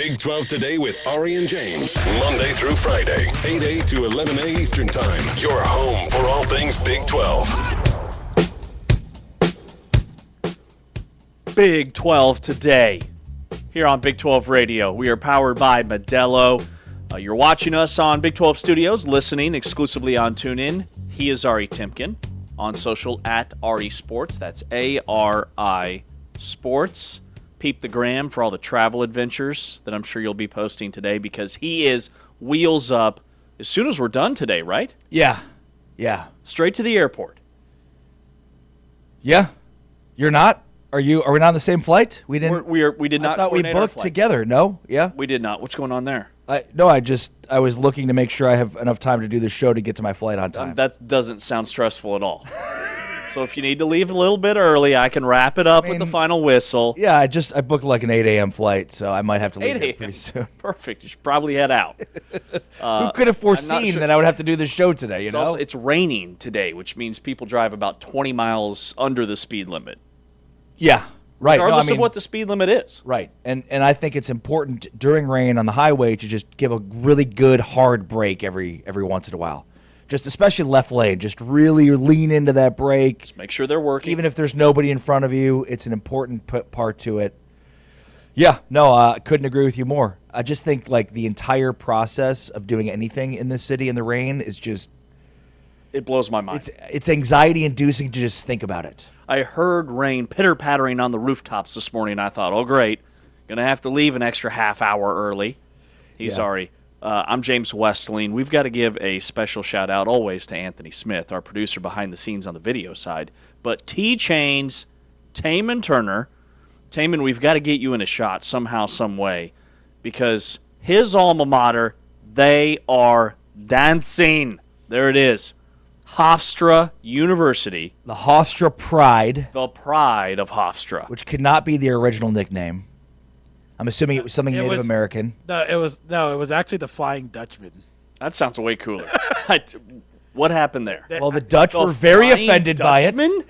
Big 12 Today with Ari and James. Monday through Friday, 8 to 11 a Eastern Time. Your home for all things Big 12. Big 12 Today here on Big 12 Radio. We are powered by Modelo. You're watching us on Big 12 Studios, listening exclusively on TuneIn. He is Ari Timken. On social at Ari Sports. That's ARI Sports. Peep the gram for all the travel adventures that I'm sure you'll be posting today because he is wheels up as soon as we're done today, right? Yeah. Straight to the airport. Yeah. You're not? Are we not on the same flight? We didn't. We did not. I thought we booked together. No? Yeah. We did not. What's going on there? I was looking to make sure I have enough time to do this show to get to my flight on time. That doesn't sound stressful at all. So if you need to leave a little bit early, I can wrap it up with the final whistle. Yeah, I booked like an 8 a.m. flight, so I might have to leave here pretty soon. Perfect. You should probably head out. Who could have foreseen that I would have to do this show today, It's raining today, which means people drive about 20 miles under the speed limit. Yeah. Right. Regardless of what the speed limit is. Right. And I think it's important during rain on the highway to just give a really good hard brake every once in a while. Just especially left lane. Just really lean into that brake. Just make sure they're working. Even if there's nobody in front of you, it's an important part to it. Yeah. No, I couldn't agree with you more. I just think like the entire process of doing anything in this city in the rain is just... It blows my mind. It's anxiety-inducing to just think about it. I heard rain pitter-pattering on the rooftops this morning. I thought, oh, great. Going to have to leave an extra half hour early. Sorry. I'm James Westling. We've got to give a special shout-out always to Anthony Smith, our producer behind the scenes on the video side. But T-Chain's Taman Turner. Taman, we've got to get you in a shot somehow, some way, because his alma mater, they are dancing. There it is. Hofstra University. The Hofstra Pride. The pride of Hofstra. Which could not be their original nickname. I'm assuming it was something Native American. No, it was actually the Flying Dutchman. That sounds way cooler. What happened there? Well, the Dutch were very offended by it.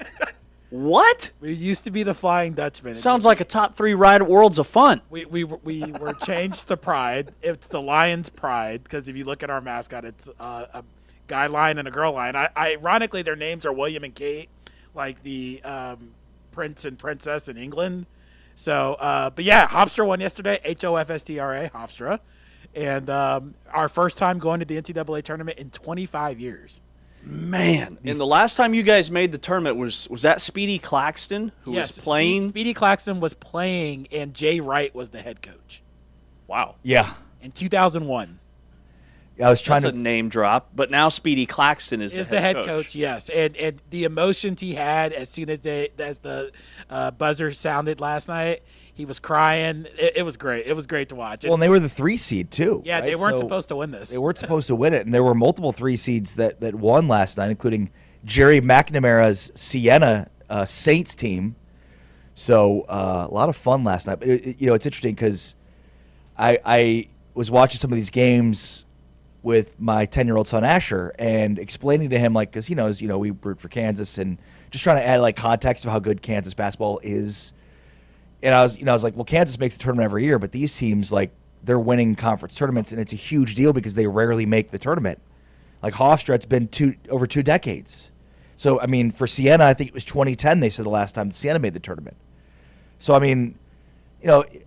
What? We used to be the Flying Dutchman. Sounds like a top 3 ride at Worlds of Fun. We were changed to Pride. It's the Lion's Pride because if you look at our mascot, it's a guy lion and a girl lion. Ironically, their names are William and Kate, like the prince and princess in England. So, but yeah, Hofstra won yesterday. Hofstra, Hofstra, and our first time going to the NCAA tournament in 25 years. Man, and the last time you guys made the tournament was that Speedy Claxton who was playing? Speedy Claxton was playing, and Jay Wright was the head coach. Wow. Yeah. In 2001. That's a name drop, but now Speedy Claxton is the head coach. Yes, and the emotions he had as soon as the buzzer sounded last night, he was crying. It was great. It was great to watch. Well, and they were the 3 seed too. Yeah, right? They weren't supposed to win this. They weren't supposed to win it, and there were multiple 3 seeds that won last night, including Jerry McNamara's Siena Saints team. So a lot of fun last night. But it's interesting because I was watching some of these games with my 10-year-old son Asher and explaining to him, like, because he knows, we root for Kansas, and just trying to add like context of how good Kansas basketball is. And I was like, well, Kansas makes the tournament every year, but these teams, like, they're winning conference tournaments, and it's a huge deal because they rarely make the tournament. Like Hofstra, it's been over 2 decades. So I mean, for Siena, I think it was 2010. They said the last time Siena made the tournament. So I mean,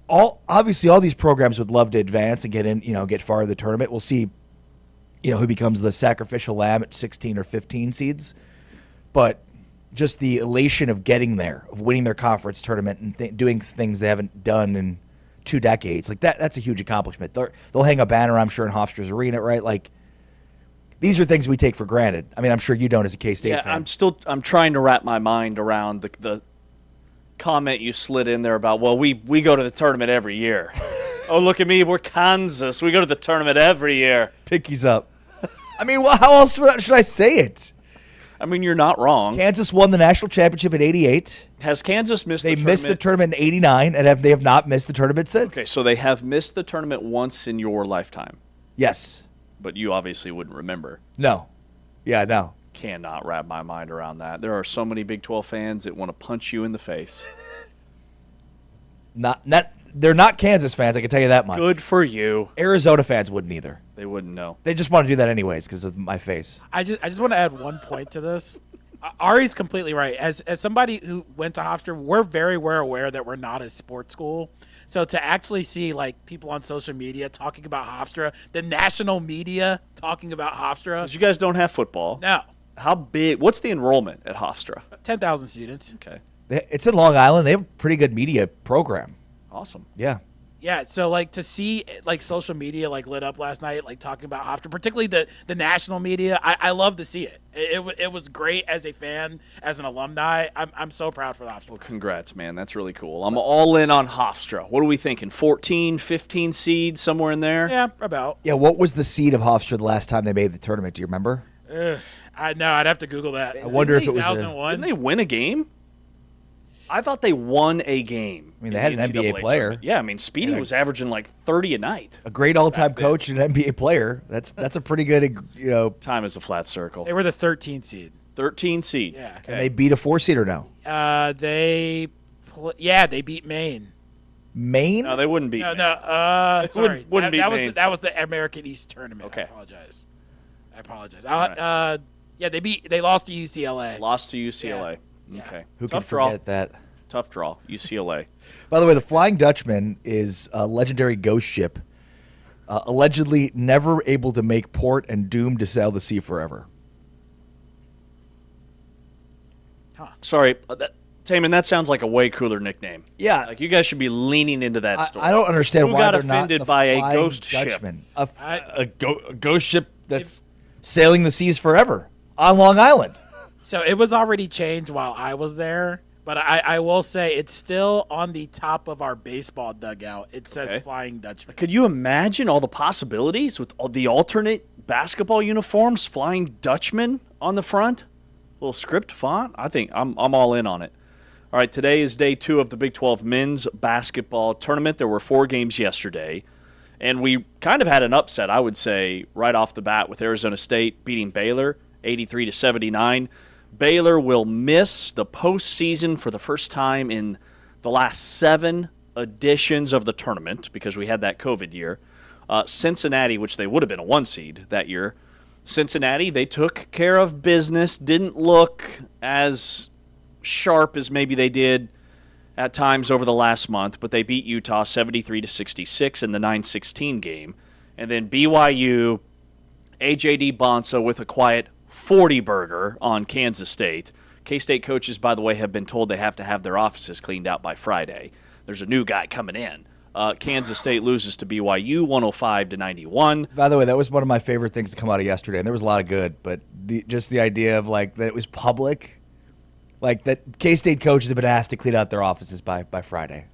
obviously all these programs would love to advance and get in, get far in the tournament. We'll see. Who becomes the sacrificial lamb at 16 or 15 seeds. But just the elation of getting there, of winning their conference tournament and doing things they haven't done in 2 decades, like that's a huge accomplishment. They'll hang a banner, I'm sure, in Hofstra's arena, right? Like, these are things we take for granted. I mean, I'm sure you don't as a K-State fan. I'm trying to wrap my mind around the comment you slid in there about, well, we go to the tournament every year. Oh, look at me, we're Kansas. We go to the tournament every year. Pinkies up. I mean, well, how else should I say it? I mean, you're not wrong. Kansas won the national championship in '88. Has Kansas missed the tournament? They missed the tournament in '89, and they have not missed the tournament since. Okay, so they have missed the tournament once in your lifetime. Yes. But you obviously wouldn't remember. No. Yeah, no. Cannot wrap my mind around that. There are so many Big 12 fans that want to punch you in the face. Not They're not Kansas fans, I can tell you that much. Good for you. Arizona fans wouldn't either. They wouldn't know. They just want to do that anyways because of my face. I just want to add one point to this. Ari's completely right. As somebody who went to Hofstra, we're very well aware that we're not a sports school. So to actually see like people on social media talking about Hofstra, the national media talking about Hofstra. Because you guys don't have football. No. How big? What's the enrollment at Hofstra? 10,000 students. Okay. It's in Long Island. They have a pretty good media program. Awesome. Yeah. Yeah, so like to see like social media like lit up last night, like talking about Hofstra, particularly the national media, I love to see it. It was great as a fan, as an alumni. I'm so proud for the Hofstra. Well, congrats, man. That's really cool. I'm all in on Hofstra. What are we thinking? 14, 15 seeds, somewhere in there? Yeah, about. Yeah, what was the seed of Hofstra the last time they made the tournament? Do you remember? I know. I'd have to Google that. I wonder if it was 2001. Didn't they win a game? I thought they won a game. I mean, they had an NBA player. Tournament. Yeah, I mean, Speedy was averaging like 30 a night. A great all-time coach and an NBA player. That's a pretty good, Time is a flat circle. They were the 13th seed. 13 seed. Yeah. And they beat a 4-seeder now. They beat Maine. Maine? No, they wouldn't beat. No, Maine. sorry. Wouldn't beat that Maine. that was the American East tournament. Okay. I apologize. right. Yeah, they lost to UCLA. Lost to UCLA. Yeah. Okay. Who can Tough draw. forget that? Tough draw. UCLA. By the way, the Flying Dutchman is a legendary ghost ship, allegedly never able to make port and doomed to sail the sea forever. Sorry, Taman, that sounds like a way cooler nickname. Yeah. Like you guys should be leaning into that story. I don't understand Who why got they're not offended the by a Flying ghost Dutchman. ship? A ghost ship that's sailing the seas forever on Long Island. So it was already changed while I was there, but I will say it's still on the top of our baseball dugout. It says Okay. Flying Dutchman. Could you imagine all the possibilities with all the alternate basketball uniforms, Flying Dutchman on the front? Little script font? I think I'm all in on it. All right, today is day 2 of the Big 12 men's basketball tournament. There were 4 games yesterday, and we kind of had an upset, I would say, right off the bat with Arizona State beating Baylor 83-79. Baylor will miss the postseason for the first time in the last 7 editions of the tournament because we had that COVID year. Cincinnati, which they would have been a 1 seed that year, Cincinnati, they took care of business, didn't look as sharp as maybe they did at times over the last month, but they beat Utah 73-66 in the 9-16 game. And then BYU, AJD Bonsa with a quiet 40-burger on Kansas State. K-State coaches, by the way, have been told they have to have their offices cleaned out by Friday. There's a new guy coming in. Kansas State loses to BYU 105-91. By the way, that was one of my favorite things to come out of yesterday, and there was a lot of good, but just the idea of like that it was public, like that K-State coaches have been asked to clean out their offices by Friday.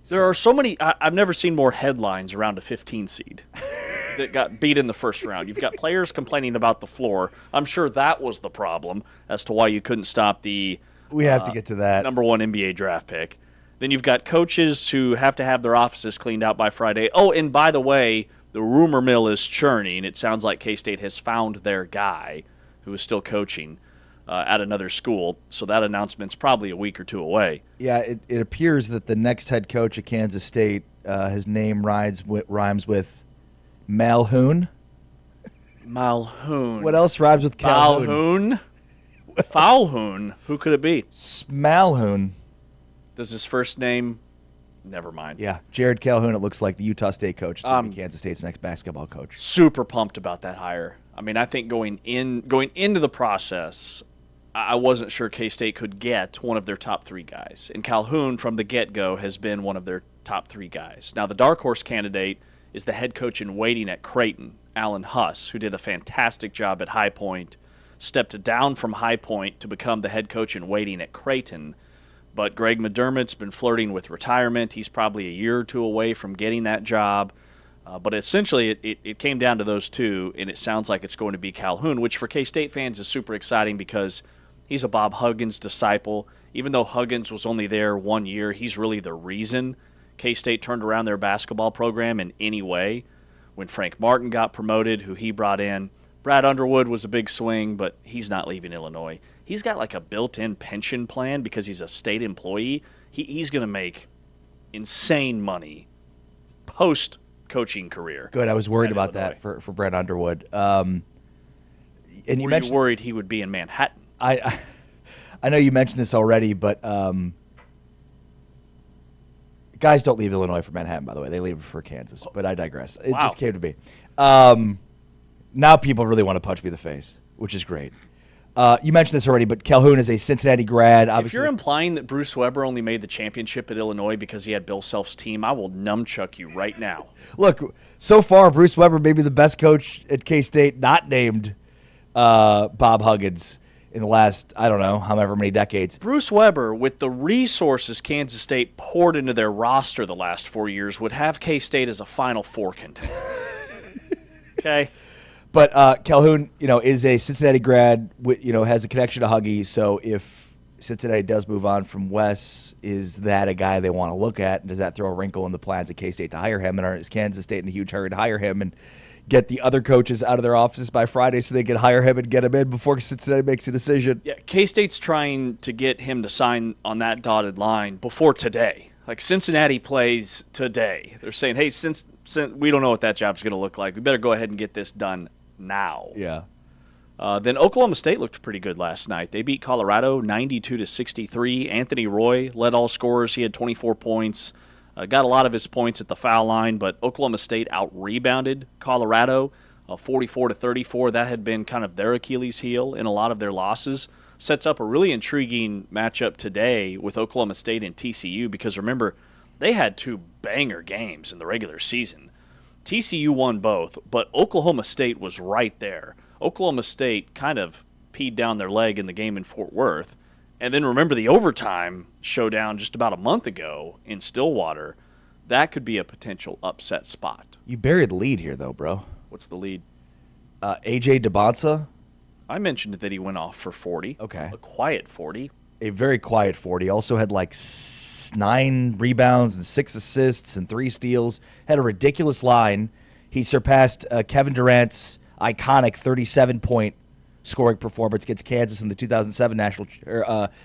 There are so many. I've never seen more headlines around a 15 seed that got beat in the first round. You've got players complaining about the floor. I'm sure that was the problem as to why you couldn't stop the We have to get to that. number 1 NBA draft pick. Then you've got coaches who have to have their offices cleaned out by Friday. Oh, and by the way, the rumor mill is churning. It sounds like K-State has found their guy who is still coaching at another school. So that announcement's probably a week or 2 away. Yeah, it appears that the next head coach at Kansas State, his name rhymes with Malhoun. Malhoun. What else rhymes with Calhoun? Malhoun? Falhoun. Who could it be? Smalhoun. Does his first name? Never mind. Yeah, Jared Calhoun, it looks like the Utah State coach is going to be Kansas State's next basketball coach. Super pumped about that hire. I mean, I think going into the process, I wasn't sure K-State could get one of their top 3 guys. And Calhoun, from the get-go, has been one of their top 3 guys. Now, the dark horse candidate is the head coach in waiting at Creighton, Alan Huss, who did a fantastic job at High Point, stepped down from High Point to become the head coach in waiting at Creighton. But Greg McDermott's been flirting with retirement. He's probably a year or 2 away from getting that job. But essentially, it came down to those 2, and it sounds like it's going to be Calhoun, which for K-State fans is super exciting because he's a Bob Huggins disciple. Even though Huggins was only there 1 year, he's really the reason K-State turned around their basketball program in any way. When Frank Martin got promoted, who he brought in, Brad Underwood was a big swing, but he's not leaving Illinois. He's got like a built-in pension plan because he's a state employee. He's going to make insane money post-coaching career. Good. I was worried at about Illinois. that for Brent Underwood. And you Were mentioned you worried he would be in Manhattan? I know you mentioned this already, but guys don't leave Illinois for Manhattan, by the way. They leave for Kansas, but I digress. It just came to me. Now people really want to punch me in the face, which is great. You mentioned this already, but Calhoun is a Cincinnati grad. Obviously, If you're implying that Bruce Weber only made the championship at Illinois because he had Bill Self's team, I will nunchuck you right now. Look, so far, Bruce Weber may be the best coach at K-State, not named Bob Huggins in the last, I don't know, however many decades. Bruce Weber, with the resources Kansas State poured into their roster the last 4 years, would have K-State as a Final Four contender. Okay? But Calhoun, is a Cincinnati grad, has a connection to Huggy. So if Cincinnati does move on from Wes, is that a guy they want to look at? And does that throw a wrinkle in the plans of K-State to hire him? And is Kansas State in a huge hurry to hire him and get the other coaches out of their offices by Friday so they can hire him and get him in before Cincinnati makes a decision? Yeah, K-State's trying to get him to sign on that dotted line before today. Like Cincinnati plays today. They're saying, hey, since we don't know what that job's going to look like, we better go ahead and get this done now. Yeah. Then Oklahoma State looked pretty good last night. They beat Colorado 92-63. Anthony Roy led all scorers. He had 24 points. Got a lot of his points at the foul line, but Oklahoma State out-rebounded Colorado 44-34. That had been kind of their Achilles heel in a lot of their losses. Sets up a really intriguing matchup today with Oklahoma State and TCU because, remember, they had two banger games in the regular season. TCU won both, but Oklahoma State was right there. Oklahoma State kind of peed down their leg in the game in Fort Worth. And then remember the overtime showdown just about a month ago in Stillwater. That could be a potential upset spot. You buried the lead here, though, bro. What's the lead? A.J. DeBonsa. I mentioned that he went off for 40. Okay. A quiet 40. A very quiet 40. Also had like 9 rebounds and 6 assists and 3 steals. Had a ridiculous line. He surpassed Kevin Durant's iconic 37-point scoring performance against Kansas in the 2007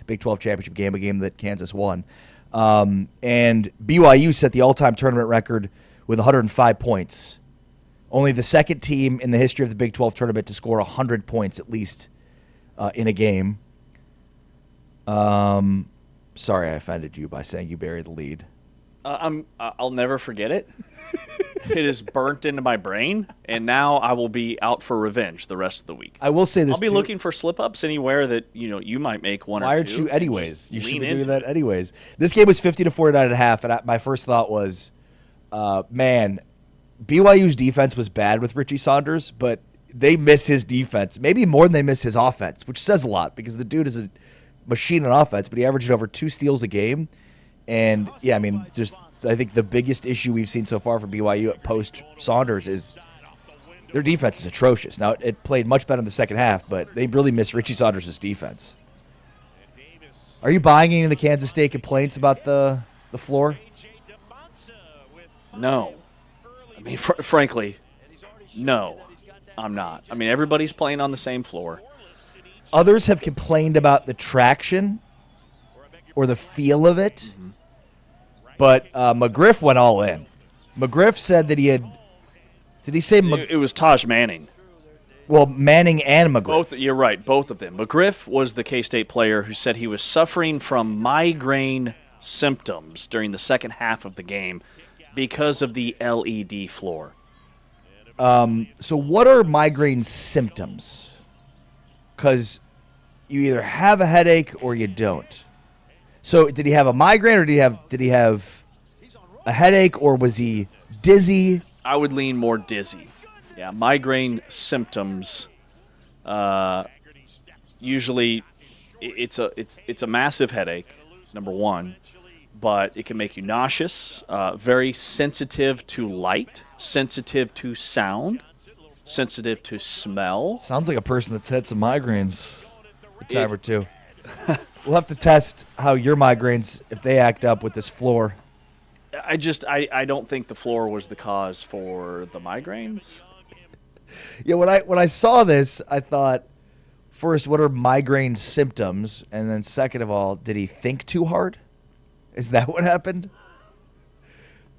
Big 12 championship game, a game that Kansas won. And BYU set the all-time tournament record with 105 points. Only the second team in the history of the Big 12 tournament to score 100 points at least in a game. Sorry I offended you by saying you buried the lead. I'll never forget it. It is burnt into my brain, and now I will be out for revenge the rest of the week. I will say this, I'll be looking for slip-ups anywhere that you might make one or two. Why aren't you anyways? You should be doing that it. anyways. This game was 50-49.5, and my first thought was, man, BYU's defense was bad with Richie Saunders, but they miss his defense, maybe more than they miss his offense, which says a lot because the dude is a machine on offense, but he averaged over 2 steals a game. And, yeah, I mean, I think the biggest issue we've seen so far for BYU at post-Saunders is their defense is atrocious. Now, it played much better in the second half, but they really miss Richie Saunders' defense. Are you buying any of the Kansas State complaints about the floor? No. I mean, frankly, no, I'm not. I mean, everybody's playing on the same floor. Others have complained about the traction or the feel of it, but McGriff went all in. McGriff said that he had – did he say – It was Taj Manning. Well, Manning and McGriff. You're right, both of them. McGriff was the K-State player who said he was suffering from migraine symptoms during the second half of the game because of the LED floor. So what are migraine symptoms? Because you either have a headache or you don't. So did he have a migraine or did he have a headache or was he dizzy? I would lean more dizzy. Yeah, migraine symptoms. Usually, it's a massive headache. Number one, but it can make you nauseous. Very sensitive to light, sensitive to sound, sensitive to smell. Sounds like a person that's had some migraines a time or two. We'll have to test how your migraines, if they act up with this floor. I don't think the floor was the cause for the migraines. Yeah, when I saw this, I thought, first, what are migraine symptoms? And then second of all, did he think too hard? Is that what happened?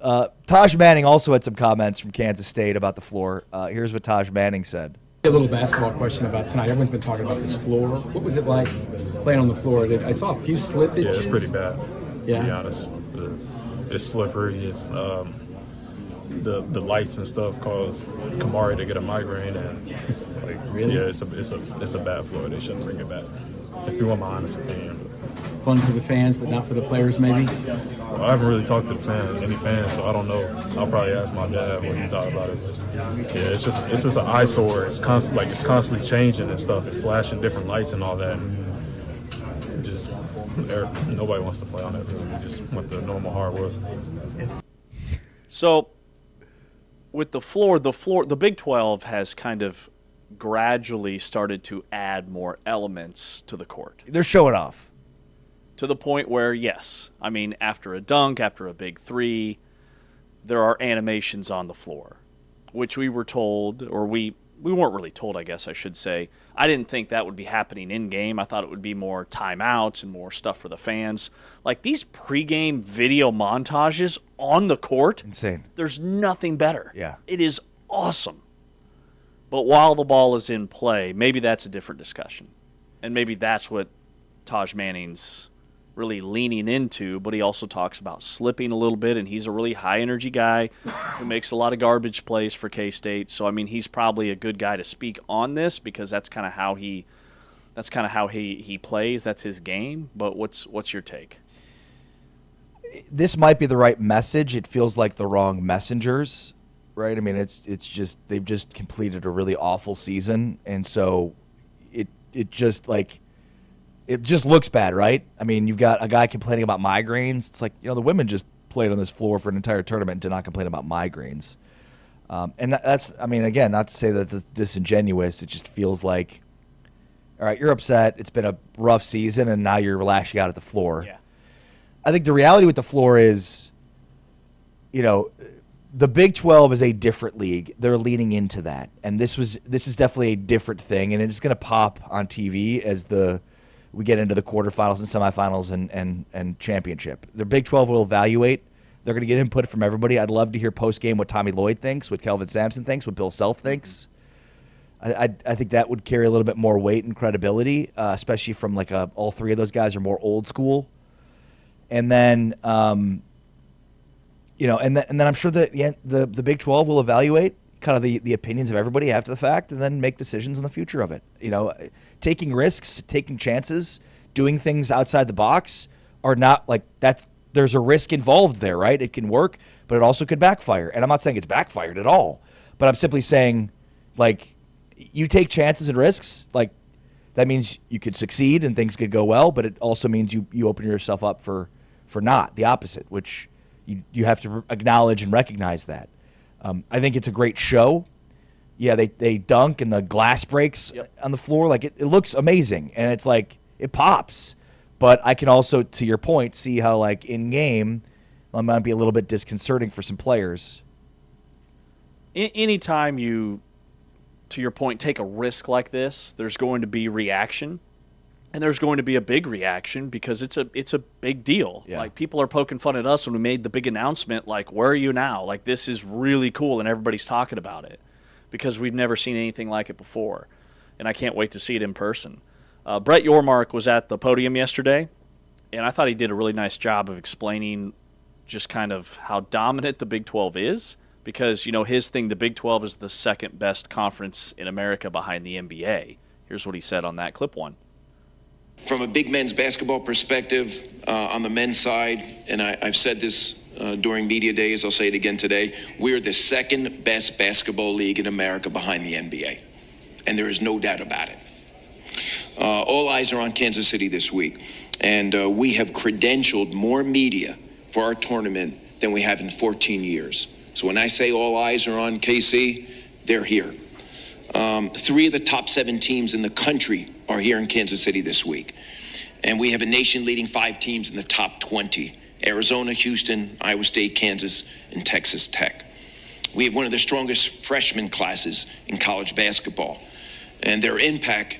Taj Manning also had some comments from Kansas State about the floor. Here's what Taj Manning said. A little basketball question about tonight. Everyone's been talking about this floor. What was it like playing on the floor? I saw a few slippages. Yeah, it's pretty bad, yeah. To be honest. It's slippery. It's the lights and stuff cause Kamari to get a migraine, and really? Yeah, it's a bad floor. They shouldn't bring it back. If you want my honest opinion. Fun for the fans, but not for the players, maybe. Well, I haven't really talked to any fans, so I don't know. I'll probably ask my dad what he thought about it. But yeah, it's just an eyesore. It's constantly changing and stuff. It's flashing different lights and all that. Nobody wants to play on it. Really. We just want the normal hardwood. So, with the floor, the Big 12 has kind of gradually started to add more elements to the court. They're showing off. To the point where, yes, I mean, after a dunk, after a big three, there are animations on the floor, which we were told, or we weren't really told, I guess I should say. I didn't think that would be happening in-game. I thought it would be more timeouts and more stuff for the fans. Like, these pregame video montages on the court. Insane. There's nothing better. Yeah. It is awesome. But while the ball is in play, maybe that's a different discussion. And maybe that's what Taj Manning's really leaning into, but he also talks about slipping a little bit, and he's a really high-energy guy who makes a lot of garbage plays for K-State. So, I mean, he's probably a good guy to speak on this because that's kind of how he plays. That's his game. But what's your take? This might be the right message. It feels like the wrong messengers, right? I mean, it's just they've just completed a really awful season, and so it just like. It just looks bad, right? I mean, you've got a guy complaining about migraines. It's like, the women just played on this floor for an entire tournament and did not complain about migraines. And that's, I mean, again, not to say that it's disingenuous. It just feels like, all right, you're upset. It's been a rough season, and now you're lashing out at the floor. Yeah. I think the reality with the floor is, the Big 12 is a different league. They're leaning into that. And this is definitely a different thing, and it's going to pop on TV as we get into the quarterfinals and semifinals and championship. The Big 12 will evaluate. They're going to get input from everybody. I'd love to hear post-game what Tommy Lloyd thinks, what Kelvin Sampson thinks, what Bill Self thinks. I think that would carry a little bit more weight and credibility, especially from all three of those guys are more old school. And then, and then I'm sure that the Big 12 will evaluate kind of the opinions of everybody after the fact and then make decisions on the future of it. Taking risks, taking chances, doing things outside the box are not like that's there's a risk involved there, right? It can work, but it also could backfire. And I'm not saying it's backfired at all, but I'm simply saying you take chances and risks, that means you could succeed and things could go well, but it also means you open yourself up for not the opposite, which you have to acknowledge and recognize that. I think it's a great show. Yeah, they dunk and the glass breaks on the floor. It looks amazing, and it's it pops. But I can also, to your point, see how in game, it might be a little bit disconcerting for some players. Anytime you, to your point, take a risk like this, there's going to be reaction, and there's going to be a big reaction because it's a big deal. Yeah. People are poking fun at us when we made the big announcement. Where are you now? This is really cool, and everybody's talking about it because we've never seen anything like it before, and I can't wait to see it in person. Brett Yormark was at the podium yesterday, and I thought he did a really nice job of explaining just kind of how dominant the Big 12 is because, his thing, the Big 12 is the second best conference in America behind the NBA. Here's what he said on that clip one. From a big men's basketball perspective, on the men's side, and I've said this during media days, I'll say it again today, we're the second best basketball league in America behind the NBA. And there is no doubt about it. All eyes are on Kansas City this week. And we have credentialed more media for our tournament than we have in 14 years. So when I say all eyes are on KC, they're here. 3 of the top 7 teams in the country are here in Kansas City this week. And we have a nation-leading 5 teams in the top 20. Arizona, Houston, Iowa State, Kansas, and Texas Tech. We have one of the strongest freshman classes in college basketball. And their impact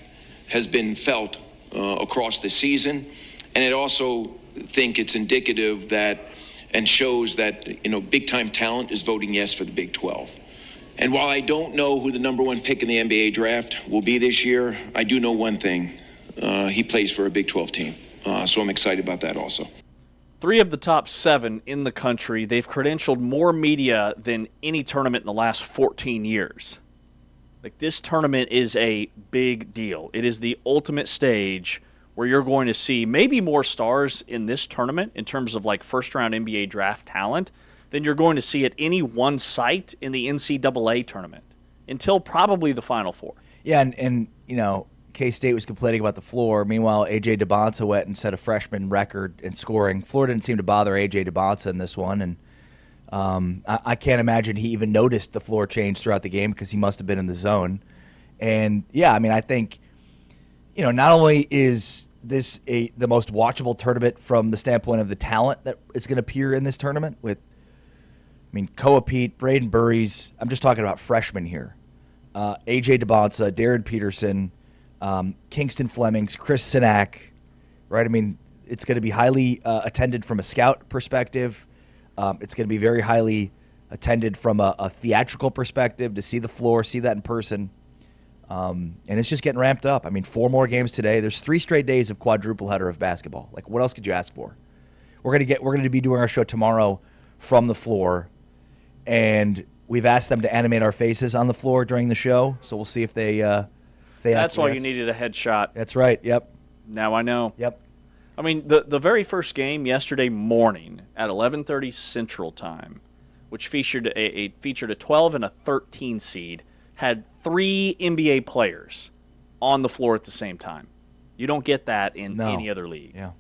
has been felt across the season. And I also think it's indicative that and shows that, big-time talent is voting yes for the Big 12. And while I don't know who the number one pick in the NBA draft will be this year, I do know one thing. He plays for a Big 12 team. So I'm excited about that also. 3 of the top 7 in the country, they've credentialed more media than any tournament in the last 14 years. Like, this tournament is a big deal. It is the ultimate stage where you're going to see maybe more stars in this tournament in terms of like first-round NBA draft talent than you're going to see at any one site in the NCAA tournament until probably the Final Four. Yeah, and K-State was complaining about the floor. Meanwhile, A.J. DeBonsa went and set a freshman record in scoring. Florida didn't seem to bother A.J. DeBonsa in this one, and I can't imagine he even noticed the floor change throughout the game because he must have been in the zone. And, yeah, I mean, I think, not only is this the most watchable tournament from the standpoint of the talent that is going to appear in this tournament with, Koa Pete, Braden Burries. I'm just talking about freshmen here. A.J. DeBonsa, Darren Peterson, Kingston Flemings, Chris Sinak, right? It's going to be highly attended from a scout perspective. It's going to be very highly attended from a theatrical perspective to see the floor, see that in person. And it's just getting ramped up. 4 more games today. There's 3 straight days of quadruple header of basketball. Like, what else could you ask for? We're going to be doing our show tomorrow from the floor, and we've asked them to animate our faces on the floor during the show. So we'll see if they. That's why you needed a headshot. That's right. Yep. Now I know. Yep. The very first game yesterday morning at 11:30 Central Time, which featured a 12 and a 13 seed, had 3 NBA players on the floor at the same time. You don't get that in any other league. Yeah.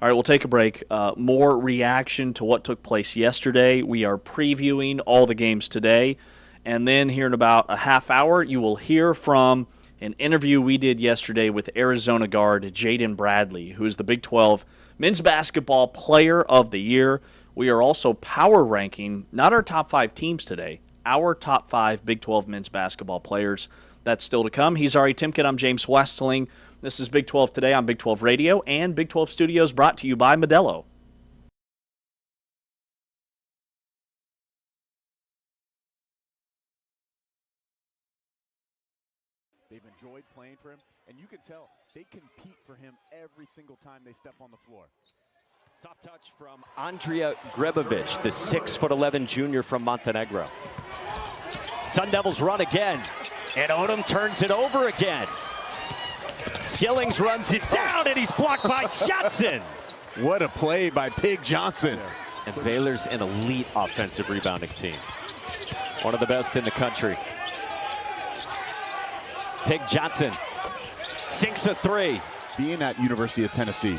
All right, we'll take a break. More reaction to what took place yesterday. We are previewing all the games today. And then here in about a half hour, you will hear from an interview we did yesterday with Arizona guard Jaden Bradley, who is the Big 12 Men's Basketball Player of the Year. We are also power ranking, not our top 5 teams today, our top 5 Big 12 men's basketball players. That's still to come. He's Ari Timken. I'm James Westling. This is Big 12 Today on Big 12 Radio and Big 12 Studios, brought to you by Modelo. They've enjoyed playing for him, and you can tell they compete for him every single time they step on the floor. Soft touch from Andrija Grebovic, the 6'11" junior from Montenegro. Sun Devils run again, and Odom turns it over again. Skillings runs it down, and he's blocked by Johnson. What a play by Pig Johnson. And Baylor's an elite offensive rebounding team. One of the best in the country. Pig Johnson sinks a 3. Being at University of Tennessee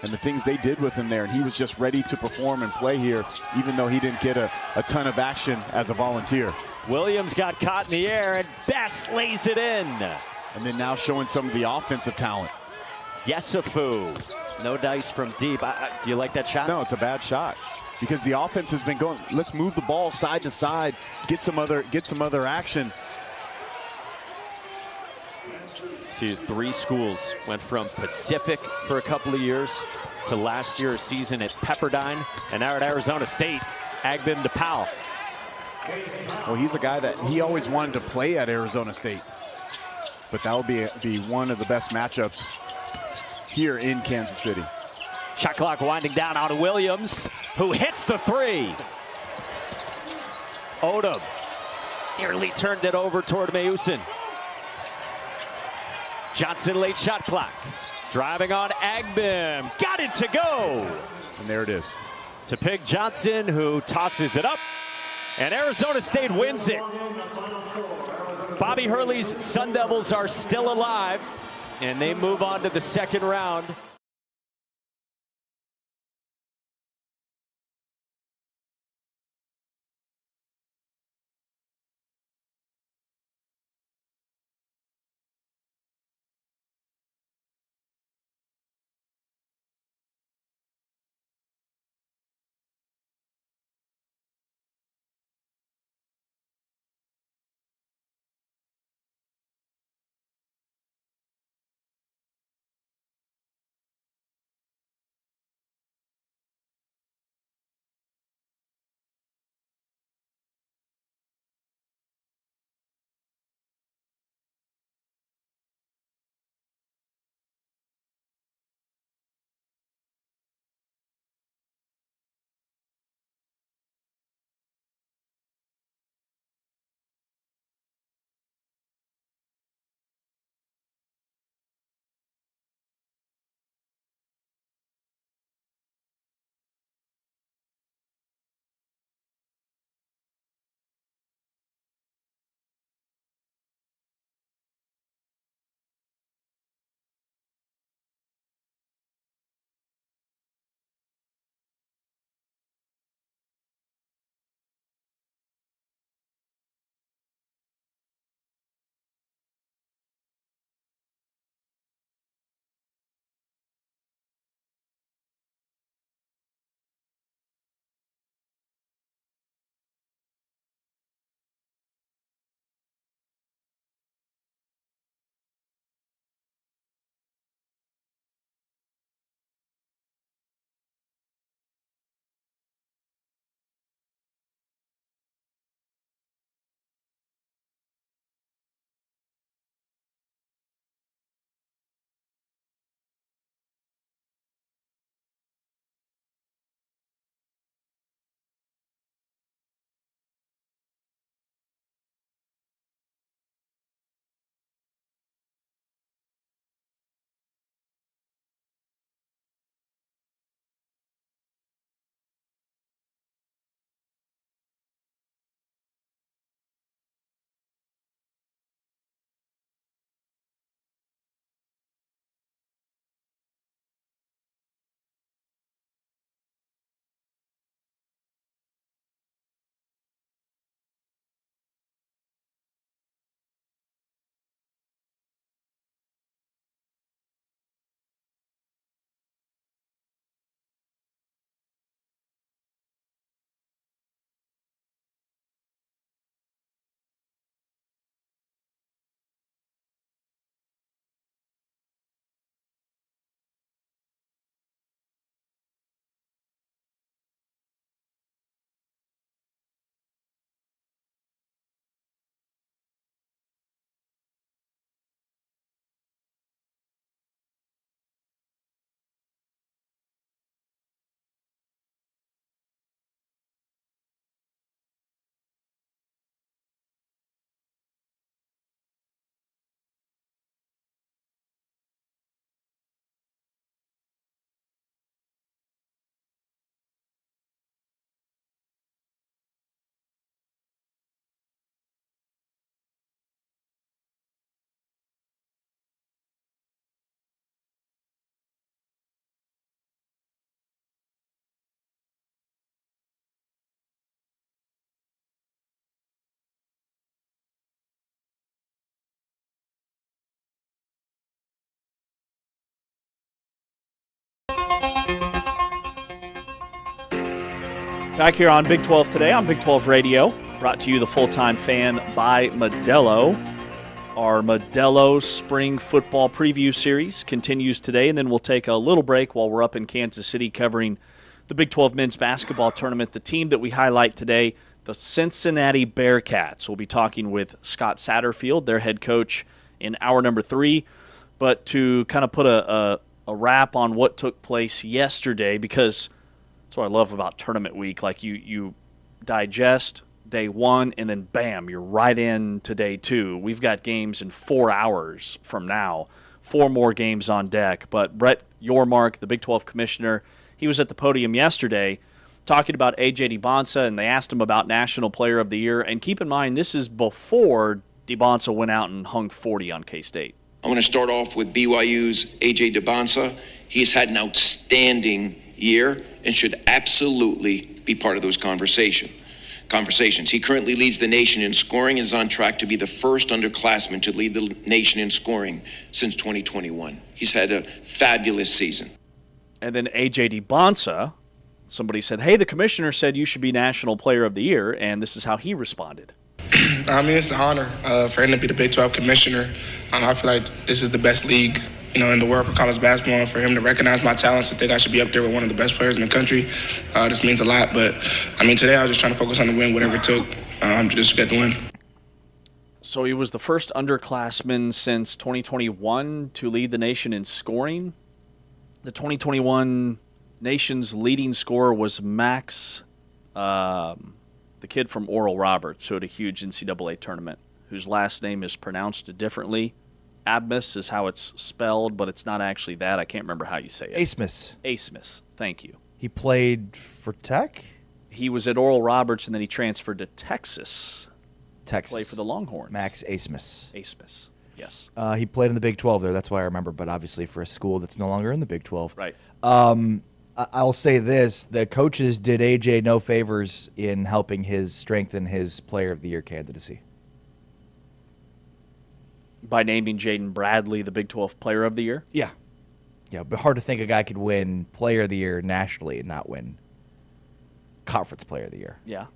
and the things they did with him there, and he was just ready to perform and play here, even though he didn't get a ton of action as a volunteer. Williams got caught in the air, and Best lays it in. And then now showing some of the offensive talent. Yesufu, no dice from deep. Do you like that shot? No, it's a bad shot because the offense has been going, let's move the ball side to side, get some other action. Sees 3 schools, went from Pacific for a couple of years to last year's season at Pepperdine, and now at Arizona State. Agbin DePaul. Well, he's a guy that he always wanted to play at Arizona State, but that would be one of the best matchups here in Kansas City. Shot clock winding down on Williams, who hits the 3. Odom nearly turned it over toward Mayusin. Johnson late shot clock. Driving on Agbim. Got it to go. And there it is. To Pig Johnson, who tosses it up. And Arizona State wins it. Bobby Hurley's Sun Devils are still alive. And they move on to the second round. Back here on Big 12 today on Big 12 Radio, brought to you the full-time fan by Modelo. Our Modelo Spring Football Preview Series continues today, and then we'll take a little break while we're up in Kansas City covering the Big 12 men's basketball tournament. The team that we highlight today, the Cincinnati Bearcats. We'll be talking with Scott Satterfield, their head coach, in hour number 3. But to kind of put a wrap on what took place yesterday, because that's what I love about tournament week. Like you digest day 1, and then bam, you're right into day 2. We've got games in 4 hours from now, 4 more games on deck. But Brett Yormark, the Big 12 commissioner, he was at the podium yesterday talking about A.J. DeBonsa, and they asked him about National Player of the Year. And keep in mind, this is before DeBonsa went out and hung 40 on K-State. I want to start off with BYU's A.J. DeBonsa. He's had an outstanding year and should absolutely be part of those conversations. He currently leads the nation in scoring and is on track to be the first underclassman to lead the nation in scoring since 2021. He's had a fabulous season. And then A.J. DeBonsa, somebody said, hey, the commissioner said you should be National Player of the Year, and this is how he responded. I mean, it's an honor for him to be the Big 12 commissioner. I feel like this is the best league, in the world for college basketball, and for him to recognize my talents and think I should be up there with one of the best players in the country, this means a lot. But, today I was just trying to focus on the win, whatever it took, just to get the win. So he was the first underclassman since 2021 to lead the nation in scoring. The 2021 nation's leading scorer was Max, the kid from Oral Roberts, who had a huge NCAA tournament, whose last name is pronounced differently. Abmas is how it's spelled, but it's not actually that. I can't remember how you say it. Asmus. Thank you. He played for Tech? He was at Oral Roberts, and then he transferred to Texas. Played for the Longhorns. Max Asmus. Asmus, yes. He played in the Big 12 there. That's why I remember, but obviously for a school that's no longer in the Big 12. Right. I'll say this. The coaches did A.J. no favors in helping his strengthen his Player of the Year candidacy. By naming Jaden Bradley the Big 12 Player of the Year? Yeah, but hard to think a guy could win Player of the Year nationally and not win Conference Player of the Year. Yeah.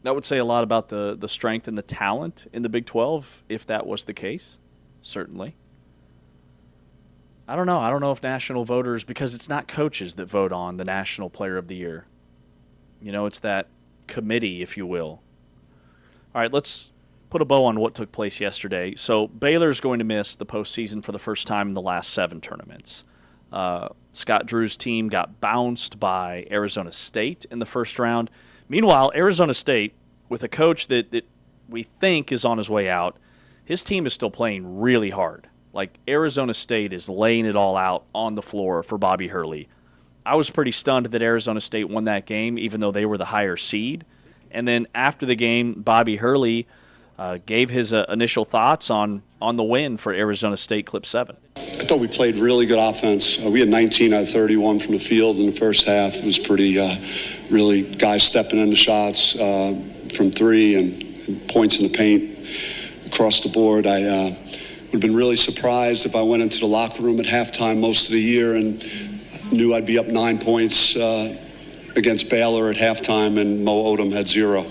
That would say a lot about the strength and the talent in the Big 12, if that was the case, certainly. I don't know. I don't know if national voters, because it's not coaches that vote on the National Player of the Year. It's that committee, if you will. All right, let's put a bow on what took place yesterday. So Baylor's going to miss the postseason for the first time in the last 7 tournaments. Scott Drew's team got bounced by Arizona State in the first round. Meanwhile, Arizona State, with a coach that we think is on his way out, his team is still playing really hard. Like, Arizona State is laying it all out on the floor for Bobby Hurley. I was pretty stunned that Arizona State won that game, even though they were the higher seed. And then after the game, Bobby Hurley gave his initial thoughts on the win for Arizona State, clip 7. I thought we played really good offense. We had 19 out of 31 from the field in the first half. It was pretty, really guys stepping into shots from 3 and points in the paint across the board. I would have been really surprised if I went into the locker room at halftime most of the year and knew I'd be up 9 points against Baylor at halftime and Mo Odom had 0.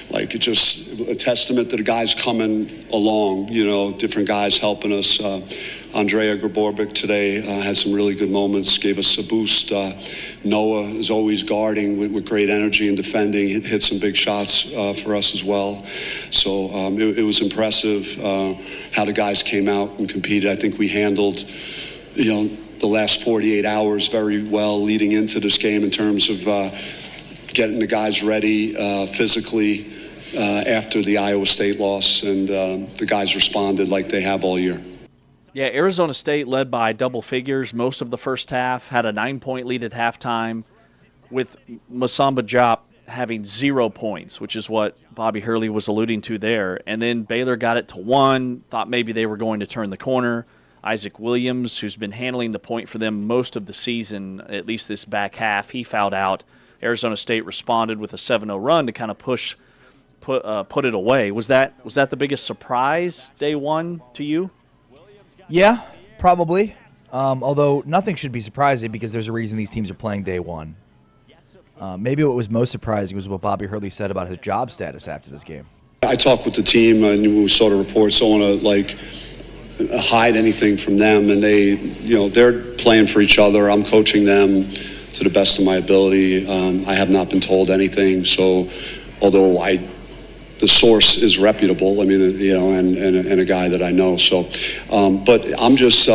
Like, it's just a testament to the guys coming along, different guys helping us. Andrea Graborbic today had some really good moments, gave us a boost. Noah is always guarding with great energy and defending. He hit some big shots for us as well. So it was impressive how the guys came out and competed. I think we handled, the last 48 hours very well leading into this game in terms of getting the guys ready physically after the Iowa State loss, and the guys responded like they have all year. Yeah, Arizona State led by double figures most of the first half, had a 9-point lead at halftime, with Masamba Diop having 0 points, which is what Bobby Hurley was alluding to there. And then Baylor got it to 1, thought maybe they were going to turn the corner. Isaac Williams, who's been handling the point for them most of the season, at least this back half, he fouled out. Arizona State responded with a 7-0 run to kind of put it away. Was that the biggest surprise day 1 to you? Yeah, probably. Although nothing should be surprising because there's a reason these teams are playing day 1. Maybe what was most surprising was what Bobby Hurley said about his job status after this game. I talked with the team and we saw the reports. Don't want to hide anything from them, and they're playing for each other. I'm coaching them to the best of my ability. I have not been told anything. So, although the source is reputable, and a guy that I know. So, but I'm just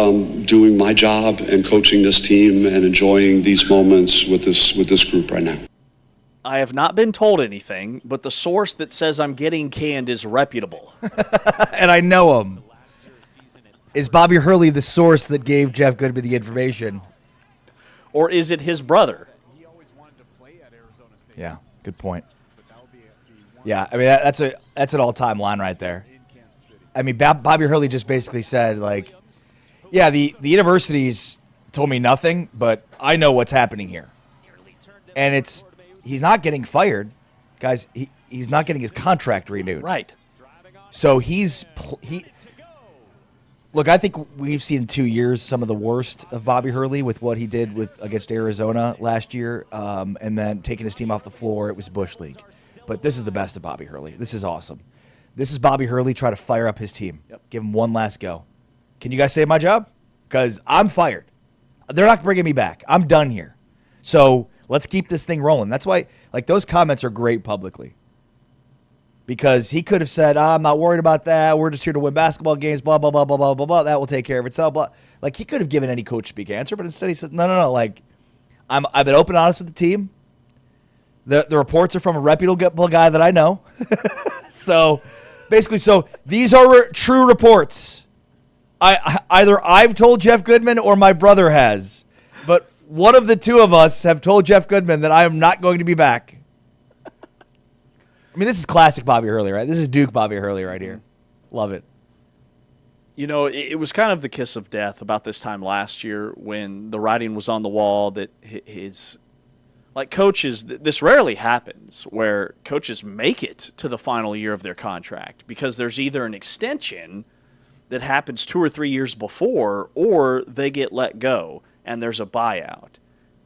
doing my job and coaching this team and enjoying these moments with this group right now. I have not been told anything, but the source that says I'm getting canned is reputable. And I know him. Is Bobby Hurley the source that gave Jeff Goodman the information? Or is it his brother? Yeah, good point. Yeah, I mean, that's an all-time line right there. I mean, Bobby Hurley just basically said, yeah, the universities told me nothing, but I know what's happening here. And he's not getting fired. Guys, he's not getting his contract renewed. Right. So look, I think we've seen 2 years some of the worst of Bobby Hurley with what he did against Arizona last year, and then taking his team off the floor. It was Bush League. But this is the best of Bobby Hurley. This is awesome. This is Bobby Hurley trying to fire up his team. Yep. Give him one last go. Can you guys save my job? Because I'm fired. They're not bringing me back. I'm done here. So let's keep this thing rolling. That's why those comments are great publicly. Because he could have said, I'm not worried about that. We're just here to win basketball games, blah, blah, blah, blah, blah, blah, blah. That will take care of itself. Blah. He could have given any coach speak answer, but instead he said, no. I've been open and honest with the team. The reports are from a reputable guy that I know. So basically, these are true reports. Either I've told Jeff Goodman or my brother has. But one of the two of us have told Jeff Goodman that I am not going to be back. I mean, this is classic Bobby Hurley, right? This is Duke Bobby Hurley right here. Love it. It was kind of the kiss of death about this time last year when the writing was on the wall that coaches, this rarely happens where coaches make it to the final year of their contract because there's either an extension that happens 2 or 3 years before or they get let go and there's a buyout.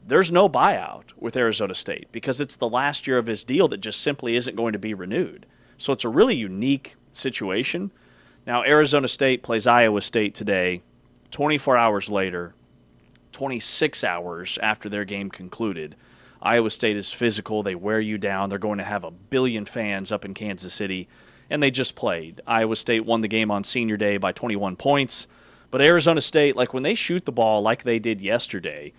There's no buyout with Arizona State because it's the last year of his deal that just simply isn't going to be renewed. So it's a really unique situation. Now, Arizona State plays Iowa State today, 24 hours later, 26 hours after their game concluded. Iowa State is physical. They wear you down. They're going to have 1 billion fans up in Kansas City, and they just played. Iowa State won the game on Senior Day by 21 points. But Arizona State, when they shoot the ball like they did yesterday,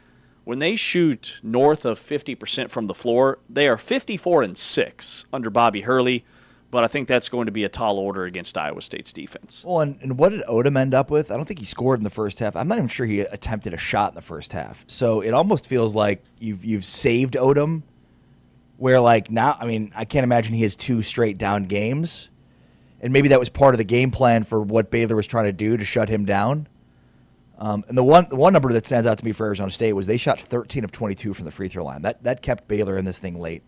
when they shoot north of 50% from the floor, they are 54-6 under Bobby Hurley, but I think that's going to be a tall order against Iowa State's defense. Well, and what did Odom end up with? I don't think he scored in the first half. I'm not even sure he attempted a shot in the first half. So it almost feels like you've saved Odom, where now, I mean, I can't imagine he has 2 straight down games, and maybe that was part of the game plan for what Baylor was trying to do to shut him down. And the one number that stands out to me for Arizona State was they shot 13 of 22 from the free throw line. That kept Baylor in this thing late.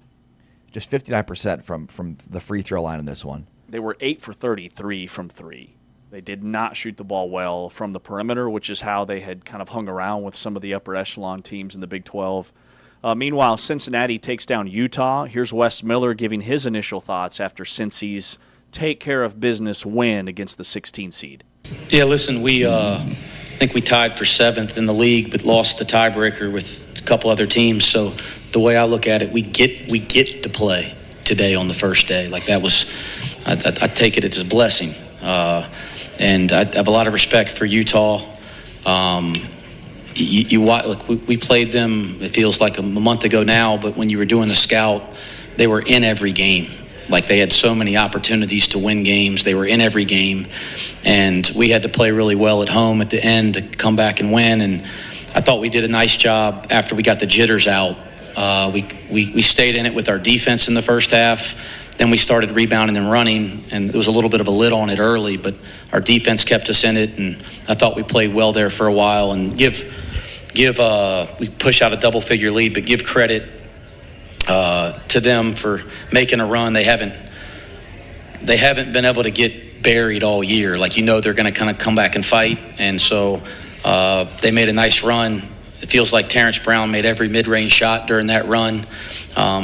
Just 59% from the free throw line in this one. They were 8 for 33 from 3. They did not shoot the ball well from the perimeter, which is how they had kind of hung around with some of the upper echelon teams in the Big 12. Meanwhile, Cincinnati takes down Utah. Here's Wes Miller giving his initial thoughts after Cincy's take care of business win against the 16 seed. Yeah, listen, I think we tied for 7th in the league, but lost the tiebreaker with a couple other teams. So the way I look at it, we get to play today on the first day. That was, I take it as a blessing. And I have a lot of respect for Utah. We played them, it feels like a month ago now, but when you were doing the scout, they were in every game. They had so many opportunities to win games. They were in every game. And we had to play really well at home at the end to come back and win. And I thought we did a nice job after we got the jitters out. We stayed in it with our defense in the first half. Then we started rebounding and running, and there was a little bit of a lid on it early, but our defense kept us in it, and I thought we played well there for a while. And we push out a double-figure lead, but give credit to them for making a run. They haven't been able to get buried all year. They're going to kind of come back and fight, and so they made a nice run. It feels like Terrence Brown made every mid-range shot during that run.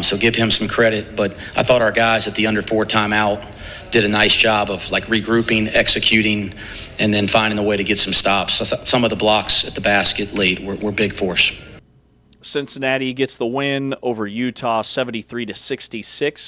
So give him some credit. But I thought our guys at the under 4 timeout did a nice job of like regrouping, executing, and then finding a way to get some stops. So some of the blocks at the basket late were big for us. Cincinnati gets the win over Utah 73-66.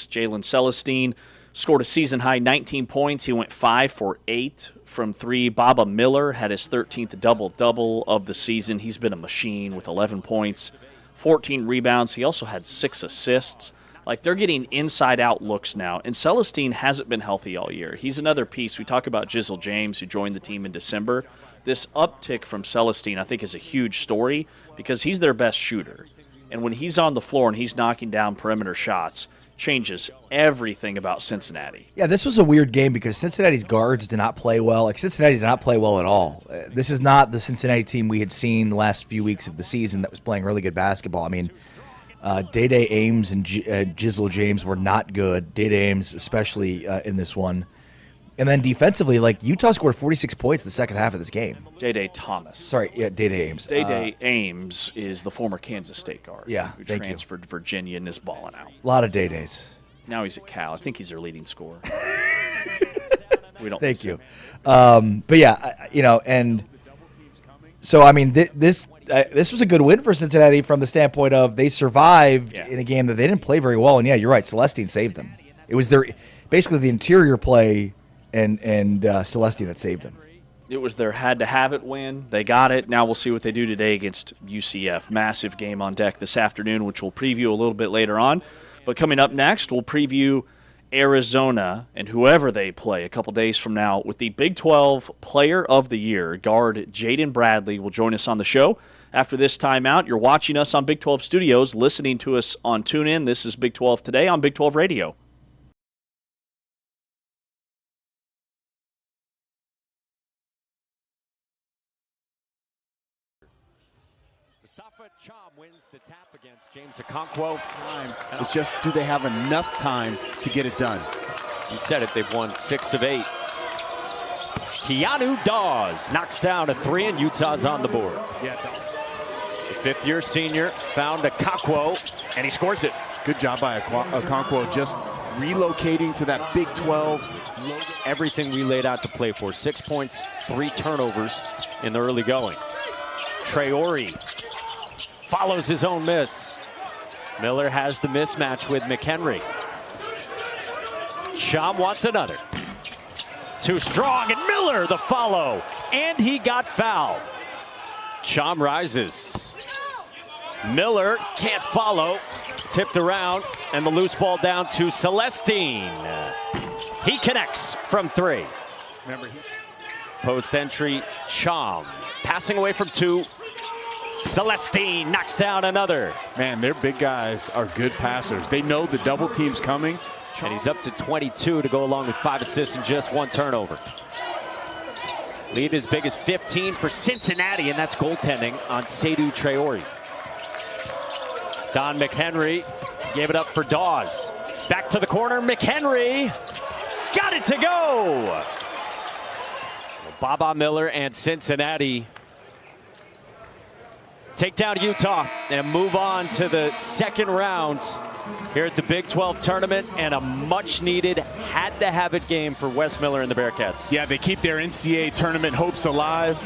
Jalen Celestine scored a season-high 19 points. He went 5 for 8 from 3. Baba Miller had his 13th double-double of the season. He's been a machine with 11 points, 14 rebounds. He also had 6 assists. Like, they're getting inside-out looks now, and Celestine hasn't been healthy all year. He's another piece. We talk about Jizzle James, who joined the team in December. This uptick from Celestine, I think, is a huge story because he's their best shooter. And when he's on the floor and he's knocking down perimeter shots, changes everything about Cincinnati. Yeah, this was a weird game because Cincinnati's guards did not play well. Like, Cincinnati did not play well at all. This is not the Cincinnati team we had seen the last few weeks of the season that was playing really good basketball. I mean, Day-Day Ames and Jizzle James were not good. Day-Day Ames especially in this one. And then defensively, like, Utah scored 46 points in the second half of this game. Day-Day Thomas. Sorry, yeah, Day-Day Ames. Day-Day Ames is the former Kansas State guard. Yeah, who thank transferred to Virginia and is balling out. A lot of Day-Days. Now he's at Cal. I think he's their leading scorer. We don't. Thank you. But yeah, and so I mean, this was a good win for Cincinnati from the standpoint of they survived in a game that they didn't play very well. And yeah, you're right, Celestine saved them. It was basically the interior play and Celestine that saved them. It was their had-to-have-it win. They got it. Now we'll see what they do today against UCF. Massive game on deck this afternoon, which we'll preview a little bit later on. But coming up next, we'll preview Arizona and whoever they play a couple days from now with the Big 12 Player of the Year. Guard Jaden Bradley will join us on the show. After this timeout, you're watching us on Big 12 Studios, listening to us on TuneIn. This is Big 12 Today on Big 12 Radio. Chom wins the tap against James Okonkwo. It's just, do they have enough time to get it done? You said it, they've won 6 of 8. Keanu Dawes knocks down a 3, and Utah's on the board. Yeah. The 5th-year senior found Okonkwo, and he scores it. Good job by Okonkwo, just relocating to that Big 12. Everything we laid out to play for. 6 points, 3 turnovers in the early going. Traore follows his own miss. Miller has the mismatch with McHenry. Chom wants another. Too strong, and Miller the follow. And he got fouled. Chom rises. Miller can't follow. Tipped around, and the loose ball down to Celestine. He connects from 3. Remember, Post entry, Chom. Passing away from 2. Celestine knocks down another. Man, their big guys are good passers. They know the double team's coming. And he's up to 22 to go along with 5 assists and just 1 turnover. Lead as big as 15 for Cincinnati, and that's goaltending on Seydou Traore. Don McHenry gave it up for Dawes. Back to the corner, McHenry got it to go. Baba Miller and Cincinnati take down Utah and move on to the second round here at the Big 12 tournament, and a much-needed had-to-have-it game for Wes Miller and the Bearcats. Yeah, they keep their NCAA tournament hopes alive.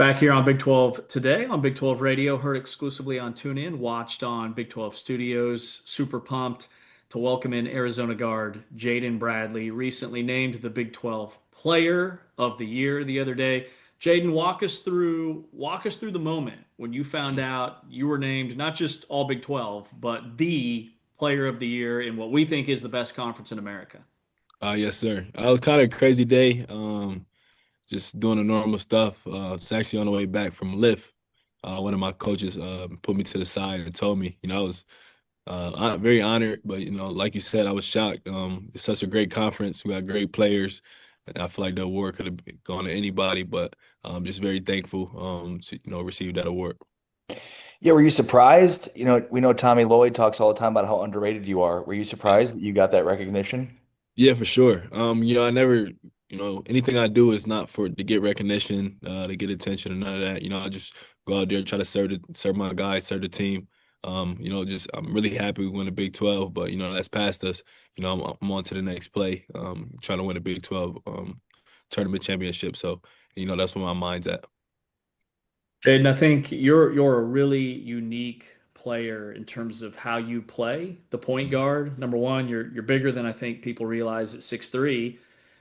Back here on Big 12 today on Big 12 Radio, heard exclusively on TuneIn, watched on Big 12 Studios. Super pumped to welcome in Arizona guard Jaden Bradley, recently named the Big 12 Player of the Year the other day. Jaden, walk us through the moment when you found out you were named not just all Big 12, but the Player of the Year in what we think is the best conference in America. Yes, sir. It was kind of a crazy day. Just doing the normal stuff. It's actually on the way back from Lyft. One of my coaches put me to the side and told me, I was very honored, but like you said, I was shocked. It's such a great conference. We got great players, and I feel like the award could have gone to anybody, but I'm just very thankful to receive that award. Yeah, were you surprised? We know Tommy Lloyd talks all the time about how underrated you are. Were you surprised that you got that recognition? Yeah, for sure. I never, anything I do is not to get recognition, to get attention, or none of that. I just go out there and try to serve my guys, serve the team. I'm really happy we won the Big 12, but that's past us. I'm on to the next play, trying to win a Big 12 tournament championship. So, that's where my mind's at. Jaden, I think you're a really unique player in terms of how you play the point guard. Number one, you're bigger than I think people realize at 6'3".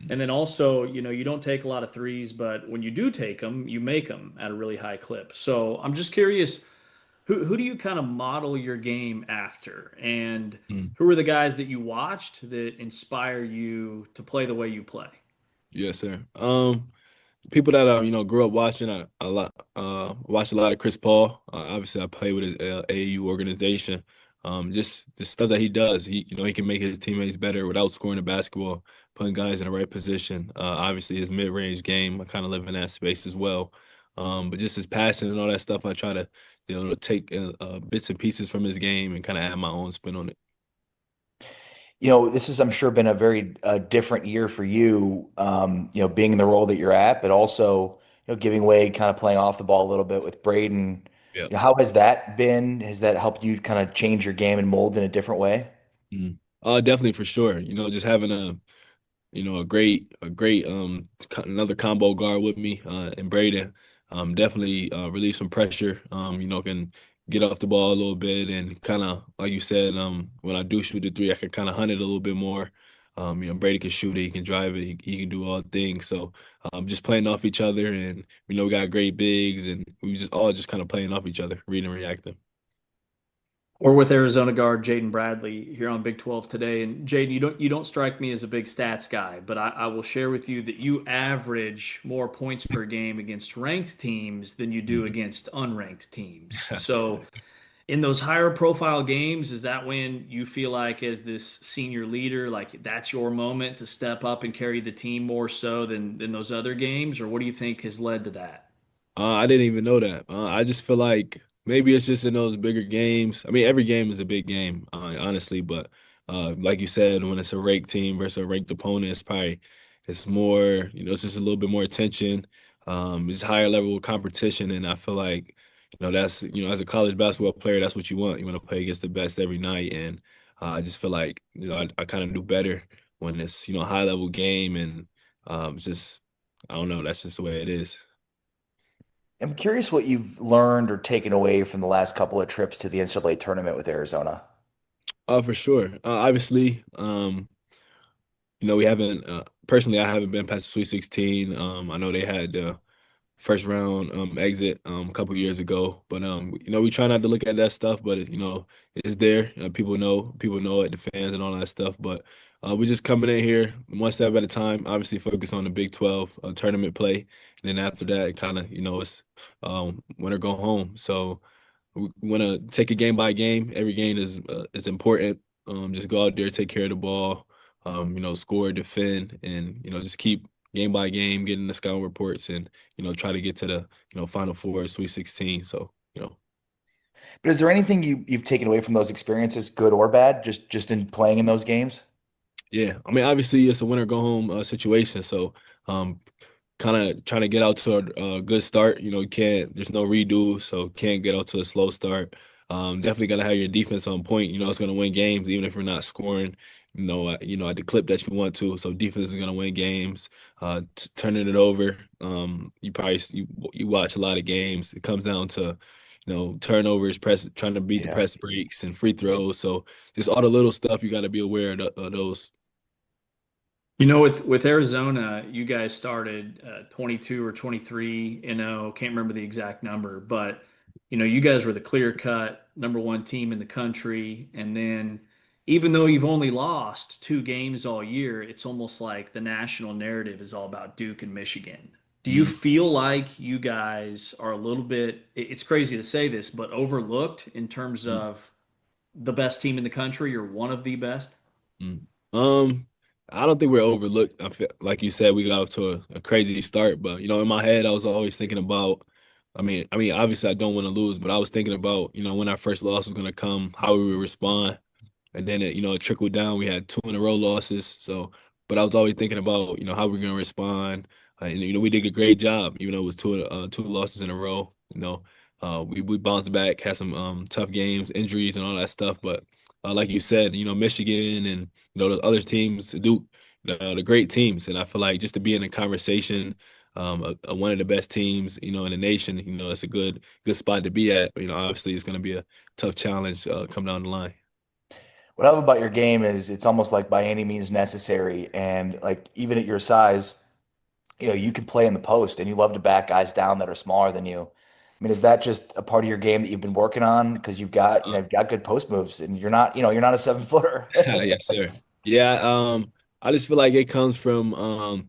And then also, you don't take a lot of threes, but when you do take them, you make them at a really high clip. So I'm just curious, who do you kind of model your game after? And who are the guys that you watched that inspire you to play the way you play? Yes, sir. People that I grew up watching, I watched a lot of Chris Paul. Obviously, I play with his AAU organization. Just the stuff that he does, he can make his teammates better without scoring the basketball, putting guys in the right position. Obviously, his mid-range game, I kind of live in that space as well. But just his passing and all that stuff, I try to take bits and pieces from his game and kind of add my own spin on it. This has, I'm sure, been a very different year for you, being in the role that you're at, but also, giving way, kind of playing off the ball a little bit with Braden. Yep. How has that been? Has that helped you kind of change your game and mold in a different way? Definitely, for sure. Just having a great another combo guard with me and Braden definitely relieve some pressure. Can get off the ball a little bit and kind of, like you said, when I do shoot the three, I can kind of hunt it a little bit more. Brady can shoot it, he can drive it, he can do all things. So just playing off each other, and we got great bigs, and we just kind of playing off each other, reading and reacting. We're with Arizona guard Jaden Bradley here on Big 12 today. And Jaden, you don't strike me as a big stats guy, but I will share with you that you average more points per game against ranked teams than you do against unranked teams. So in those higher profile games, is that when you feel like, as this senior leader, like that's your moment to step up and carry the team more so than those other games? Or what do you think has led to that? I didn't even know that. I just feel like maybe it's just in those bigger games. I mean, every game is a big game, honestly. But like you said, when it's a ranked team versus a ranked opponent, it's more, it's just a little bit more attention. It's higher level of competition, and I feel like, that's, as a college basketball player, that's what you want. You want to play against the best every night, and I just feel like, I kind of do better when it's, a high level game, and just, I don't know, that's just the way it is. I'm curious what you've learned or taken away from the last couple of trips to the NCAA tournament with Arizona. For sure. Obviously, we haven't, personally, I haven't been past the Sweet 16. I know they had the first round exit a couple years ago, but we try not to look at that stuff, but it's there. People know it, the fans and all that stuff. But we're just coming in here one step at a time. Obviously, focus on the Big 12 tournament play, and then after that, kind of it's win or go home. So we want to take it game by game. Every game is important. Just go out there, take care of the ball. Score, defend, and just keep game by game, getting the scouting reports, and try to get to the Final Four, Sweet 16. So But is there anything you've taken away from those experiences, good or bad, just in playing in those games? Yeah, I mean, obviously it's a win or go home situation. So kind of trying to get out to a good start. You can't. There's no redo, so can't get out to a slow start. Definitely got to have your defense on point. It's going to win games even if you're not scoring. at the clip that you want to. So defense is gonna win games. Turning it over. You probably you watch a lot of games. It comes down to turnovers, trying to beat the press breaks and free throws. So just all the little stuff you got to be aware of those. With Arizona, you guys started 22 or 23-0. Can't remember the exact number, but you guys were the clear-cut #1 team in the country. And then, even though you've only lost 2 games all year, it's almost like the national narrative is all about Duke and Michigan. Do you feel like you guys are a little bit, it's crazy to say this, but overlooked in terms of the best team in the country or one of the best? Mm. Um, I don't think we're overlooked. I feel like you said we got off to a crazy start, but in my head I was always thinking about. I mean, obviously I don't want to lose, but I was thinking about when our first loss was going to come, how we would respond, and then it trickled down. We had 2 in a row losses, so but I was always thinking about how we're going to respond, and we did a great job, even though it was two losses in a row. We bounced back, had some tough games, injuries, and all that stuff, but. Like you said, Michigan and the other teams, Duke, the great teams, and I feel like just to be in a conversation, one of the best teams, in the nation, it's a good spot to be at. Obviously, it's going to be a tough challenge come down the line. What I love about your game is it's almost like by any means necessary, and like even at your size, you can play in the post, and you love to back guys down that are smaller than you. I mean, is that just a part of your game that you've been working on? Because you've got good post moves, and you're not a 7-footer. Yes, sir. Yeah, I just feel like it comes from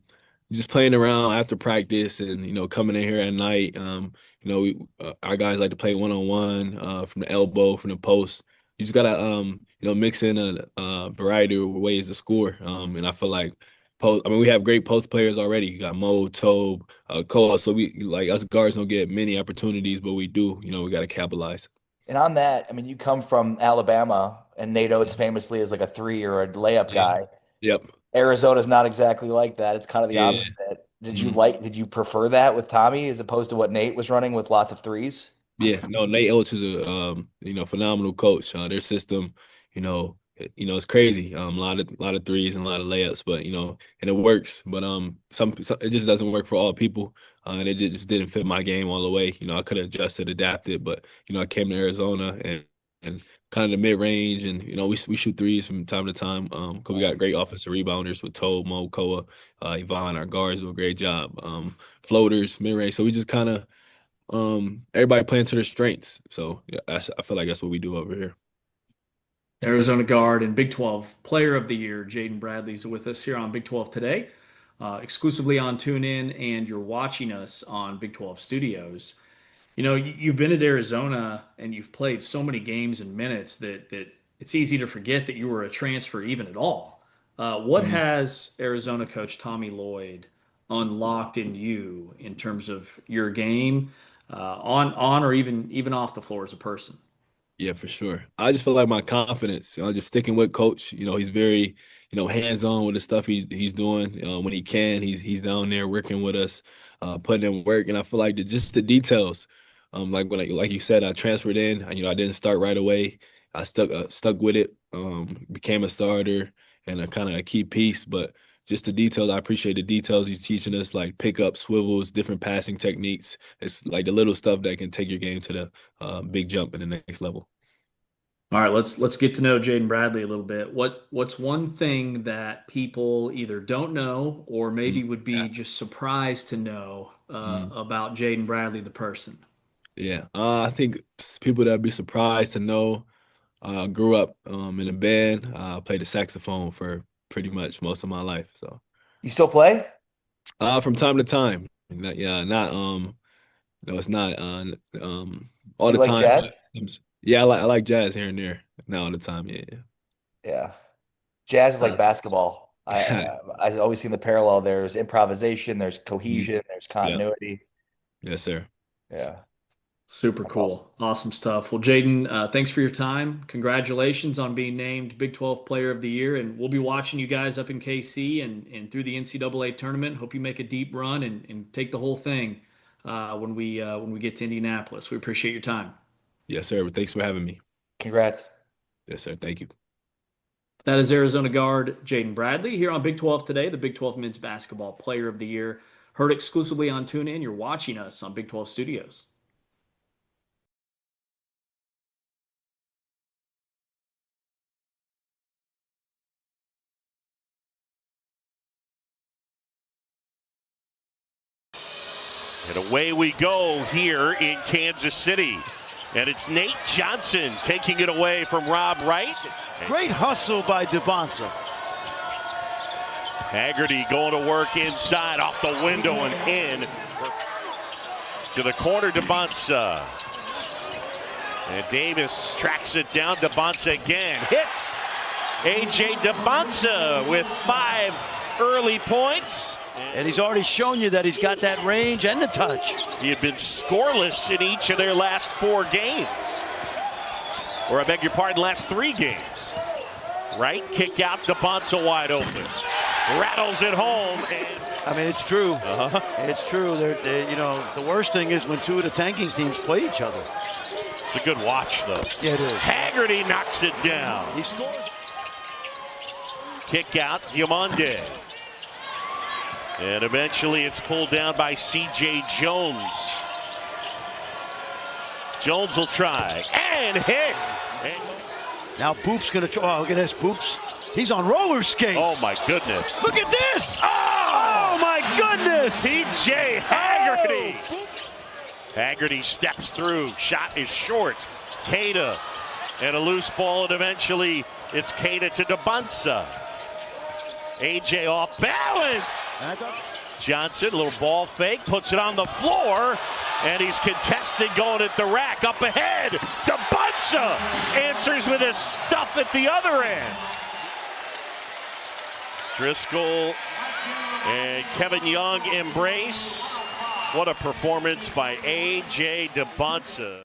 just playing around after practice and coming in here at night. Our guys like to play one-on-one from the elbow, from the post. You just gotta mix in a variety of ways to score. And I feel like post. I mean, we have great post players already. You got Mo, Tobe, Cole. So we like us guards don't get many opportunities, but we do. We got to capitalize. And on that, I mean, you come from Alabama, and Nate Oates famously is like a three or a layup Yeah. guy. Yep. Arizona's not exactly like that. It's kind of the Yeah. opposite. Mhm. Did you prefer that with Tommy as opposed to what Nate was running with lots of threes? Yeah, no, Nate Oates is a phenomenal coach. Their system, it's crazy. A lot of threes and a lot of layups, but and it works. But some it just doesn't work for all people, and it just didn't fit my game all the way. I could have adjusted, adapted, but I came to Arizona and kind of the mid range, and we shoot threes from time to time. Cause we got great offensive rebounders with Tobe, Mo, Koa, Yvonne. Our guards do a great job. Floaters, mid range. So we just kind of everybody playing to their strengths. So yeah, I feel like that's what we do over here. Arizona guard and Big 12 Player of the Year, Jaden Bradley, is with us here on Big 12 Today, exclusively on TuneIn, and you're watching us on Big 12 Studios. You've been at Arizona and you've played so many games and minutes that it's easy to forget that you were a transfer even at all. What has Arizona coach Tommy Lloyd unlocked in you in terms of your game, on or even off the floor as a person? Yeah, for sure. I just feel like my confidence, just sticking with coach. He's very, hands on with the stuff he's doing. When he can, he's down there working with us, putting in work. And I feel like just the details. Like you said, I transferred in. I didn't start right away. I stuck with it. Became a starter and a kind of a key piece. But just the details, I appreciate the details he's teaching us, like pickup, swivels, different passing techniques. It's like the little stuff that can take your game to the big jump in the next level. All right, let's get to know Jaden Bradley a little bit. What's one thing that people either don't know or maybe would be just surprised to know about Jaden Bradley, the person? Yeah, I think people that'd be surprised to know. Grew up in a band. Played the saxophone for pretty much most of my life. So, You still play? from time to time. Not no, it's not all You the like time. jazz? Yeah, I like jazz here and there. Not all the time. Yeah, Yeah. Jazz is like yeah. basketball. I always seen the parallel. There's improvisation, there's Mhm. cohesion, there's Yep. continuity. Yes, sir. Yeah. Super That's awesome. cool. Awesome stuff. Well, Jaden, thanks for your time. Congratulations on being named Big 12 Player of the Year. And we'll be watching you guys up in KC and through the NCAA tournament. Hope you make a deep run and take the whole thing when we get to Indianapolis. We appreciate your time. Yes, sir. Thanks for having me. Congrats. Yes, sir. Thank you. That is Arizona guard Jaden Bradley here on Big 12 Today, the Big 12 Men's Basketball Player of the Year. Heard exclusively on TuneIn. You're watching us on Big 12 Studios. And away we go here in Kansas City. And it's Nate Johnson taking it away from Rob Wright. Great hustle by DeBonza. Haggerty going to work inside, off the window and in. To the corner, DeBonza. And Davis tracks it down. DeBonza again. Hits A.J. DeBonza with 5 early points. And he's already shown you that he's got that range and the touch. He had been scoreless in each of their last 4 games. Or I beg your pardon, last 3 games. Right, kick out, DeBonza wide open. Rattles it home. And I mean, it's true. It's true. You know, the worst thing is when 2 of the tanking teams play each other. It's a good watch, though. Yeah, it is. Haggerty knocks it down. He scores. Kick out, Diamande. And eventually it's pulled down by C.J. Jones. Jones will try and hit. Now Boop's going to try. Oh, look at this. Boop's. He's on roller skates. Oh, my goodness. Look at this. Oh my goodness. P.J. Haggerty. Oh. Haggerty steps through. Shot is short. Queta. And a loose ball, and eventually it's Queta to DeBonza. A.J. off balance. Johnson, a little ball fake, puts it on the floor, and he's contested going at the rack. Up ahead, DeBonza answers with his stuff at the other end. Driscoll and Kevin Young embrace. What a performance by A.J. DeBonza.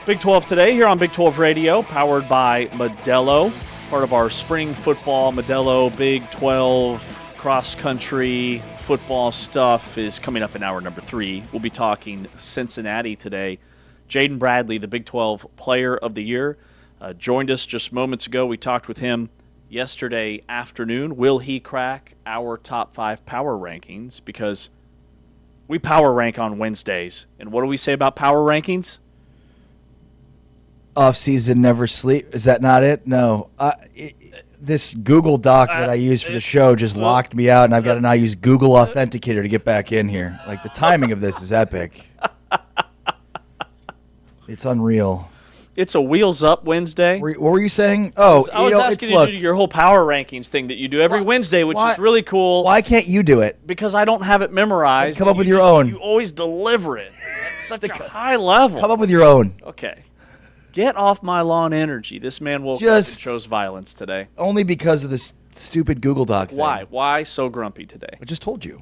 Big 12 today here on Big 12 Radio, powered by Modelo, part of our spring football. Modelo Big 12 cross-country football stuff is coming up in hour number 3. We'll be talking Cincinnati today. Jaden Bradley, the Big 12 Player of the Year, joined us just moments ago. We talked with him yesterday afternoon. Will he crack our top 5 power rankings? Because we power rank on Wednesdays. And what do we say about power rankings? Off-season, never sleep. Is that not it? No. This Google Doc that I use for the show just locked me out, and I've got to now use Google Authenticator to get back in here. Like, the timing of this is epic. It's unreal. It's a Wheels Up Wednesday. What were you saying? Oh, I was asking you to do your whole power rankings thing that you do every Wednesday, which is really cool. Why can't you do it? Because I don't have it memorized. Come up with your own. You always deliver it at such a high level. Come up with your own. Okay. Get off my lawn energy. This man woke up and chose violence today. Only because of this stupid Google Doc thing. Why? Why so grumpy today? I just told you.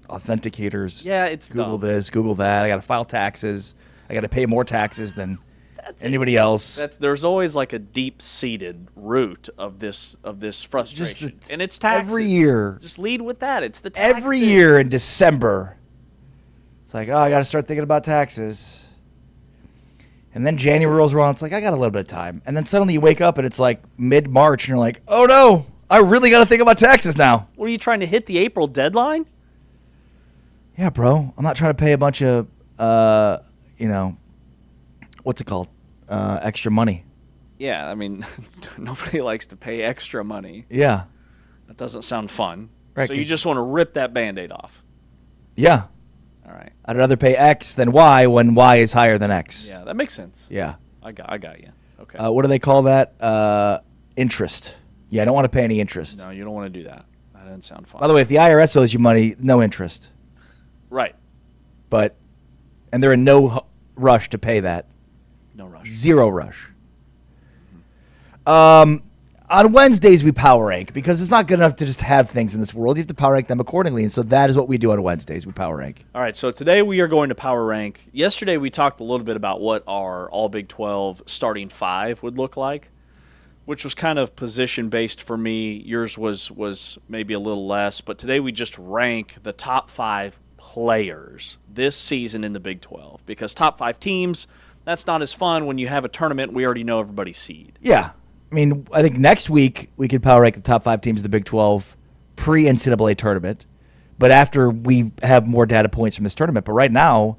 Authenticators. Yeah, it's Google dumb. this, Google that. I got to file taxes. I got to pay more taxes than anybody else. There's always like a deep-seated root of this frustration, and it's taxes. Every year. Just lead with that. It's the taxes. Every year in December, it's like, oh, I got to start thinking about taxes. And then January rolls around. It's like, I got a little bit of time. And then suddenly you wake up and it's like mid-March and you're like, oh no, I really got to think about taxes now. What are you trying to hit the April deadline? Yeah, bro. I'm not trying to pay a bunch of, what's it called? Extra money. Yeah, I mean, nobody likes to pay extra money. Yeah. That doesn't sound fun. Right, so you just want to rip that Band-Aid off. Yeah. All right. I'd rather pay X than Y when Y is higher than X. Yeah, that makes sense. Yeah. I got you. Okay. What do they call that? Interest. Yeah, I don't want to pay any interest. No, you don't want to do that. That doesn't sound fun. By the way, if the IRS owes you money, no interest. Right. And they're in no rush to pay that. No rush. Zero rush. On Wednesdays, we power rank because it's not good enough to just have things in this world. You have to power rank them accordingly. And so that is what we do on Wednesdays. We power rank. All right, so today we are going to power rank. Yesterday we talked a little bit about what our All Big 12 starting 5 would look like, which was kind of position-based for me. Yours was maybe a little less. But today we just rank the top 5 players this season in the Big 12 because top 5 teams, that's not as fun when you have a tournament. We already know everybody's seed. Yeah. I mean, I think next week we could power rank the top 5 teams of the Big 12 pre-NCAA tournament, but after we have more data points from this tournament. But right now,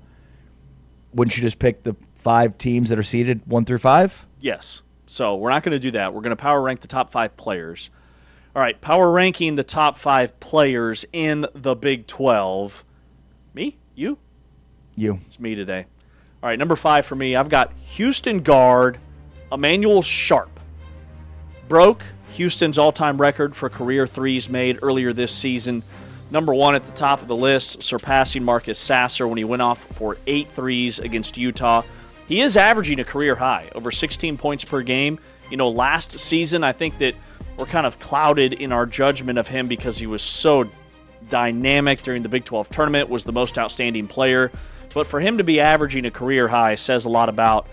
wouldn't you just pick the 5 teams that are seeded 1 through 5? Yes. So we're not going to do that. We're going to power rank the top 5 players. All right, power ranking the top 5 players in the Big 12. Me? You? You. It's me today. All right, number 5 for me, I've got Houston guard Emmanuel Sharp. Broke Houston's all-time record for career threes made earlier this season. Number 1 at the top of the list, surpassing Marcus Sasser when he went off for 8 threes against Utah. He is averaging a career high, over 16 points per game. You know, last season, I think that we're kind of clouded in our judgment of him because he was so dynamic during the Big 12 tournament, was the most outstanding player. But for him to be averaging a career high says a lot about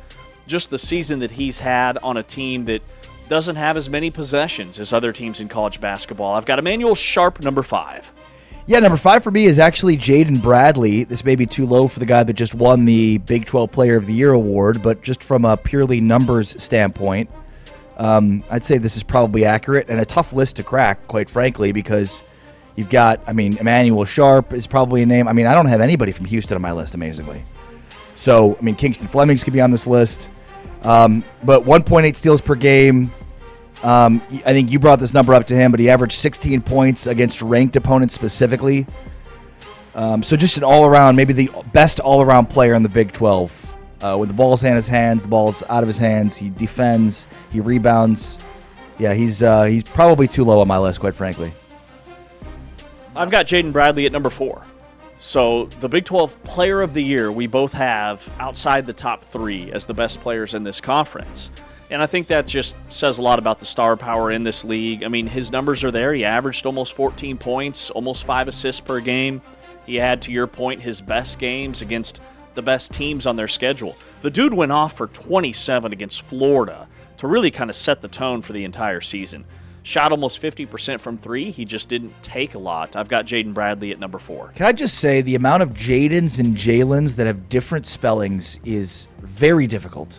just the season that he's had on a team that doesn't have as many possessions as other teams in college basketball. I've got Emmanuel Sharp, number 5. Yeah, number 5 for me is actually Jaden Bradley. This may be too low for the guy that just won the Big 12 Player of the Year award, but just from a purely numbers standpoint, I'd say this is probably accurate and a tough list to crack, quite frankly, because you've got, Emmanuel Sharp is probably a name. I don't have anybody from Houston on my list, amazingly. So, Kingston Flemings could be on this list. But 1.8 steals per game. I think you brought this number up to him, but he averaged 16 points against ranked opponents specifically. So just an all-around, maybe the best all-around player in the Big 12. When the ball's in his hands, the ball's out of his hands. He defends, he rebounds. Yeah, he's probably too low on my list, quite frankly. I've got Jaden Bradley at number 4. So the Big 12 Player of the Year we both have outside the top 3 as the best players in this conference. And I think that just says a lot about the star power in this league. His numbers are there. He averaged almost 14 points, almost 5 assists per game. He had, to your point, his best games against the best teams on their schedule. The dude went off for 27 against Florida to really kind of set the tone for the entire season. Shot almost 50% from three. He just didn't take a lot. I've got Jaden Bradley at number 4. Can I just say the amount of Jadens and Jalens that have different spellings is very difficult.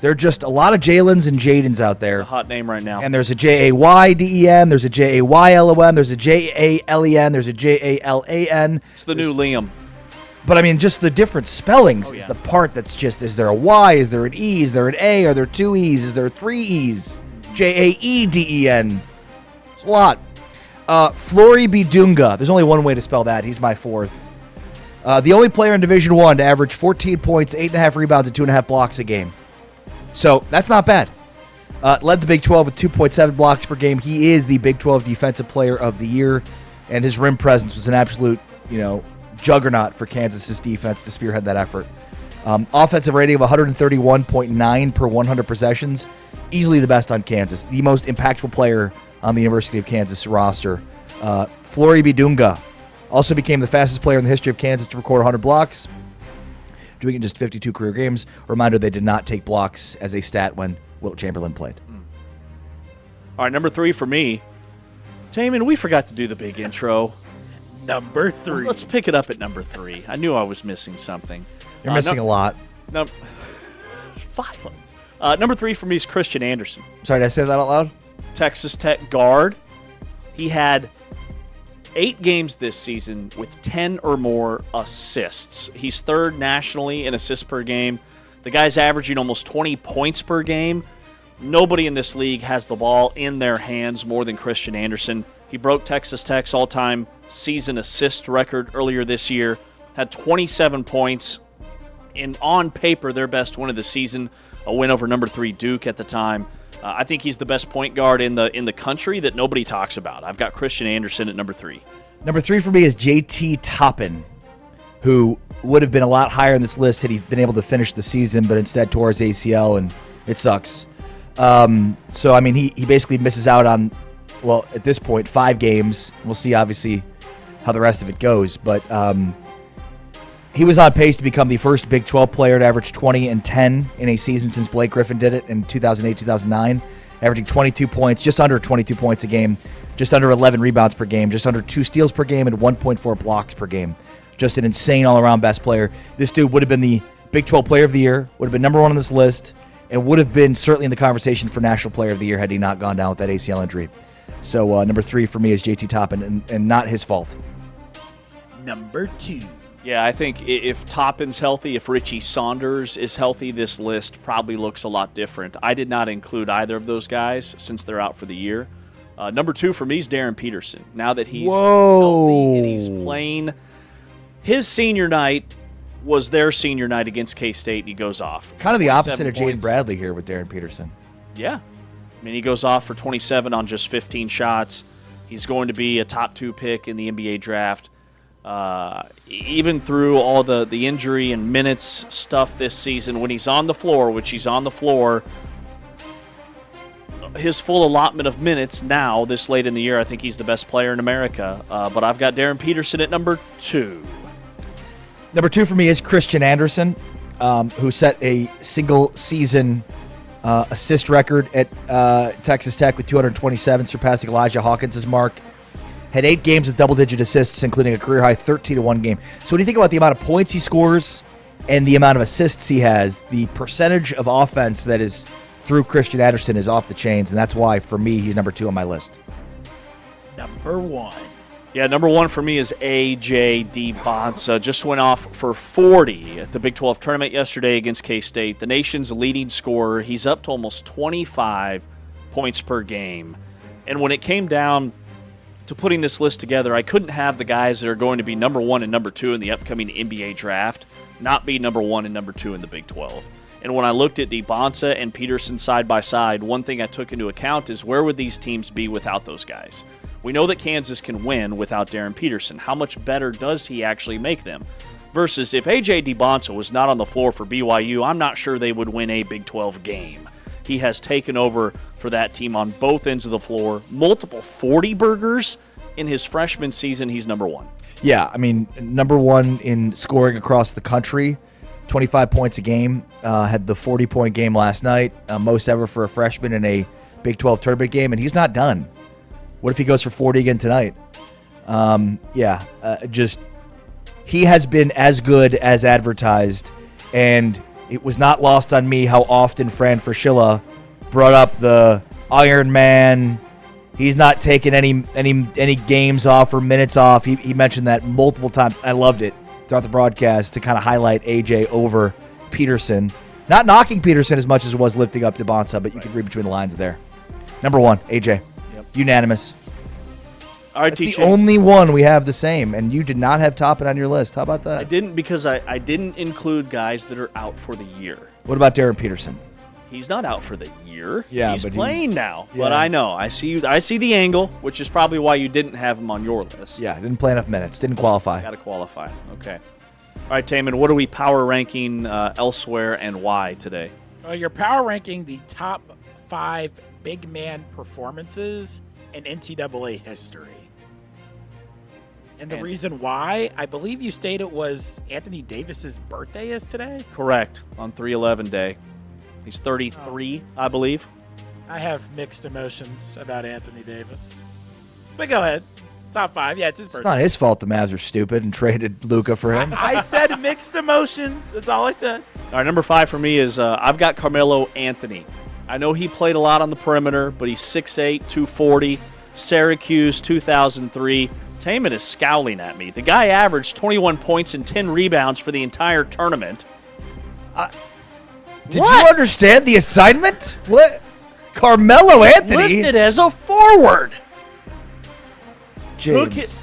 There are just a lot of Jalens and Jadens out there. It's a hot name right now. And there's a Jayden, there's a Jaylon, there's a Jalen, there's a Jalan. It's the new Liam. But I mean, just the different spellings is the part that's just, is there a Y? Is there an E? Is there an A? Are there 2 E's? Is there 3 E's? Jaeden. It's a lot. Flory Bidunga. There's only one way to spell that. He's my 4th. The only player in Division I to average 14 points, 8.5 rebounds, and 2.5 blocks a game. So that's not bad. Led the Big 12 with 2.7 blocks per game. He is the Big 12 Defensive Player of the Year, and his rim presence was an absolute, juggernaut for Kansas's defense to spearhead that effort. Offensive rating of 131.9 per 100 possessions. Easily the best on Kansas. The most impactful player on the University of Kansas roster. Flory Bidunga also became the fastest player in the history of Kansas to record 100 blocks, doing it in just 52 career games. Reminder, they did not take blocks as a stat when Wilt Chamberlain played. All right, number 3 for me. Taman, we forgot to do the big intro. Number 3. Let's pick it up at number 3. I knew I was missing something. You're missing a lot. Violence. Number 3 for me is Christian Anderson. Sorry, did I say that out loud? Texas Tech guard. He had 8 games this season with 10 or more assists. He's 3rd nationally in assists per game. The guy's averaging almost 20 points per game. Nobody in this league has the ball in their hands more than Christian Anderson. He broke Texas Tech's all-time season assist record earlier this year, had 27 points, and on paper, their best win of the season, a win over number 3 Duke at the time. I think he's the best point guard in the country that nobody talks about. I've got Christian Anderson at number 3. Number 3 for me is JT Toppin, who would have been a lot higher on this list had he been able to finish the season, but instead tore his ACL, and it sucks. So, I mean, he basically misses out on, well, at this point, 5 games. We'll see, obviously, how the rest of it goes. But he was on pace to become the first Big 12 player to average 20 and 10 in a season since Blake Griffin did it in 2008-2009, averaging 22 points, just under 22 points a game, just under 11 rebounds per game, just under 2 steals per game, and 1.4 blocks per game. Just an insane all-around best player. This dude would have been the Big 12 Player of the Year, would have been number 1 on this list, and would have been certainly in the conversation for National Player of the Year had he not gone down with that ACL injury. So number 3 for me is JT Toppin, and not his fault. Number 2. Yeah, I think if Toppin's healthy, if Richie Saunders is healthy, this list probably looks a lot different. I did not include either of those guys since they're out for the year. Number 2 for me is Darren Peterson. Now that he's healthy and he's playing, his senior night was their senior night against K-State, and he goes off. Kind of the opposite of Jaden Bradley here with Darren Peterson. Yeah. I mean, he goes off for 27 on just 15 shots. He's going to be a top 2 pick in the NBA draft. Even through all the injury and minutes stuff this season, when he's on the floor, which he's on the floor, his full allotment of minutes now, this late in the year, I think he's the best player in America. But I've got Darren Peterson at number 2. Number 2 for me is Christian Anderson, who set a single-season assist record at Texas Tech with 227, surpassing Elijah Hawkins' mark. Had 8 games with double-digit assists, including a career-high 13-1 game. So when you think about the amount of points he scores and the amount of assists he has, the percentage of offense that is through Christian Anderson is off the chains, and that's why, for me, he's number 2 on my list. Number 1. Yeah, number 1 for me is A.J. DiBonsa. Just went off for 40 at the Big 12 tournament yesterday against K-State. The nation's leading scorer. He's up to almost 25 points per game. And when it came down to putting this list together, I couldn't have the guys that are going to be number 1 and number 2 in the upcoming NBA draft not be number 1 and number 2 in the Big 12. And when I looked at DiBonsa and Peterson side by side, one thing I took into account is where would these teams be without those guys? We know that Kansas can win without Darren Peterson. How much better does he actually make them? Versus if A.J. DiBonsa was not on the floor for BYU, I'm not sure they would win a Big 12 game. He has taken over for that team on both ends of the floor. Multiple 40 burgers in his freshman season. He's number 1. Yeah, I mean, number 1 in scoring across the country. 25 points a game. Had the 40-point game last night, most ever for a freshman in a Big 12 tournament game, and he's not done. What if he goes for 40 again tonight? He has been as good as advertised, and it was not lost on me how often Fran Fraschilla brought up the Iron Man. He's not taking any games off or minutes off. He mentioned that multiple times. I loved it throughout the broadcast to kind of highlight AJ over Peterson. Not knocking Peterson as much as it was lifting up Bonsa, but you could read between the lines there. Number 1, AJ. Yep. Unanimous. All right, That's the only one we have the same, and you did not have Toppin on your list. How about that? I didn't because I didn't include guys that are out for the year. What about Darren Peterson? He's not out for the year. Yeah, he's but playing now. Yeah. But I know. I see the angle, which is probably why you didn't have him on your list. Yeah, didn't play enough minutes. Didn't qualify. Got to qualify. Okay. All right, Taman, what are we power ranking elsewhere and why today? You're power ranking the top 5 big man performances in NCAA history. And the reason why, I believe you stated it was Anthony Davis's birthday is today? Correct, on 3/11 day. He's 33, I believe. I have mixed emotions about Anthony Davis. But go ahead. Top 5. Yeah, it's his birthday. It's not his fault the Mavs are stupid and traded Luka for him. I said mixed emotions. That's all I said. All right, number 5 for me is I've got Carmelo Anthony. I know he played a lot on the perimeter, but he's 6'8", 240, Syracuse, 2003. Taman is scowling at me. The guy averaged 21 points and 10 rebounds for the entire tournament. Did you understand the assignment? What? Carmelo Anthony? Listed as a forward. James. Took it.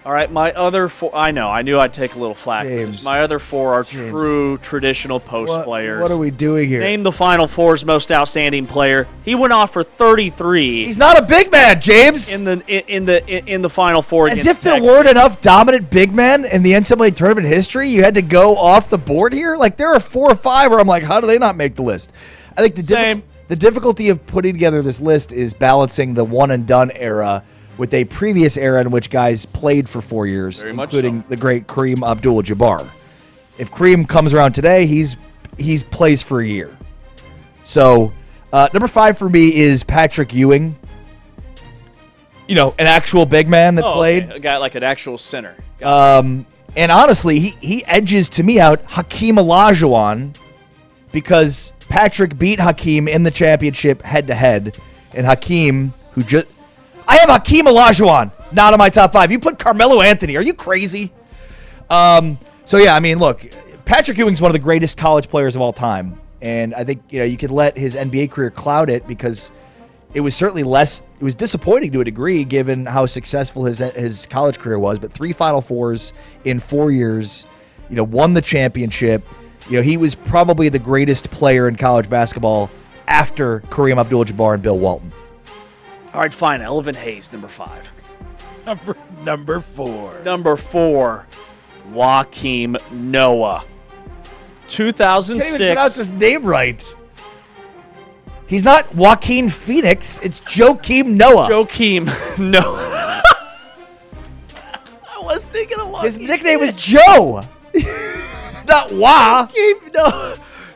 All right, my other 4. I know. I knew I'd take a little flack. James. My other 4 are true traditional post players. What are we doing here? Name the Final Four's most outstanding player. He went off for 33. He's not a big man, James. In the Final Four. As against if there Texas. weren't enough dominant big men in the NCAA tournament history, you had to go off the board here. Like there are 4 or 5 where I'm like, how do they not make the list? I think the difficulty of putting together this list is balancing the one and done era with a previous era in which guys played for 4 years, including the great Kareem Abdul-Jabbar. If Kareem comes around today, he's plays for a year. So number 5 for me is Patrick Ewing. You know, an actual big man that played. Okay. A guy like an actual center. And honestly, he edges to me out Hakeem Olajuwon because Patrick beat Hakeem in the championship head-to-head, and Hakeem, I have Hakeem Olajuwon not in my top 5. You put Carmelo Anthony. Are you crazy? Look, Patrick Ewing's one of the greatest college players of all time, and I think you could let his NBA career cloud it because it was certainly less. It was disappointing to a degree given how successful his college career was. But 3 Final Fours in 4 years, won the championship. He was probably the greatest player in college basketball after Kareem Abdul-Jabbar and Bill Walton. All right, fine. Elvin Hayes, number 5. Number 4. Number 4, Joakim Noah. 2006. Can't even pronounce his name right. He's not Joaquin Phoenix. It's Joakim Noah. Joakim Noah. I was thinking of Joaquin. His nickname was Joe. Not Wah.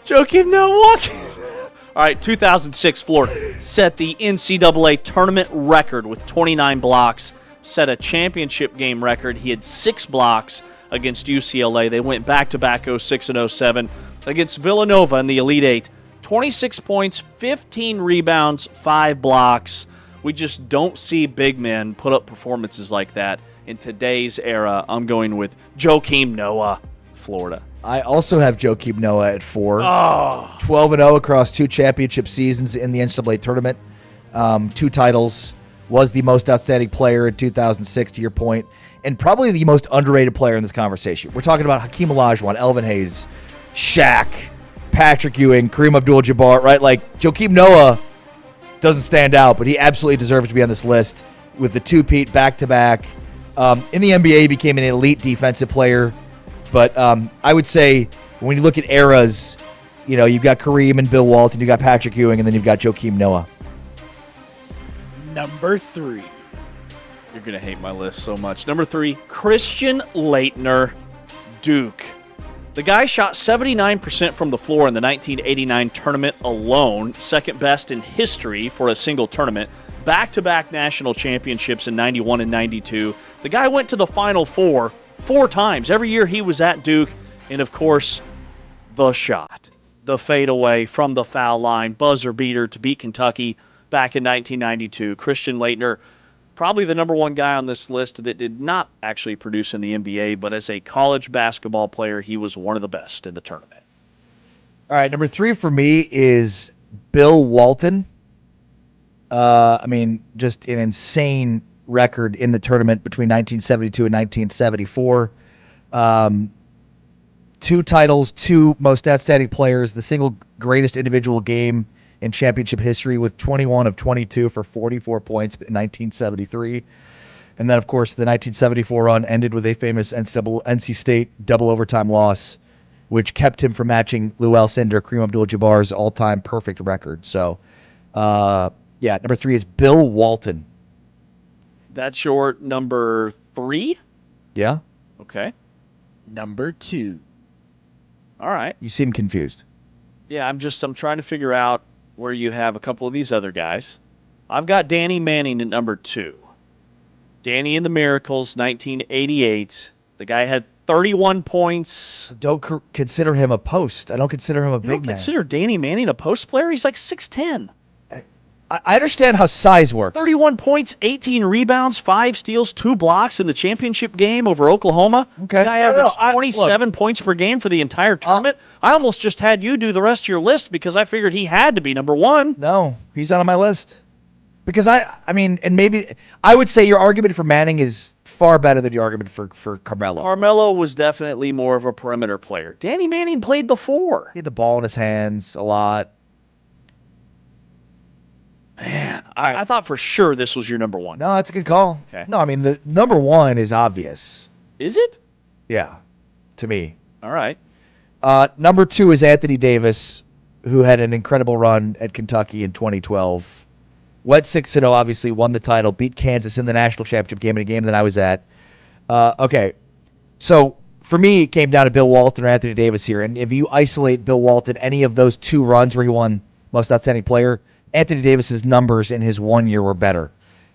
Joakim Noah. All right, 2006, Florida set the NCAA tournament record with 29 blocks, set a championship game record. He had 6 blocks against UCLA. They went back-to-back 06 and 07 against Villanova in the Elite Eight. 26 points, 15 rebounds, 5 blocks. We just don't see big men put up performances like that in today's era. I'm going with Joakim Noah, Florida. I also have Joakim Noah at 4. 12-0 across 2 championship seasons in the NCAA tournament. 2 titles. Was the most outstanding player in 2006, to your point, and probably the most underrated player in this conversation. We're talking about Hakeem Olajuwon, Elvin Hayes, Shaq, Patrick Ewing, Kareem Abdul-Jabbar, right? Like, Joakim Noah doesn't stand out, but he absolutely deserves to be on this list with the 2-peat back-to-back. In the NBA, he became an elite defensive player. But I would say when you look at eras, you've got Kareem and Bill Walton, you've got Patrick Ewing, and then you've got Joakim Noah. Number 3. You're going to hate my list so much. Number 3, Christian Laettner, Duke. The guy shot 79% from the floor in the 1989 tournament alone, second best in history for a single tournament. Back-to-back national championships in 91 and 92. The guy went to the Final Four 4 times. Every year he was at Duke. And, of course, the shot. The fadeaway from the foul line, buzzer beater to beat Kentucky back in 1992. Christian Laettner, probably the number one guy on this list that did not actually produce in the NBA, but as a college basketball player, he was one of the best in the tournament. All right, number 3 for me is Bill Walton. Just an insane record in the tournament between 1972 and 1974. 2 titles, 2 most outstanding players, the single greatest individual game in championship history with 21 of 22 for 44 points in 1973. And then, of course, the 1974 run ended with a famous NC State double overtime loss, which kept him from matching Lou Alcindor, Kareem Abdul-Jabbar's all-time perfect record. So, number 3 is Bill Walton. That's your number 3? Yeah. Okay. Number 2. All right. You seem confused. Yeah, I'm trying to figure out where you have a couple of these other guys. I've got Danny Manning at number 2. Danny and the Miracles, 1988. The guy had 31 points. Don't consider him a post. I don't consider him a big man. Consider Danny Manning a post player? He's like 6'10". I understand how size works. 31 points, 18 rebounds, 5 steals, 2 blocks in the championship game over Oklahoma. Okay. The guy averaged 27 points per game for the entire tournament. I almost just had you do the rest of your list because I figured he had to be number 1. No, he's not on my list. Because and maybe I would say your argument for Manning is far better than your argument for Carmelo. Carmelo was definitely more of a perimeter player. Danny Manning played the 4. He had the ball in his hands a lot. Man, I thought for sure this was your number 1. No, that's a good call. Okay. No, the number 1 is obvious. Is it? Yeah, to me. All right. Number 2 is Anthony Davis, who had an incredible run at Kentucky in 2012. Went 6-0, obviously, won the title, beat Kansas in the national championship game in a game that I was at. Okay, so for me, it came down to Bill Walton or Anthony Davis here. And if you isolate Bill Walton, any of those 2 runs where he won most outstanding player, Anthony Davis's numbers in his 1 year were better.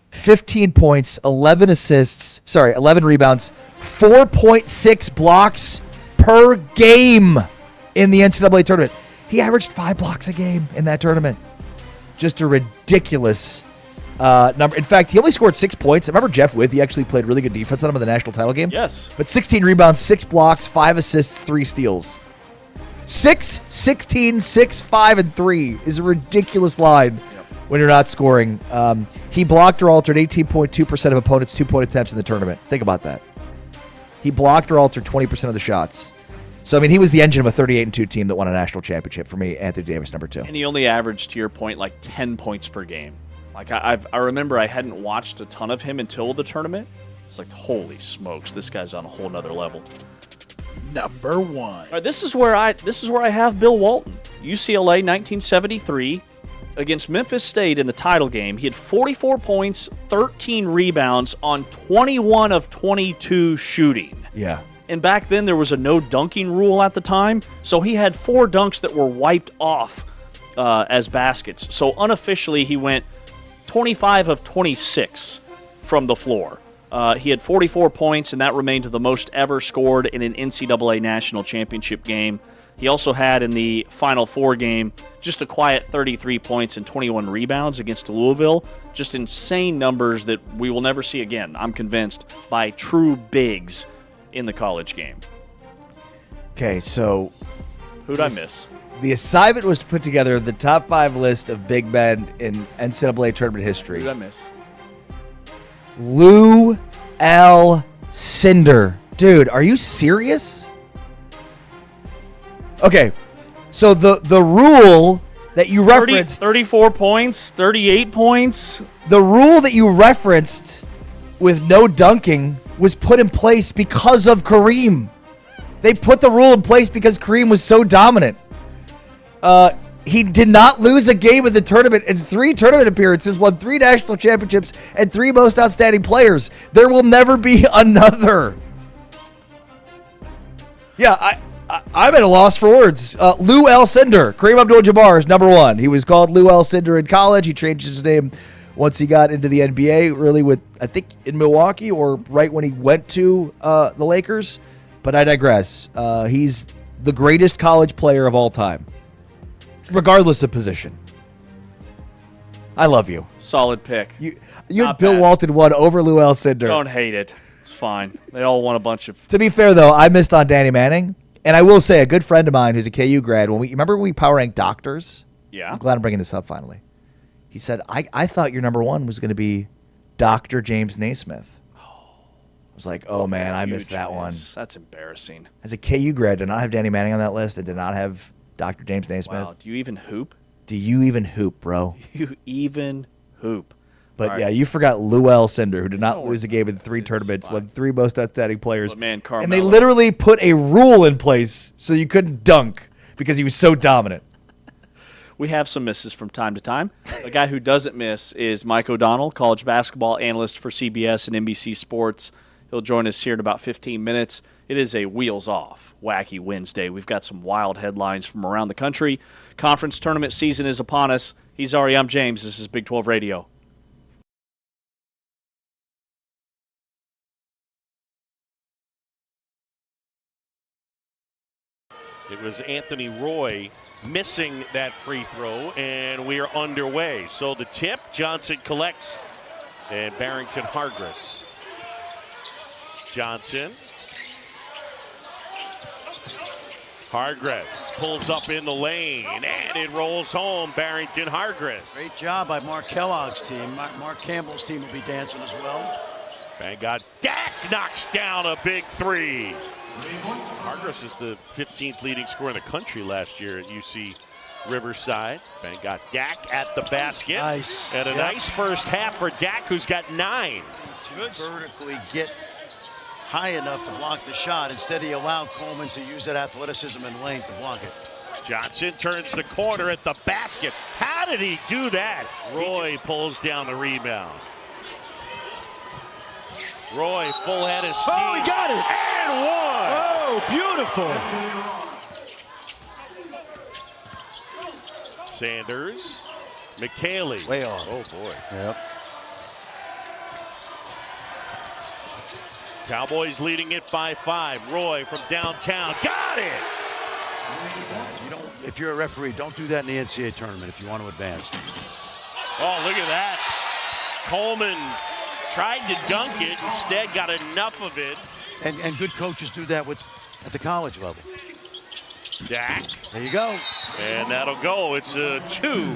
15 points, 11 rebounds, 4.6 blocks per game in the NCAA tournament. He averaged 5 blocks a game in that tournament. Just a ridiculous number. In fact, he only scored 6 points. I remember Jeff Withey actually played really good defense on him in the national title game. Yes. But 16 rebounds, 6 blocks, 5 assists, 3 steals. 6, 16, 6, 5, and 3 is a ridiculous line when you're not scoring. He blocked or altered 18.2% of opponents' 2-point attempts in the tournament. Think about that. He blocked or altered 20% of the shots. So, he was the engine of a 38-2 team that won a national championship. For me, Anthony Davis, number 2. And he only averaged, to your point, like 10 points per game. Like, I remember I hadn't watched a ton of him until the tournament. It's like, holy smokes, this guy's on a whole nother level. Number 1. All right, this is where I have Bill Walton. UCLA, 1973, against Memphis State in the title game. He had 44 points, 13 rebounds on 21 of 22 shooting. Yeah. And back then there was a no dunking rule at the time, so he had 4 dunks that were wiped off as baskets. So unofficially he went 25 of 26 from the floor. He had 44 points, and that remained the most ever scored in an NCAA national championship game. He also had in the Final Four game just a quiet 33 points and 21 rebounds against Louisville. Just insane numbers that we will never see again, I'm convinced, by true bigs in the college game. Okay, so who'd I miss? The assignment was to put together the top 5 list of big men in NCAA tournament history. Who'd I miss? Lou Alcindor. Dude, are you serious? Okay, so the rule that you referenced... 34 points, 38 points. The rule that you referenced with no dunking was put in place because of Kareem. They put the rule in place because Kareem was so dominant. He did not lose a game in the tournament in 3 tournament appearances, won 3 national championships, and 3 most outstanding players. There will never be another. Yeah, I'm at a loss for words. Lou Alcindor, Kareem Abdul-Jabbar is number one. He was called Lou Alcindor in college. He changed his name once he got into the NBA, really with, I think, in Milwaukee or right when he went to the Lakers. But I digress. He's the greatest college player of all time, regardless of position. I love you. Solid pick. You and Bill Walton won over Lou Alcindor. Don't hate it. It's fine. They all won a bunch of. To be fair, though, I missed on Danny Manning. And I will say, a good friend of mine who's a KU grad, remember when we power ranked doctors? Yeah. I'm glad I'm bringing this up finally. He said, I thought your number one was going to be Dr. James Naismith. I was like, oh, man, I missed that one. That's embarrassing. As a KU grad, did not have Danny Manning on that list. I did not have Dr. James Naismith. Wow. Do you even hoop? Do you even hoop, bro? You even hoop. But All yeah, right. you forgot Lou Alcindor, who did not lose a game in 3 tournaments, won 3 most outstanding players. But man, and they Carmelo. literally put a rule in place so you couldn't dunk because he was so dominant. We have some misses from time to time. A guy who doesn't miss is Mike O'Donnell, college basketball analyst for CBS and NBC Sports. He'll join us here in about 15 minutes. It is a wheels-off, wacky Wednesday. We've got some wild headlines from around the country. Conference tournament season is upon us. He's Ari, I'm James. This is Big 12 Radio. It was Anthony Roy missing that free throw, and we are underway. So the tip, Johnson collects, and Barrington Hargress. Johnson. Hargress pulls up in the lane, and it rolls home. Barrington Hargress. Great job by Mark Kellogg's team. Mark Campbell's team will be dancing as well. Van God Dak knocks down a big three. Hargress is the 15th leading scorer in the country last year at UC Riverside. Van God Dak at the basket. Nice. And a nice first half for Dak, who's got 9. To vertically get high enough to block the shot. Instead, he allowed Coleman to use that athleticism and length to block it. Johnson turns the corner at the basket. How did he do that? Roy pulls down the rebound. Roy, full head of steam. Oh, he got it! And one! Oh, beautiful. Sanders, McKaylee. Way off. Oh, boy. Yep. Cowboys leading it by 5. Roy from downtown. Got it! If you're a referee, don't do that in the NCAA tournament if you want to advance. Oh, look at that. Coleman tried to dunk it, instead got enough of it. And good coaches do that at the college level. Dak. There you go. And that'll go. It's a 2.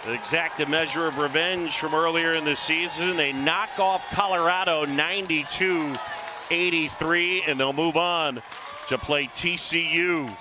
The exact measure of revenge from earlier in the season. They knock off Colorado 92-83, and they'll move on to play TCU.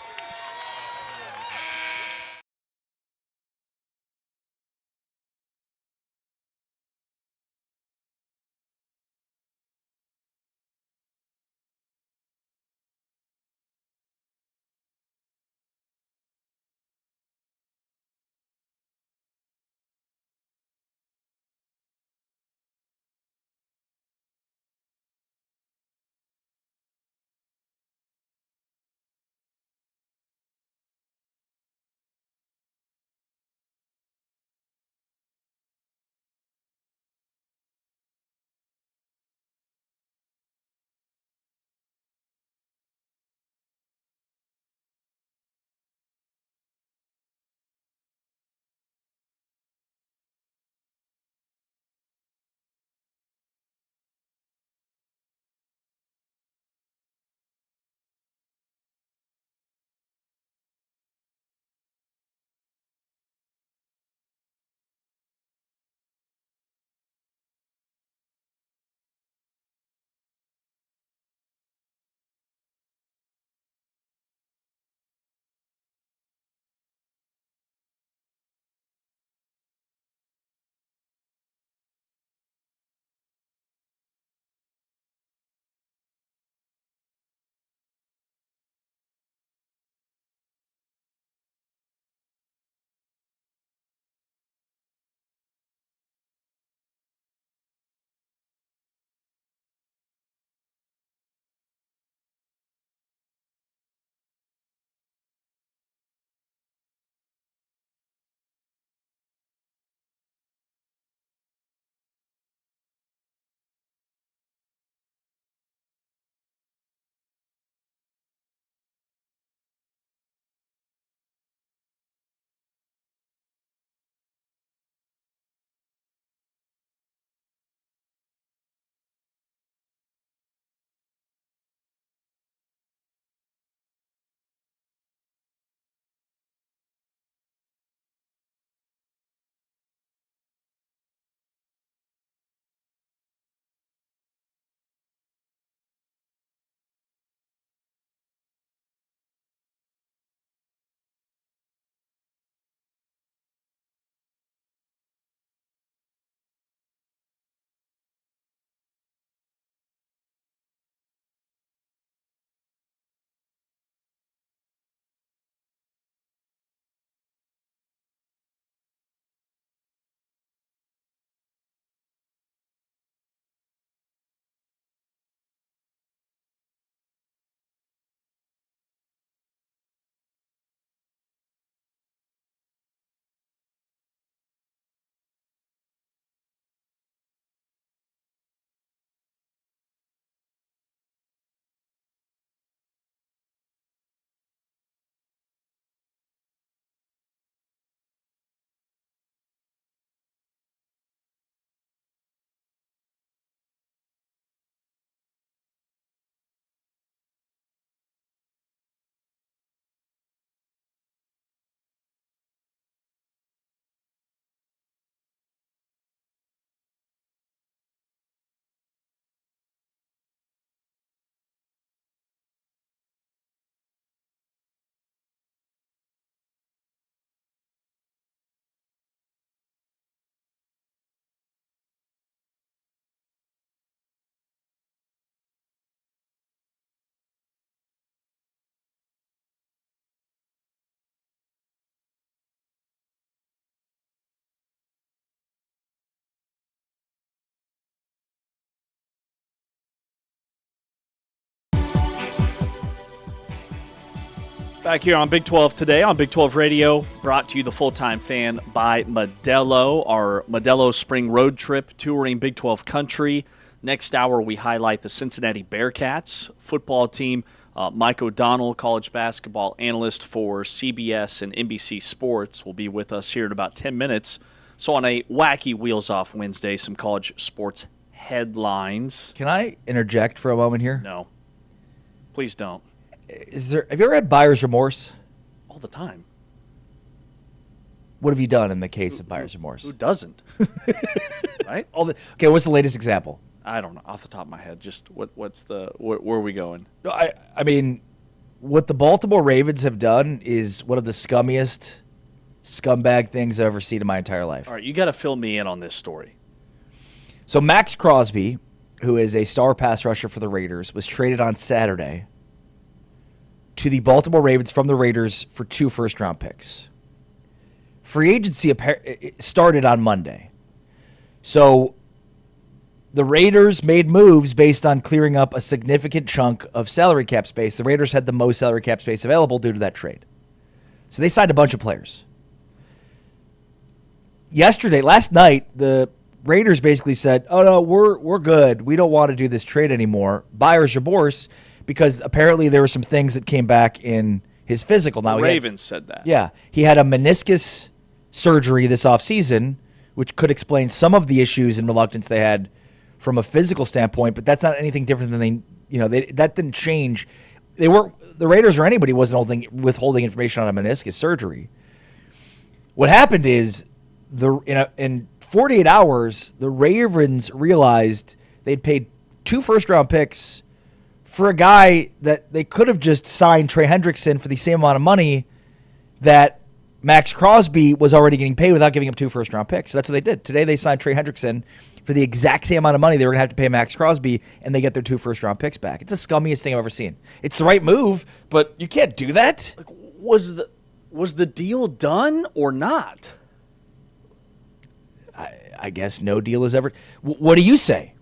Back here on Big 12 today on Big 12 Radio, brought to you the full-time fan by Modelo, our Modelo Spring Road Trip touring Big 12 country. Next hour, we highlight the Cincinnati Bearcats football team. Mike O'Donnell, college basketball analyst for CBS and NBC Sports, will be with us here in about 10 minutes. So on a wacky Wheels Off Wednesday, some college sports headlines. Can I interject for a moment here? No. Please don't. Have you ever had buyer's remorse? All the time. What have you done in the case of buyer's remorse? Who doesn't? Right? Okay, what's the latest example? I don't know. Off the top of my head, just where are we going? No, I mean, what the Baltimore Ravens have done is one of the scummiest scumbag things I've ever seen in my entire life. All right, you got to fill me in on this story. So Max Crosby, who is a star pass rusher for the Raiders, was traded on Saturday to the Baltimore Ravens from the Raiders for 2 first-round picks. Free agency started on Monday. So the Raiders made moves based on clearing up a significant chunk of salary cap space. The Raiders had the most salary cap space available due to that trade. So they signed a bunch of players. Last night, the Raiders basically said, oh, no, we're good. We don't want to do this trade anymore. Buyer's remorse, because apparently there were some things that came back in his physical. Now, the Ravens said that. Yeah. He had a meniscus surgery this offseason, which could explain some of the issues and reluctance they had from a physical standpoint, but that's not anything different than that didn't change. The Raiders or anybody wasn't withholding information on a meniscus surgery. What happened is in 48 hours, the Ravens realized they'd paid 2 first-round picks for a guy that they could have just signed Trey Hendrickson for the same amount of money that Max Crosby was already getting paid without giving up 2 first-round picks. So that's what they did. Today they signed Trey Hendrickson for the exact same amount of money they were going to have to pay Max Crosby, and they get their 2 first-round picks back. It's the scummiest thing I've ever seen. It's the right move, but you can't do that. Like, was the deal done or not? I guess no deal is ever. What do you say?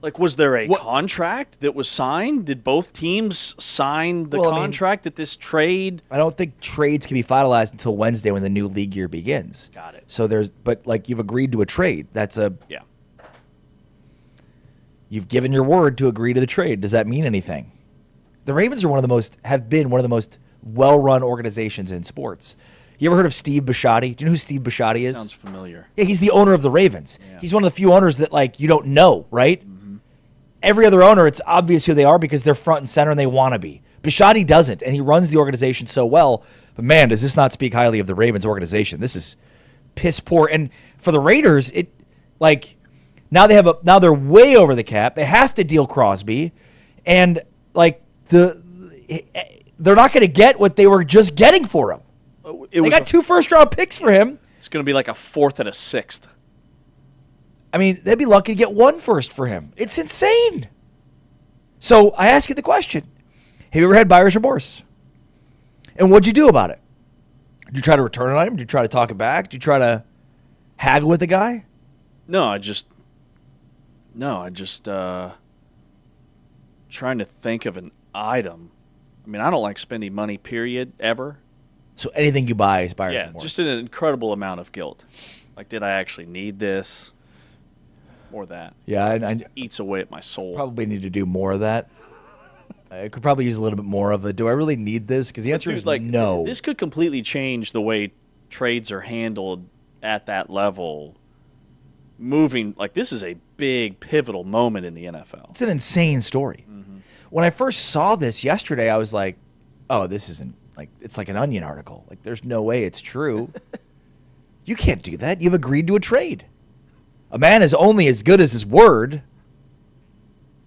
Like, was there a contract that was signed? Did both teams sign the contract that this trade? I don't think trades can be finalized until Wednesday when the new league year begins. Got it. So you've agreed to a trade. Yeah. You've given your word to agree to the trade. Does that mean anything? The Ravens are have been one of the most well-run organizations in sports. You ever heard of Steve Bisciotti? Do you know who Steve Bisciotti is? Sounds familiar. Yeah, he's the owner of the Ravens. Yeah. He's one of the few owners that you don't know, right? Mm-hmm. Every other owner, it's obvious who they are because they're front and center and they want to be. Bisciotti doesn't, and he runs the organization so well. But man, does this not speak highly of the Ravens organization? This is piss poor. And for the Raiders, now they're way over the cap. They have to deal Crosby, and they're not going to get what they were just getting for him. They got 2 first-round picks for him. It's going to be like a 4th and a 6th. I mean, they'd be lucky to get 1 first for him. It's insane. So I ask you the question. Have you ever had buyer's remorse? And what'd you do about it? Did you try to return it on him? Did you try to talk it back? Did you try to haggle with the guy? No, I just trying to think of an item. I mean, I don't like spending money, period, ever. So anything you buy is buyer's remorse. Just an incredible amount of guilt. Like, did I actually need this? Or that. Yeah, it eats away at my soul. Probably need to do more of that. I could probably use a little bit more of it. Do I really need this? Because the answer is no. This could completely change the way trades are handled at that level. This is a big, pivotal moment in the NFL. It's an insane story. Mm-hmm. When I first saw this yesterday, I was like, oh, this isn't, it's like an Onion article. There's no way it's true. You can't do that. You've agreed to a trade. A man is only as good as his word.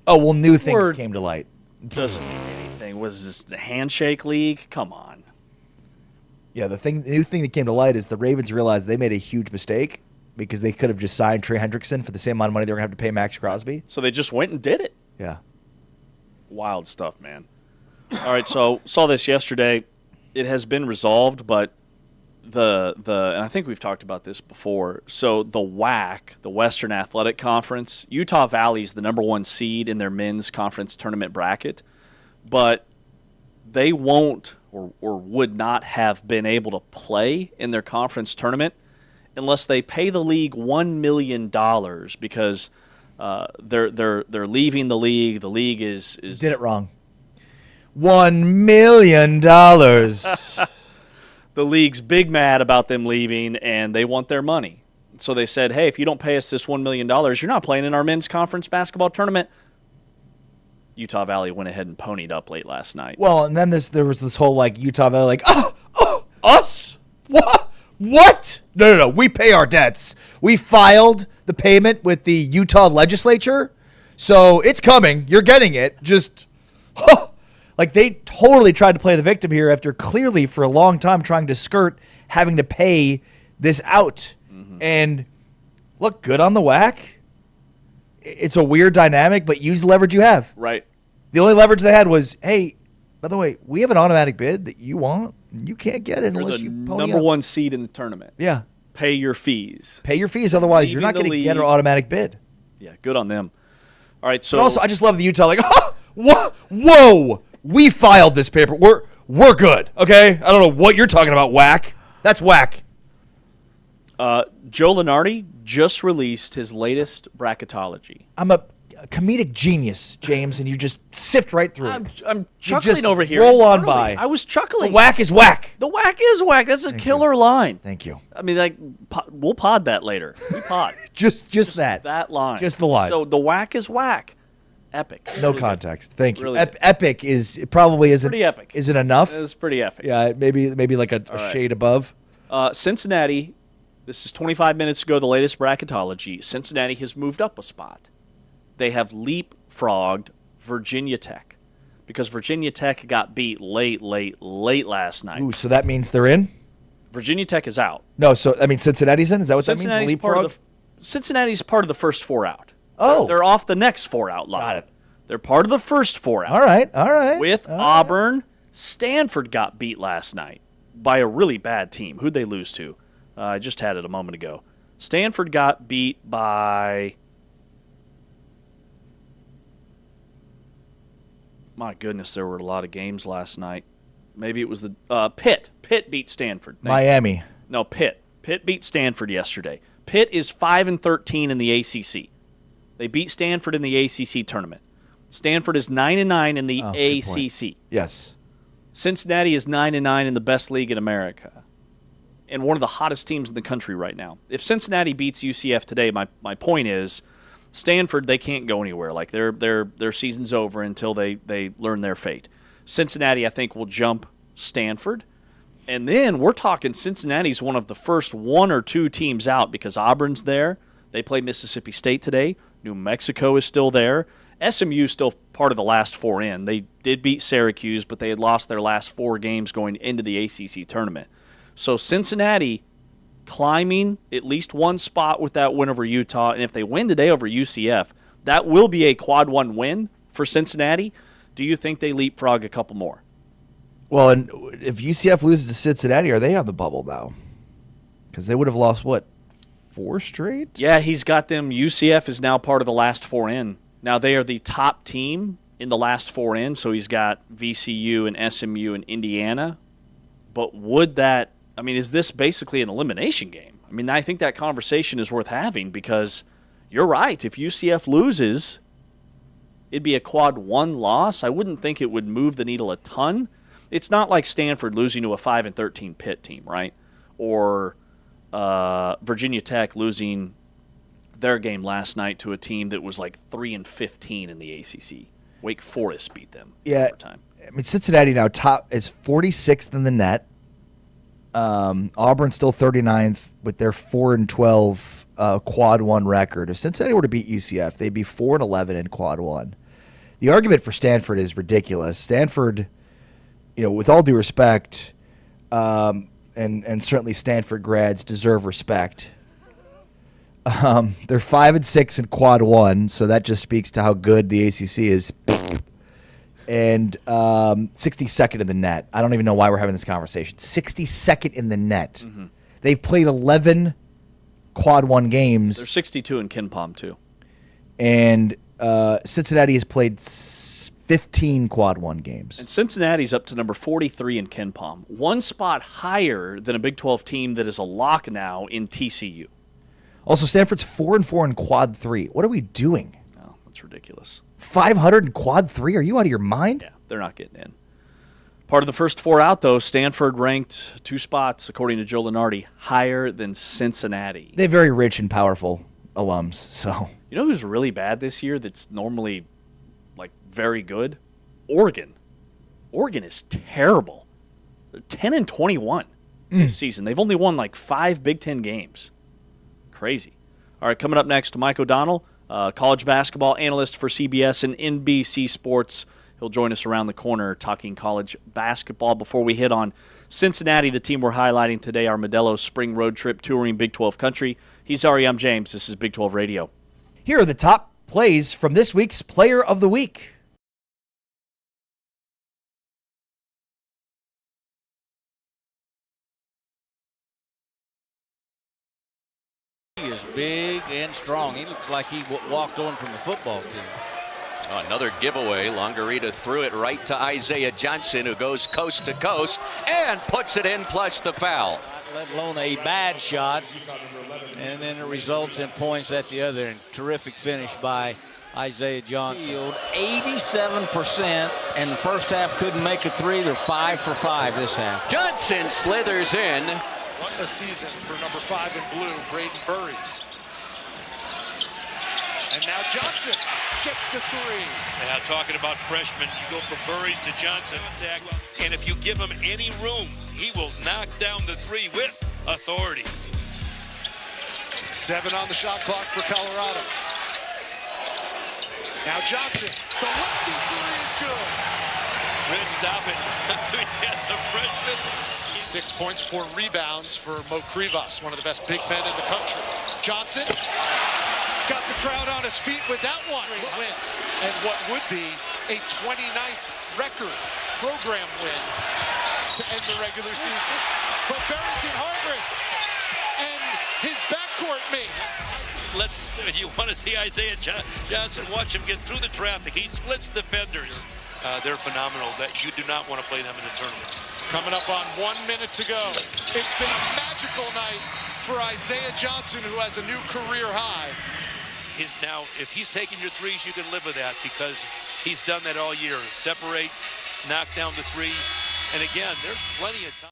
Oh, well, new things came to light. Doesn't mean anything. Was this the handshake league? Come on. Yeah, the new thing that came to light is the Ravens realized they made a huge mistake because they could have just signed Trey Hendrickson for the same amount of money they were going to have to pay Max Crosby. So they just went and did it. Yeah. Wild stuff, man. All right, so saw this yesterday. It has been resolved, but and I think we've talked about this before. So the WAC, the Western Athletic Conference, Utah Valley's the number 1 seed in their men's conference tournament bracket, but they won't or would not have been able to play in their conference tournament unless they pay the league $1 million because they're leaving the league. The league is did it wrong. $1 million. The league's big mad about them leaving, and they want their money. So they said, hey, if you don't pay us this $1 million, you're not playing in our men's conference basketball tournament. Utah Valley went ahead and ponied up late last night. Well, and then there was this whole Utah Valley us? What? No. We pay our debts. We filed the payment with the Utah legislature, so it's coming. You're getting it. Just they totally tried to play the victim here after clearly for a long time trying to skirt having to pay this out. Mm-hmm. And look, good on the WAC. It's a weird dynamic, but use the leverage you have. Right. The only leverage they had was, hey, by the way, we have an automatic bid that you want. You can't get it unless you pony number up. one seed in the tournament. Yeah. Pay your fees. Pay your fees, otherwise you're not going to get an automatic bid. Yeah, good on them. All right, so but also I just love the Utah what? Whoa! We filed this paper. We're good. Okay? I don't know what you're talking about, WAC. That's WAC. Joe Lunardi just released his latest bracketology. I'm a comedic genius, James, and you just sift right through it. I'm chuckling over here. Roll on by. I was chuckling. The WAC is whack. The WAC is whack. That's a killer line. Thank you. I mean, we'll pod that later. We pod. just that. That line. Just the line. So the WAC is whack. Epic. No context. Thank you. Really epic isn't pretty epic. Is it enough? It's pretty epic. Yeah, maybe like a shade above. Cincinnati. This is 25 minutes ago, the latest bracketology. Cincinnati has moved up a spot. They have leapfrogged Virginia Tech because Virginia Tech got beat late last night. Ooh, so that means they're in? Virginia Tech is out. No, so I mean Cincinnati's in? Is that what that means? Leapfrog? Cincinnati's part of the first four out. Oh. They're off the next four out line. Got it. They're part of the first four out. All right. With Auburn, Stanford got beat last night by a really bad team. Who'd they lose to? I just had it a moment ago. Stanford got beat by... My goodness, there were a lot of games last night. Maybe it was the Pitt. Pitt beat Stanford. Miami. No, Pitt. Pitt beat Stanford yesterday. Pitt is 5-13 in the ACC. They beat Stanford in the ACC tournament. Stanford is 9-9 in the ACC. Yes. Cincinnati is 9-9 in the best league in America, and one of the hottest teams in the country right now. If Cincinnati beats UCF today, my point is, Stanford, they can't go anywhere. Like their season's over until they learn their fate. Cincinnati, I think, will jump Stanford. And then we're talking Cincinnati's one of the first one or two teams out because Auburn's there. They play Mississippi State today. New Mexico is still there. SMU is still part of the last four in. They did beat Syracuse, but they had lost their last four games going into the ACC tournament. So Cincinnati climbing at least one spot with that win over Utah, and if they win today over UCF, that will be a quad one win for Cincinnati. Do you think they leapfrog a couple more? Well, and if UCF loses to Cincinnati, are they on the bubble now? Because they would have lost, 4 straight? Yeah, he's got them. UCF is now part of the last four in. Now they are the top team in the last four in, so he's got VCU and SMU and Indiana. But is this basically an elimination game? I mean, I think that conversation is worth having because you're right. If UCF loses, it'd be a quad one loss. I wouldn't think it would move the needle a ton. It's not like Stanford losing to a 5-13 Pitt team, right? Or Virginia Tech losing their game last night to a team that was like 3-15 in the ACC. Wake Forest beat them. Yeah, overtime. I mean Cincinnati now top is 46th in the net. Auburn still 39th with their 4-12 quad one record. If Cincinnati were to beat UCF, they'd be 4-11 in quad one. The argument for Stanford is ridiculous. Stanford, with all due respect, and certainly Stanford grads deserve respect. They're 5-6 in quad one, so that just speaks to how good the ACC is. And 62nd in the net. I don't even know why we're having this conversation. 62nd in the net. Mm-hmm. They've played 11 quad one games. They're 62 in KenPom too. And Cincinnati has played 15 Quad 1 games. And Cincinnati's up to number 43 in Ken Palm, one spot higher than a Big 12 team that is a lock now in TCU. Also, Stanford's 4-4 in Quad 3. What are we doing? Oh, that's ridiculous. 500 in Quad 3? Are you out of your mind? Yeah, they're not getting in. Part of the first four out, though, Stanford ranked 2 spots, according to Joe Lunardi, higher than Cincinnati. They're very rich and powerful alums, so. You know who's really bad this year that's normally, very good? Oregon. Oregon is terrible. They're 10-21 this season. They've only won 5 Big Ten games. Crazy. All right, coming up next, Mike O'Donnell, college basketball analyst for CBS and NBC Sports. He'll join us around the corner talking college basketball before we hit on Cincinnati, the team we're highlighting today, our Modelo spring road trip touring Big 12 country. He's Ari, I'm James. This is Big 12 Radio. Here are the top plays from this week's Player of the Week. He is big and strong. He looks like he walked on from the football team. Oh, another giveaway. Longarita threw it right to Isaiah Johnson, who goes coast to coast and puts it in, plus the foul. Let alone a bad shot, and then it results in points at the other. And terrific finish by Isaiah Johnson. 87%, and the first half couldn't make a three. They're 5 for 5 this half. Johnson slithers in. What a season for number 5 in blue, Braden Burries. And now Johnson gets the three. Now talking about freshmen, you go from Burries to Johnson, and if you give him any room, he will knock down the three with authority. 7 on the shot clock for Colorado. Now Johnson, the lefty three is good. Rich, stop it. As a freshman. 6 points, 4 rebounds for Mo Krivas, one of the best big men in the country. Johnson got the crowd on his feet with that one. Win. And what would be a 29th record program win to end the regular season. But Barrington Hargress and his backcourt mates. If you want to see Isaiah Johnson, watch him get through the traffic. He splits defenders. They're phenomenal. That you do not want to play them in the tournament. Coming up on 1 minute to go. It's been a magical night for Isaiah Johnson, who has a new career high. Now, if he's taking your threes, you can live with that because he's done that all year. Separate, knock down the three. And again, there's plenty of time.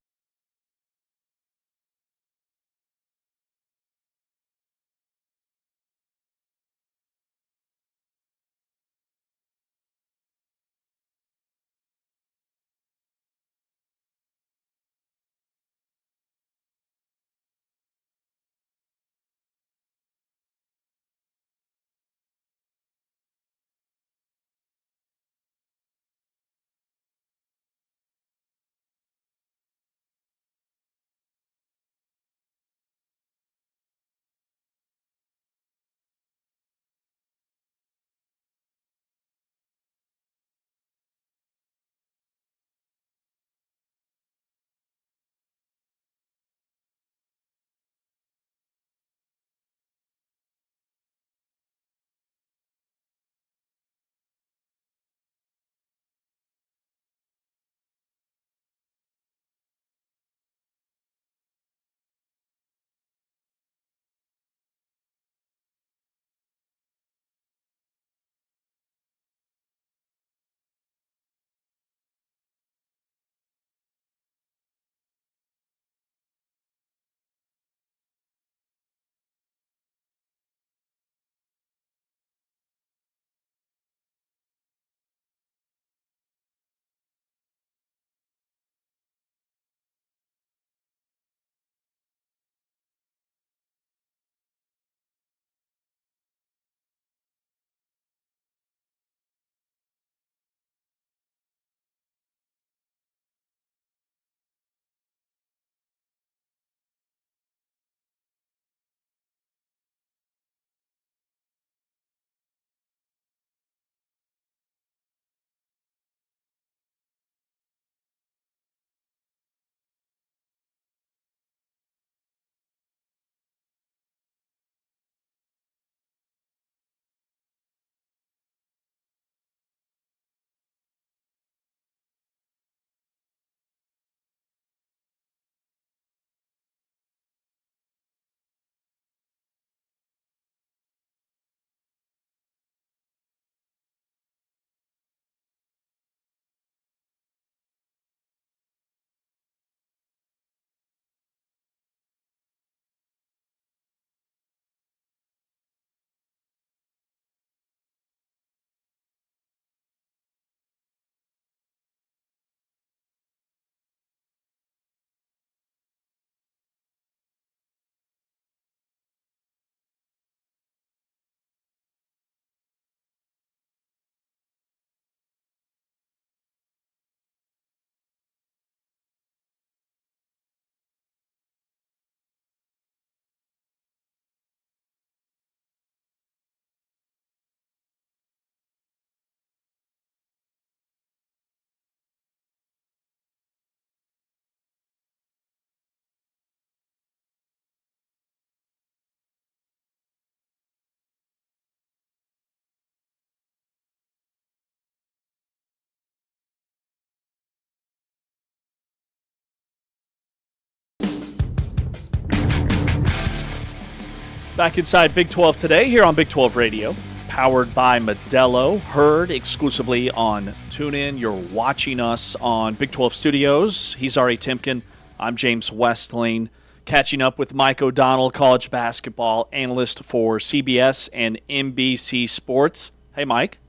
Back inside Big 12 today here on Big 12 Radio, powered by Modelo, heard exclusively on TuneIn. You're watching us on Big 12 Studios. He's Ari Timken. I'm James Westling. Catching up with Mike O'Donnell, college basketball analyst for CBS and NBC Sports. Hey, Mike.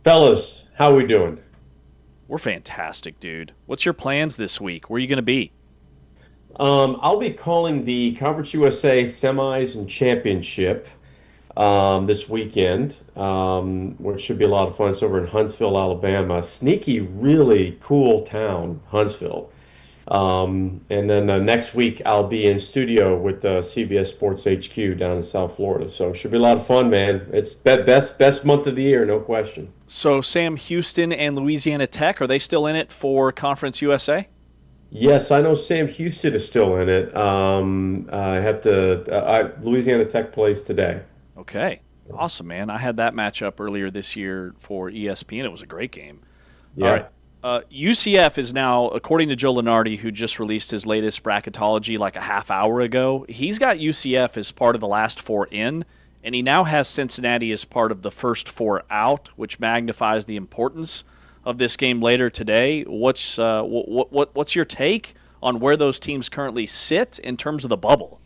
Fellas, how we doing? We're fantastic, dude. What's your plans this week? Where are you going to be? I'll be calling the Conference USA semis and championship this weekend, which should be a lot of fun. It's over in Huntsville, Alabama. Sneaky, really cool town, Huntsville. And then next week I'll be in studio with CBS Sports HQ down in South Florida. So it should be a lot of fun, man. It's best month of the year, no question. So Sam Houston and Louisiana Tech, are they still in it for Conference USA? Yes, I know Sam Houston is still in it. Louisiana Tech plays today. Okay. Awesome, man. I had that matchup earlier this year for ESPN. It was a great game. Yeah. All right. UCF is now, according to Joe Lunardi, who just released his latest bracketology like a half hour ago, he's got UCF as part of the last four in, and he now has Cincinnati as part of the first four out, which magnifies the importance of this game later today. What's your take on where those teams currently sit in terms of the bubble?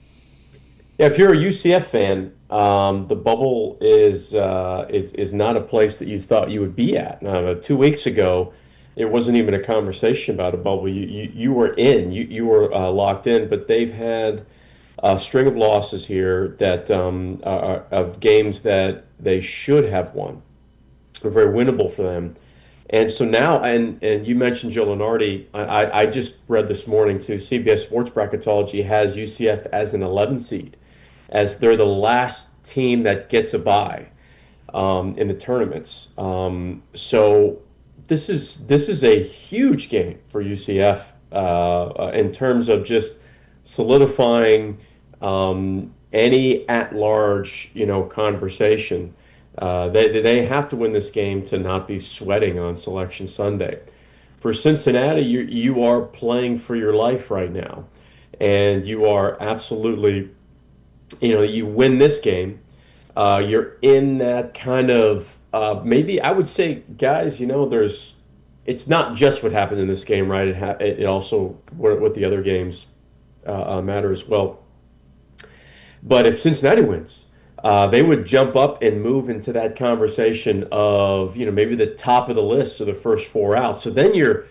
Yeah, if you're a UCF fan, the bubble is not a place that you thought you would be at. 2 weeks ago, it wasn't even a conversation about a bubble. You were in, you were locked in, but they've had a string of losses here that are of games that they should have won. They're very winnable for them. And so now, and you mentioned Joe Lunardi, I just read this morning too, CBS Sports Bracketology has UCF as an 11 seed, as they're the last team that gets a bye in the tournaments. So this is a huge game for UCF in terms of just solidifying any at-large conversation. They have to win this game to not be sweating on Selection Sunday. For Cincinnati, you are playing for your life right now, and you are absolutely, you win this game, you're in that kind of maybe I would say, guys, it's not just what happened in this game, right? It also what the other games matter as well. But if Cincinnati wins, they would jump up and move into that conversation of maybe the top of the list or the first four out. So then you're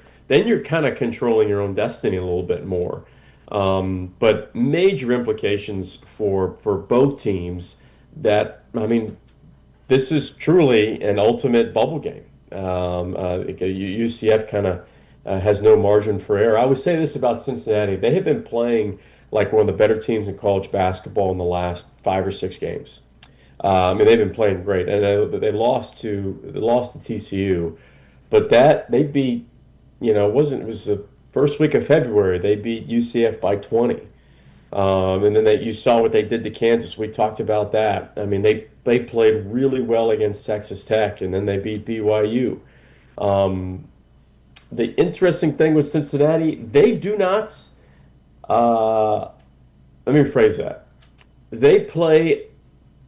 kind of controlling your own destiny a little bit more. But major implications for both teams. This is truly an ultimate bubble game. UCF kind of has no margin for error. I would say this about Cincinnati: they have been playing like one of the better teams in college basketball in the last 5 or 6 games. They've been playing great, and they lost to TCU, but they beat, it was the first week of February. They beat UCF by 20, and then you saw what they did to Kansas. We talked about that. They played really well against Texas Tech, and then they beat BYU. The interesting thing with Cincinnati, they do not. Let me rephrase that. They play,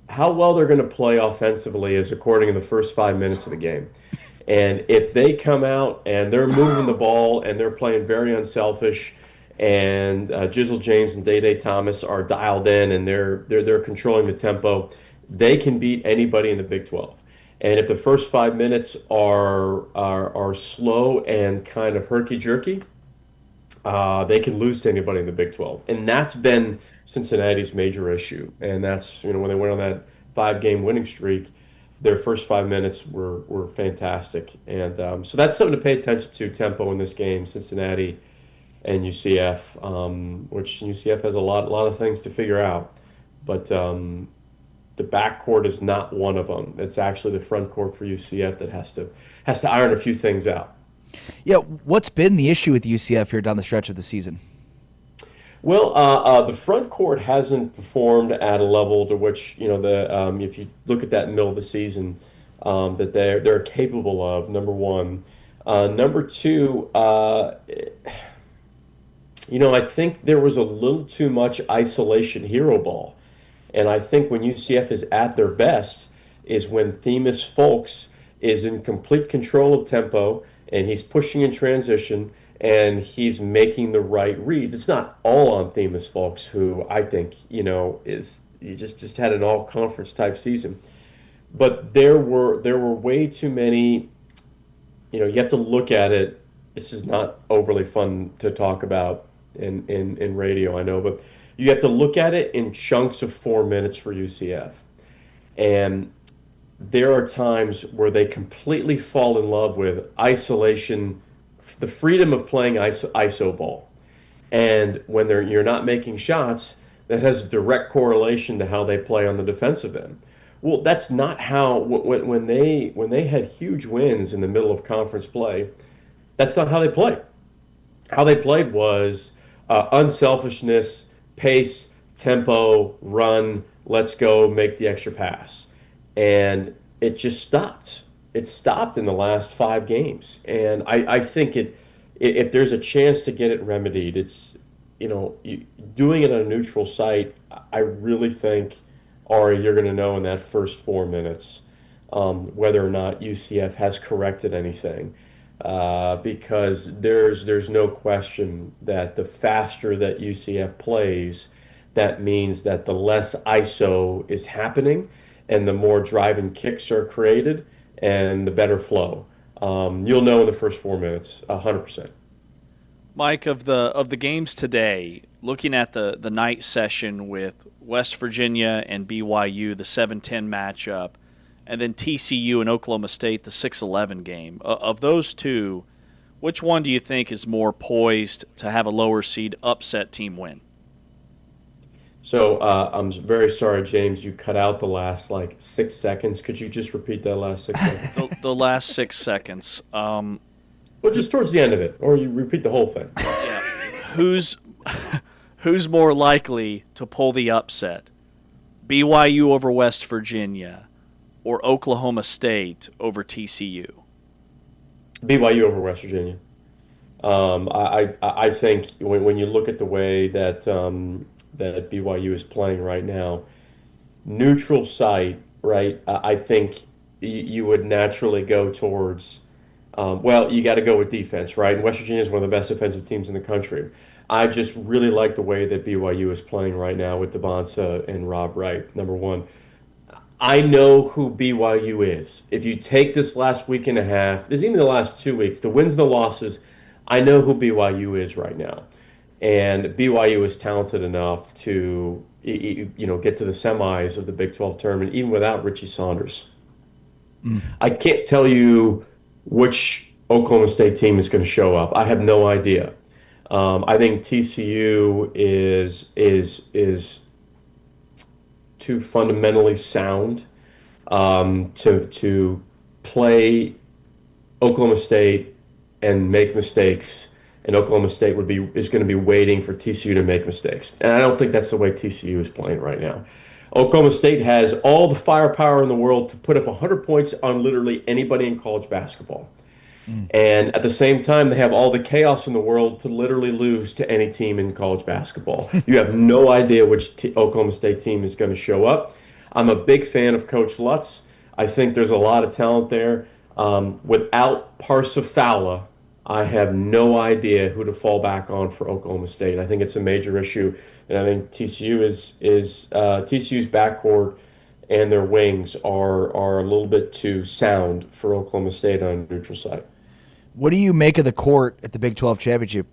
how well they're going to play offensively is according to the first 5 minutes of the game. And if they come out and they're moving the ball and they're playing very unselfish, and Jizzle James and Day Thomas are dialed in and they're controlling the tempo, they can beat anybody in the Big 12. And if the first 5 minutes are slow and kind of herky-jerky, they can lose to anybody in the Big 12. And that's been Cincinnati's major issue. And that's, when they went on that 5-game winning streak, their first 5 minutes were fantastic. And so that's something to pay attention to, tempo in this game, Cincinnati and UCF, which UCF has a lot of things to figure out. But the backcourt is not one of them. It's actually the front court for UCF that has to iron a few things out. Yeah, what's been the issue with UCF here down the stretch of the season? Well, the front court hasn't performed at a level to which if you look at that middle of the season, that they're capable of. Number one, number two, I think there was a little too much isolation hero ball, And I think when UCF is at their best is when Themis Folks is in complete control of tempo and he's pushing in transition and he's making the right reads. It's not all on Themis Folks, who I think, is you just had an all-conference type season. But there were way too many, you have to look at it. This is not overly fun to talk about in radio, I know, but you have to look at it in chunks of 4 minutes for UCF. And there are times where they completely fall in love with isolation, the freedom of playing iso ball. And when you're not making shots, that has a direct correlation to how they play on the defensive end. Well, that's not how, when they had huge wins in the middle of conference play, that's not how they played. How they played was unselfishness, pace, tempo, run, let's go, make the extra pass. And it just stopped. It stopped in the last 5 games. And I think if there's a chance to get it remedied, it's, doing it on a neutral site, I really think, Ari, you're going to know in that first 4 minutes whether or not UCF has corrected anything. Because there's no question that the faster that UCF plays, that means that the less ISO is happening and the more drive and kicks are created and the better flow. You'll know in the first 4 minutes, 100%. Mike, of the games today, looking at the night session with West Virginia and BYU, the 7-10 matchup, and then TCU and Oklahoma State, the 6-11 game. Of those two, which one do you think is more poised to have a lower seed upset team win? So I'm very sorry, James, you cut out the last 6 seconds. Could you just repeat that last 6 seconds? The last 6 seconds. Well, just towards the end of it, or you repeat the whole thing. Yeah. Who's more likely to pull the upset? BYU over West Virginia or Oklahoma State over TCU? BYU over West Virginia. I think when you look at the way that that BYU is playing right now, neutral site, right? I think you would naturally go towards. You got to go with defense, right? And West Virginia is one of the best defensive teams in the country. I just really like the way that BYU is playing right now with Devonsa and Rob Wright, number one. I know who BYU is. If you take this last week and a half, there's even the last 2 weeks, the wins and the losses, I know who BYU is right now. And BYU is talented enough to get to the semis of the Big 12 tournament, even without Richie Saunders. I can't tell you which Oklahoma State team is going to show up. I have no idea. I think TCU is too fundamentally sound to play Oklahoma State and make mistakes, and Oklahoma State is going to be waiting for TCU to make mistakes. And I don't think that's the way TCU is playing right now. Oklahoma State has all the firepower in the world to put up 100 points on literally anybody in college basketball. And at the same time, they have all the chaos in the world to literally lose to any team in college basketball. You have no idea which Oklahoma State team is going to show up. I'm a big fan of Coach Lutz. I think there's a lot of talent there. Without Parsifala, I have no idea who to fall back on for Oklahoma State. I think it's a major issue, and I think TCU's backcourt and their wings are a little bit too sound for Oklahoma State on a neutral site. What do you make of the court at the Big 12 championship?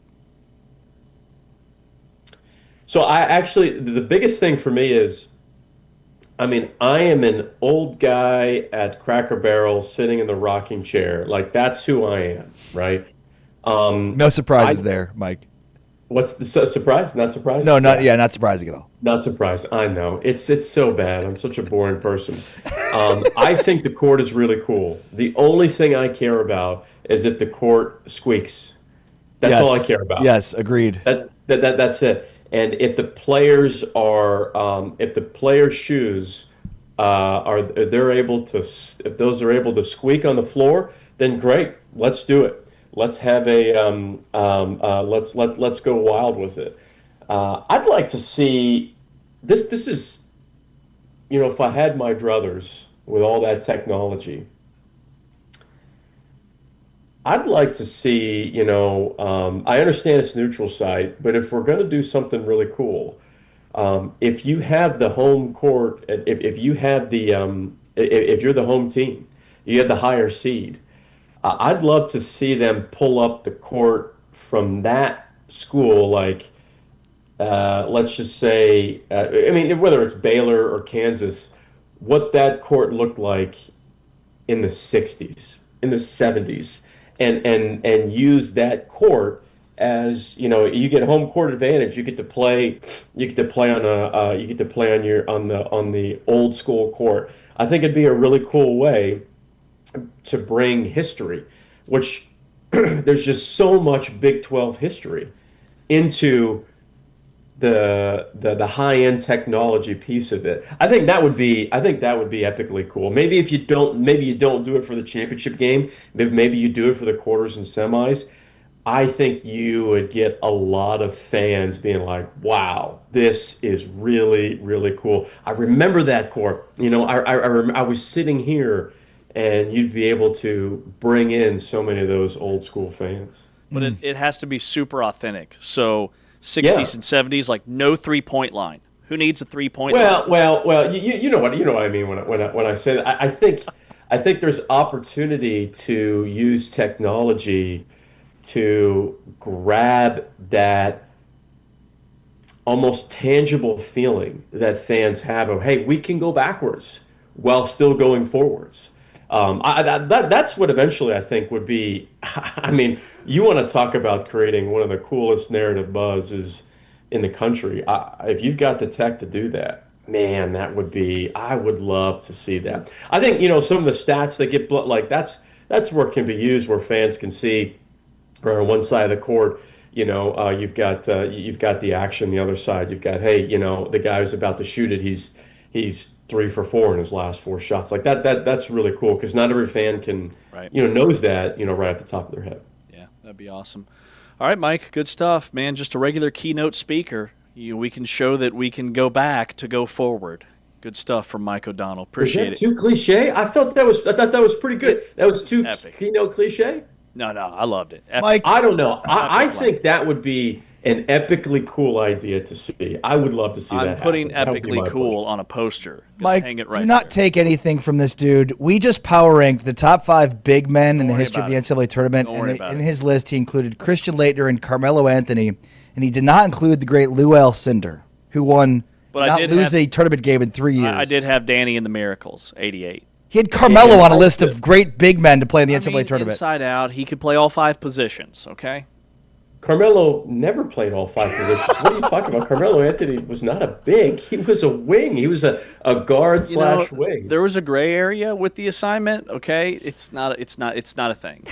So the biggest thing for me is, I am an old guy at Cracker Barrel sitting in the rocking chair. That's who I am, right? No surprises there, Mike. What's the surprise? Not surprised? No, not surprising at all. Not surprised. I know. It's so bad. I'm such a boring person. I think the court is really cool. The only thing I care about is if the court squeaks. That's all I care about. Yes, agreed. That's it. And if the players shoes if those are able to squeak on the floor, then great. Let's do it. Let's have let's go wild with it. I'd like to see this. This is if I had my druthers with all that technology, I'd like to see, I understand it's neutral site, but if we're going to do something really cool, if you have the home court, if you have if you're the home team, you have the higher seed, I'd love to see them pull up the court from that school, like, let's just say, whether it's Baylor or Kansas, what that court looked like in the 60s, in the 70s, and use that court as, you get home court advantage. You get to play on the old school court. I think it'd be a really cool way to bring history, which there's just so much Big 12 history into the high-end technology piece of it. I think that would be epically cool. Maybe you don't do it for the championship game, maybe you do it for the quarters and semis. I think you would get a lot of fans being like, wow, this is really, really cool. I remember that court. I was sitting here, and you'd be able to bring in so many of those old school fans. But it has to be super authentic. So 60s and 70s, like no 3-point line. Who needs a 3-point line? Well, you know what I mean when I say that. I think there's opportunity to use technology to grab that almost tangible feeling that fans have of, hey, we can go backwards while still going forwards. That's what eventually I think would be. I mean, you want to talk about creating one of the coolest narrative buzzes in the country. If you've got the tech to do that, man, I would love to see that. I think, some of the stats that get like that's where it can be used, where fans can see, or on one side of the court, you've got the action. The other side, you've got, hey, the guy who's about to shoot it, he's 3 for 4 in his last 4 shots. Like that's really cool, because not every fan can, knows that, right at the top of their head. Yeah, that'd be awesome. All right, Mike, good stuff, man. Just a regular keynote speaker. We can show that we can go back to go forward. Good stuff from Mike O'Donnell. Appreciate it. Is that too cliche? I thought that was pretty good. That was too keynote cliche? No, I loved it. Epic. Mike, I don't know. I think that would be an epically cool idea to see. I would love to see that. I'm putting epically cool on a poster. Mike, hang it right do not there. take anything from this dude. We just power ranked the top 5 big men in the history of the NCAA tournament. And in his list, he included Christian Laettner and Carmelo Anthony, and he did not include the great Lou Alcindor, who won a tournament game in 3 years. I did have Danny in the Miracles, 88. He had Carmelo on a list of great big men to play in the NCAA tournament. Inside out, he could play all 5 positions, okay? Carmelo never played all 5 positions. What are you talking about? Carmelo Anthony was not a big. He was a wing. He was a guard / wing. There was a gray area with the assignment, okay? It's not a thing.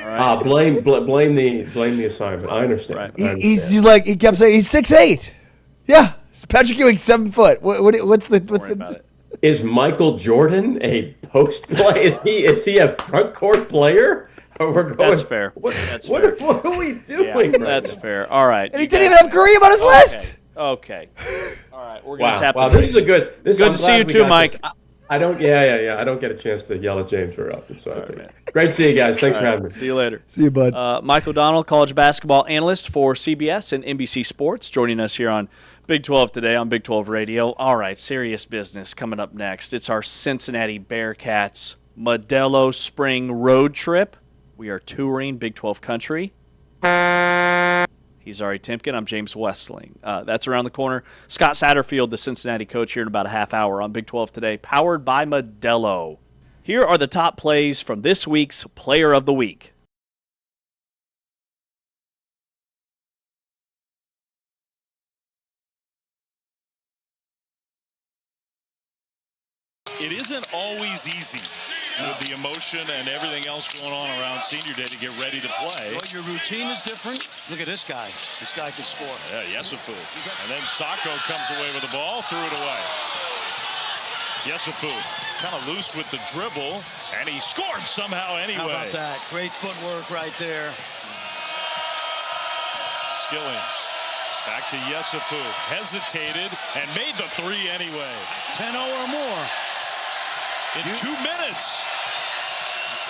All right? Blame the assignment. I understand. Right. He kept saying he's 6'8". Yeah. Patrick Ewing's 7 foot. What's the Is Michael Jordan a post play? Is he a front court player? That's fair. What are we doing? Yeah, that's fair. All right. And he didn't even have Kareem on his list. Okay. All right. We're gonna tap. Wow, this is a good. Good to see you too, Mike. I don't get a chance to yell at James very often, so great to see you guys. Thanks for having me. See you later. See you, bud. Mike O'Donnell, college basketball analyst for CBS and NBC Sports, joining us here on Big 12 today on Big 12 Radio. All right, serious business coming up next. It's our Cincinnati Bearcats Modelo Spring Road Trip. We are touring Big 12 country. He's Ari Timken. I'm James Westling. That's around the corner. Scott Satterfield, the Cincinnati coach, here in about a half hour on Big 12 today, powered by Modelo. Here are the top plays from this week's Player of the Week. It isn't always easy with the emotion and everything else going on around senior day to get ready to play. Well, your routine is different. Look at this guy. This guy can score. Yeah, Yesufu. And then Sacco comes away with the ball, threw it away. Yesufu kind of loose with the dribble, and he scored somehow anyway. How about that? Great footwork right there. Skillings Back to Yesufu. Hesitated and made the three anyway. 10-0 or more. In 2 minutes.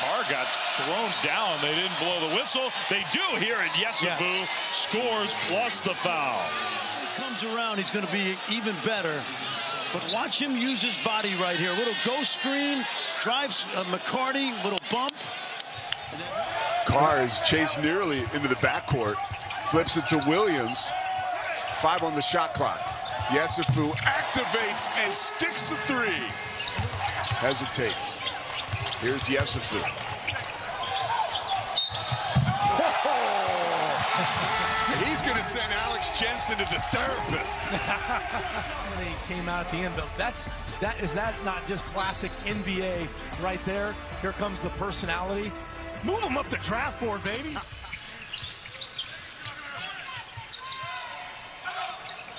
Carr got thrown down. They didn't blow the whistle. They do here, and Yesufu scores plus the foul. He comes around, he's going to be even better. But watch him use his body right here. A little ghost screen, drives McCarty, little bump. Carr is chased nearly into the backcourt. Flips it to Williams. 5 on the shot clock. Yesufu activates and sticks the three. Hesitates. Here's Yesufu. He's going to send Alex Jensen to the therapist. He came out at the end, but is that not just classic NBA right there? Here comes the personality. Move him up the draft board, baby.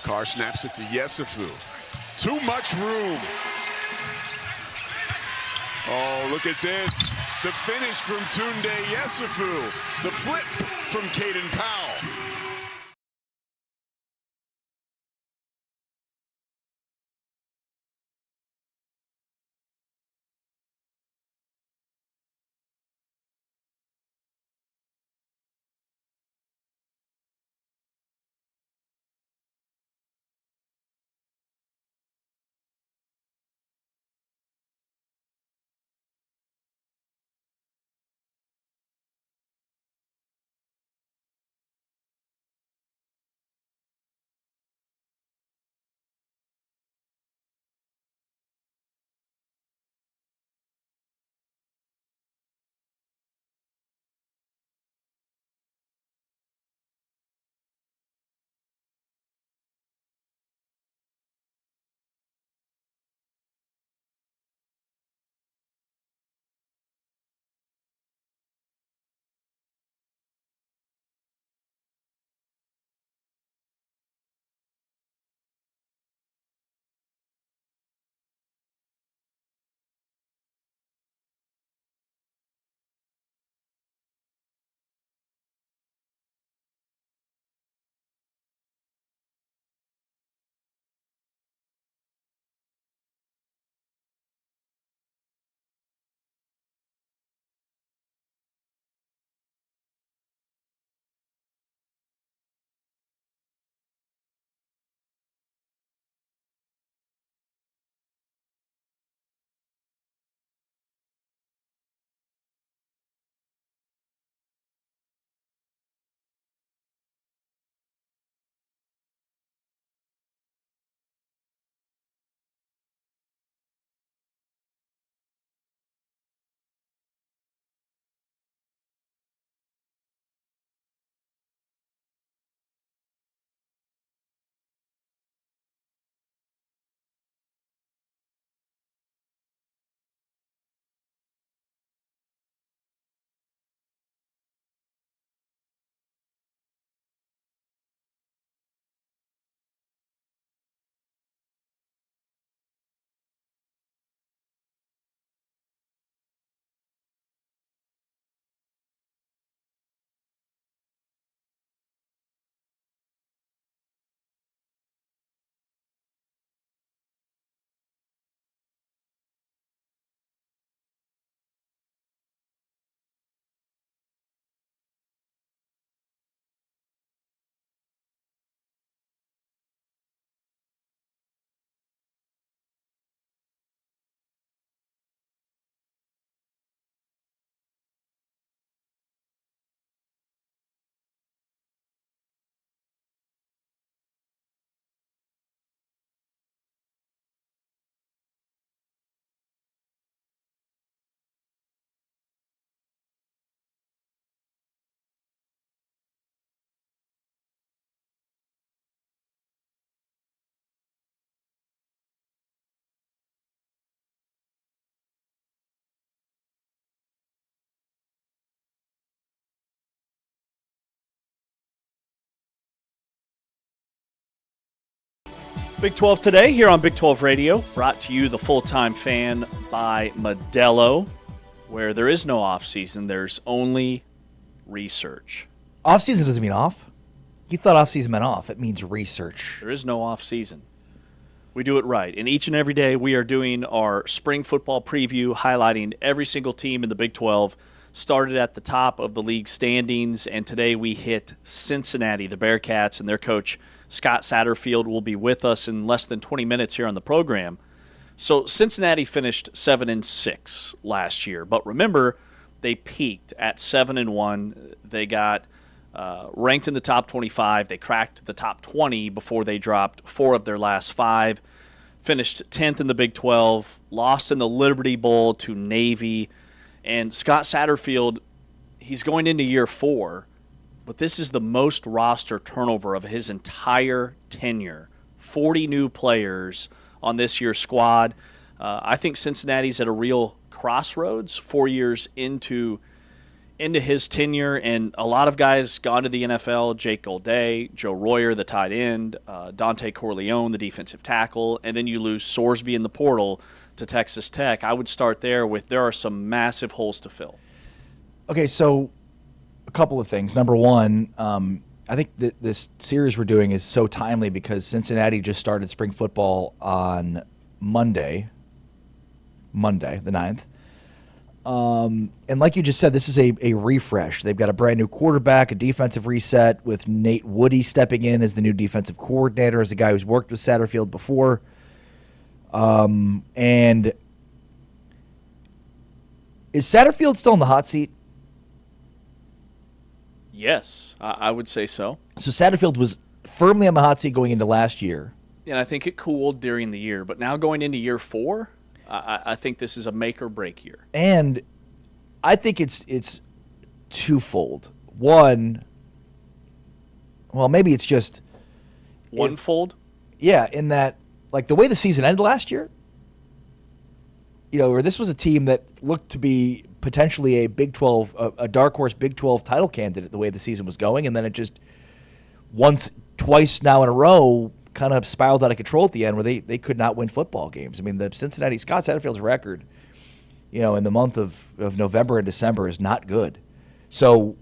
Carr snaps it to Yesufu. Too much room. Oh, look at this. The finish from Tunde Yesufu. The flip from Caden Powell. Big 12 today here on Big 12 Radio, brought to you, the full-time fan, by Modelo, where there is no off-season, there's only research. Off-season doesn't mean off. You thought off-season meant off. It means research. There is no off-season. We do it right. And each and every day we are doing our spring football preview, highlighting every single team in the Big 12. Started at the top of the league standings, and today we hit Cincinnati, the Bearcats, and their coach, Scott Satterfield, will be with us in less than 20 minutes here on the program. So Cincinnati finished 7-6 last year, but remember, they peaked at 7-1. They got ranked in the top 25. They cracked the top 20 before they dropped 4 of their last 5. Finished 10th in the Big 12. Lost in the Liberty Bowl to Navy. And Scott Satterfield, he's going into year 4, but this is the most roster turnover of his entire tenure. 40 new players on this year's squad. I think Cincinnati's at a real crossroads 4 years into his tenure, and a lot of guys gone to the NFL. Jake Golday, Joe Royer, the tight end, Dante Corleone, the defensive tackle, and then you lose Sorsby in the portal to Texas Tech. I would start there with there are some massive holes to fill. Okay, so a couple of things. Number one, I think that this series we're doing is so timely because Cincinnati just started spring football on Monday the 9th. And like you just said, this is a refresh. They've got a brand new quarterback, a defensive reset with Nate Woody stepping in as the new defensive coordinator, as a guy who's worked with Satterfield before. And is Satterfield still in the hot seat? Yes, I would say so. So Satterfield was firmly on the hot seat going into last year. And I think it cooled during the year. But now going into year 4, I think this is a make or break year. And I think it's twofold. One, well, maybe it's just one-fold? Yeah, in that, like, the way the season ended last year, where this was a team that looked to be potentially a dark horse Big 12 title candidate the way the season was going, and then it just twice now in a row kind of spiraled out of control at the end where they could not win football games. I mean, the Cincinnati Scott Satterfield's record, in the month of November and December is not good. So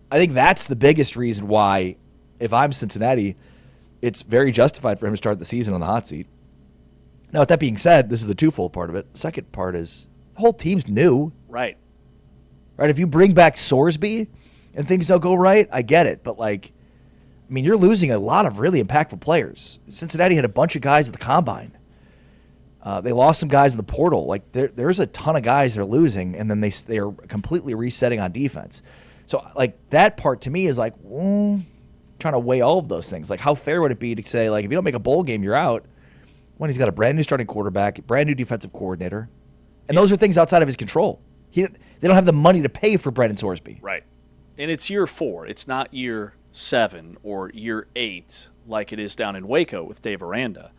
I think that's the biggest reason why, if I'm Cincinnati, it's very justified for him to start the season on the hot seat. Now, with that being said, this is the twofold part of it. The second part is the whole team's new. Right. If you bring back Sorsby and things don't go right, I get it. But, you're losing a lot of really impactful players. Cincinnati had a bunch of guys at the combine. They lost some guys in the portal. There's a ton of guys they're losing, and then they are completely resetting on defense. So, that part to me is trying to weigh all of those things. How fair would it be to say, if you don't make a bowl game, you're out? When he's got a brand new starting quarterback, brand new defensive coordinator, and those are things outside of his control. They don't have the money to pay for Brendan Sorsby. Right. And it's year 4. It's not year 7 or year 8 like it is down in Waco with Dave Aranda.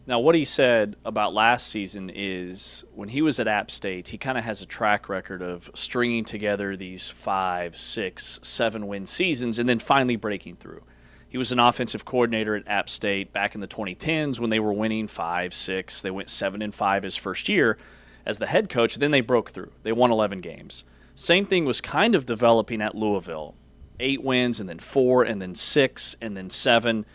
Now, what he said about last season is when he was at App State, he kind of has a track record of stringing together these 5, 6, 7-win seasons and then finally breaking through. He was an offensive coordinator at App State back in the 2010s when they were winning 5, 6. They went 7-5 his first year as the head coach. Then they broke through. They won 11 games. Same thing was kind of developing at Louisville. 8 wins and then 4 and then 6 and then 7.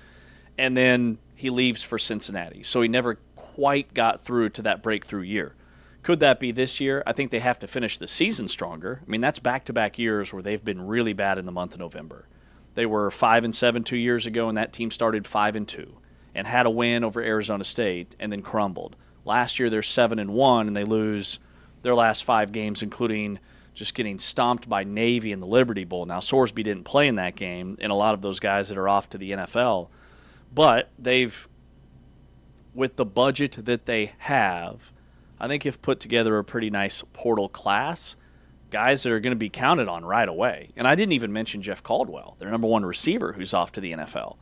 And then he leaves for Cincinnati. So he never quite got through to that breakthrough year. Could that be this year? I think they have to finish the season stronger. That's back-to-back years where they've been really bad in the month of November. They were 5-7 2 years ago, and that team started 5-2 and had a win over Arizona State and then crumbled. Last year they're 7-1, and they lose their last 5 games, including just getting stomped by Navy in the Liberty Bowl. Now, Sorsby didn't play in that game, and a lot of those guys that are off to the NFL. But they've, with the budget that they have, I think have put together a pretty nice portal class. Guys that are going to be counted on right away. And I didn't even mention Jeff Caldwell, their number 1 receiver who's off to the NFL.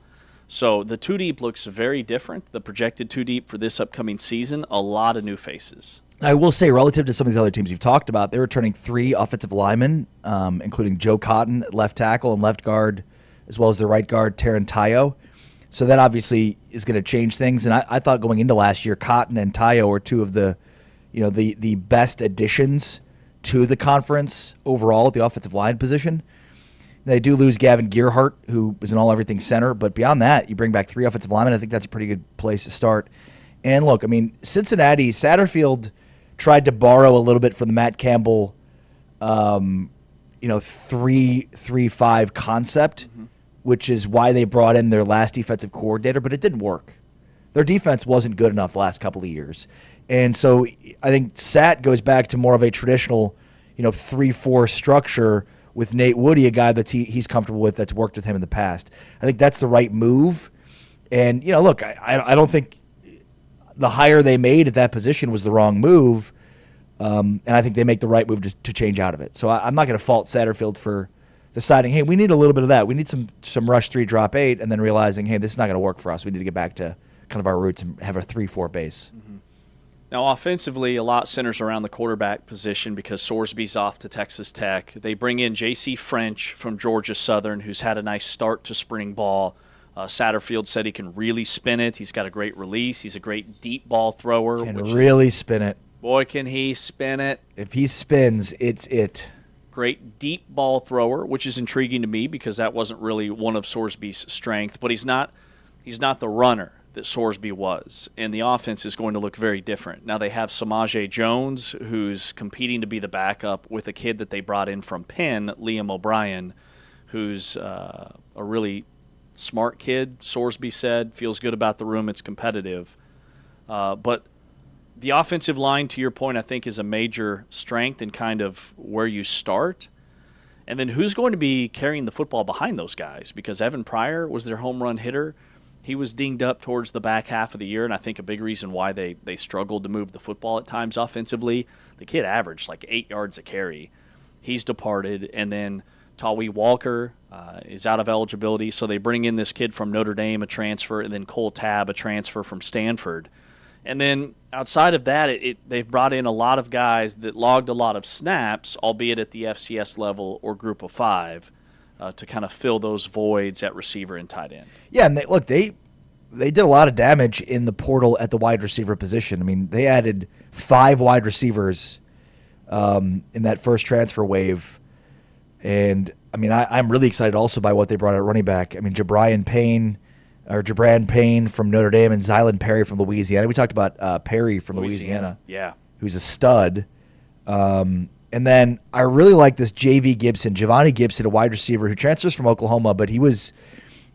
So the 2 deep looks very different. The projected 2 deep for this upcoming season, a lot of new faces. I will say, relative to some of these other teams you've talked about, they're returning 3 offensive linemen, including Joe Cotton, left tackle and left guard, as well as the right guard, Taron Tayo. So that obviously is going to change things. And I thought going into last year, Cotton and Tayo were 2 of the best additions to the conference overall at the offensive line position. They do lose Gavin Gearhart, who was an all-everything center, but beyond that, you bring back 3 offensive linemen. I think that's a pretty good place to start. And look, I mean, Cincinnati, Satterfield tried to borrow a little bit from the Matt Campbell, 3-3-5 concept, which is why they brought in their last defensive coordinator, but it didn't work. Their defense wasn't good enough the last couple of years. And so I think Sat goes back to more of a traditional, 3-4 structure with Nate Woody, a guy that he's comfortable with, that's worked with him in the past. I think that's the right move. And, look, I don't think the hire they made at that position was the wrong move. And I think they make the right move to change out of it. So I'm not going to fault Satterfield for deciding, hey, we need a little bit of that. We need some rush 3, drop 8, and then realizing, hey, this is not going to work for us. We need to get back to kind of our roots and have a 3-4 base. Now, offensively, a lot centers around the quarterback position because Sorsby's off to Texas Tech. They bring in J.C. French from Georgia Southern, who's had a nice start to spring ball. Satterfield said he can really spin it. He's got a great release. He's a great deep ball thrower. Spin it. Boy, can he spin it. If he spins, it's it. Great deep ball thrower, which is intriguing to me because that wasn't really one of Sorsby's strength. But he's not the runner that Sorsby was, and the offense is going to look very different. Now they have Samaje Jones, who's competing to be the backup with a kid that they brought in from Penn, Liam O'Brien, who's a really smart kid, Sorsby said, feels good about the room, it's competitive. But the offensive line, to your point, I think is a major strength and kind of where you start. And then who's going to be carrying the football behind those guys? Because Evan Pryor was their home run hitter. He was dinged up towards the back half of the year, and I think a big reason why they struggled to move the football at times offensively. The kid averaged like 8 yards a carry. He's departed, and then Tawee Walker is out of eligibility, so they bring in this kid from Notre Dame, a transfer, and then Cole Tabb, a transfer from Stanford. And then outside of that, they've brought in a lot of guys that logged a lot of snaps, albeit at the FCS level or group of 5. To kind of fill those voids at receiver and tight end. Yeah, and they did a lot of damage in the portal at the wide receiver position. I mean, they added 5 wide receivers in that first transfer wave. And, I mean, I'm really excited also by what they brought at running back. I mean, Jabran Payne from Notre Dame and Zylan Perry from Louisiana. We talked about Perry from Louisiana. Yeah. Who's a stud. And then I really like this Giovanni Gibson, a wide receiver who transfers from Oklahoma, but he was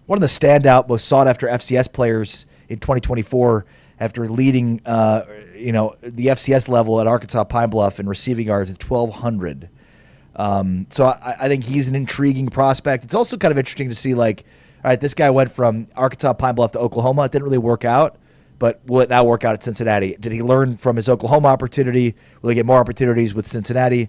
one of the standout, most sought-after FCS players in 2024 after leading, the FCS level at Arkansas Pine Bluff in receiving yards at 1,200. So I think he's an intriguing prospect. It's also kind of interesting to see, all right, this guy went from Arkansas Pine Bluff to Oklahoma. It didn't really work out. But will it now work out at Cincinnati? Did he learn from his Oklahoma opportunity? Will he get more opportunities with Cincinnati?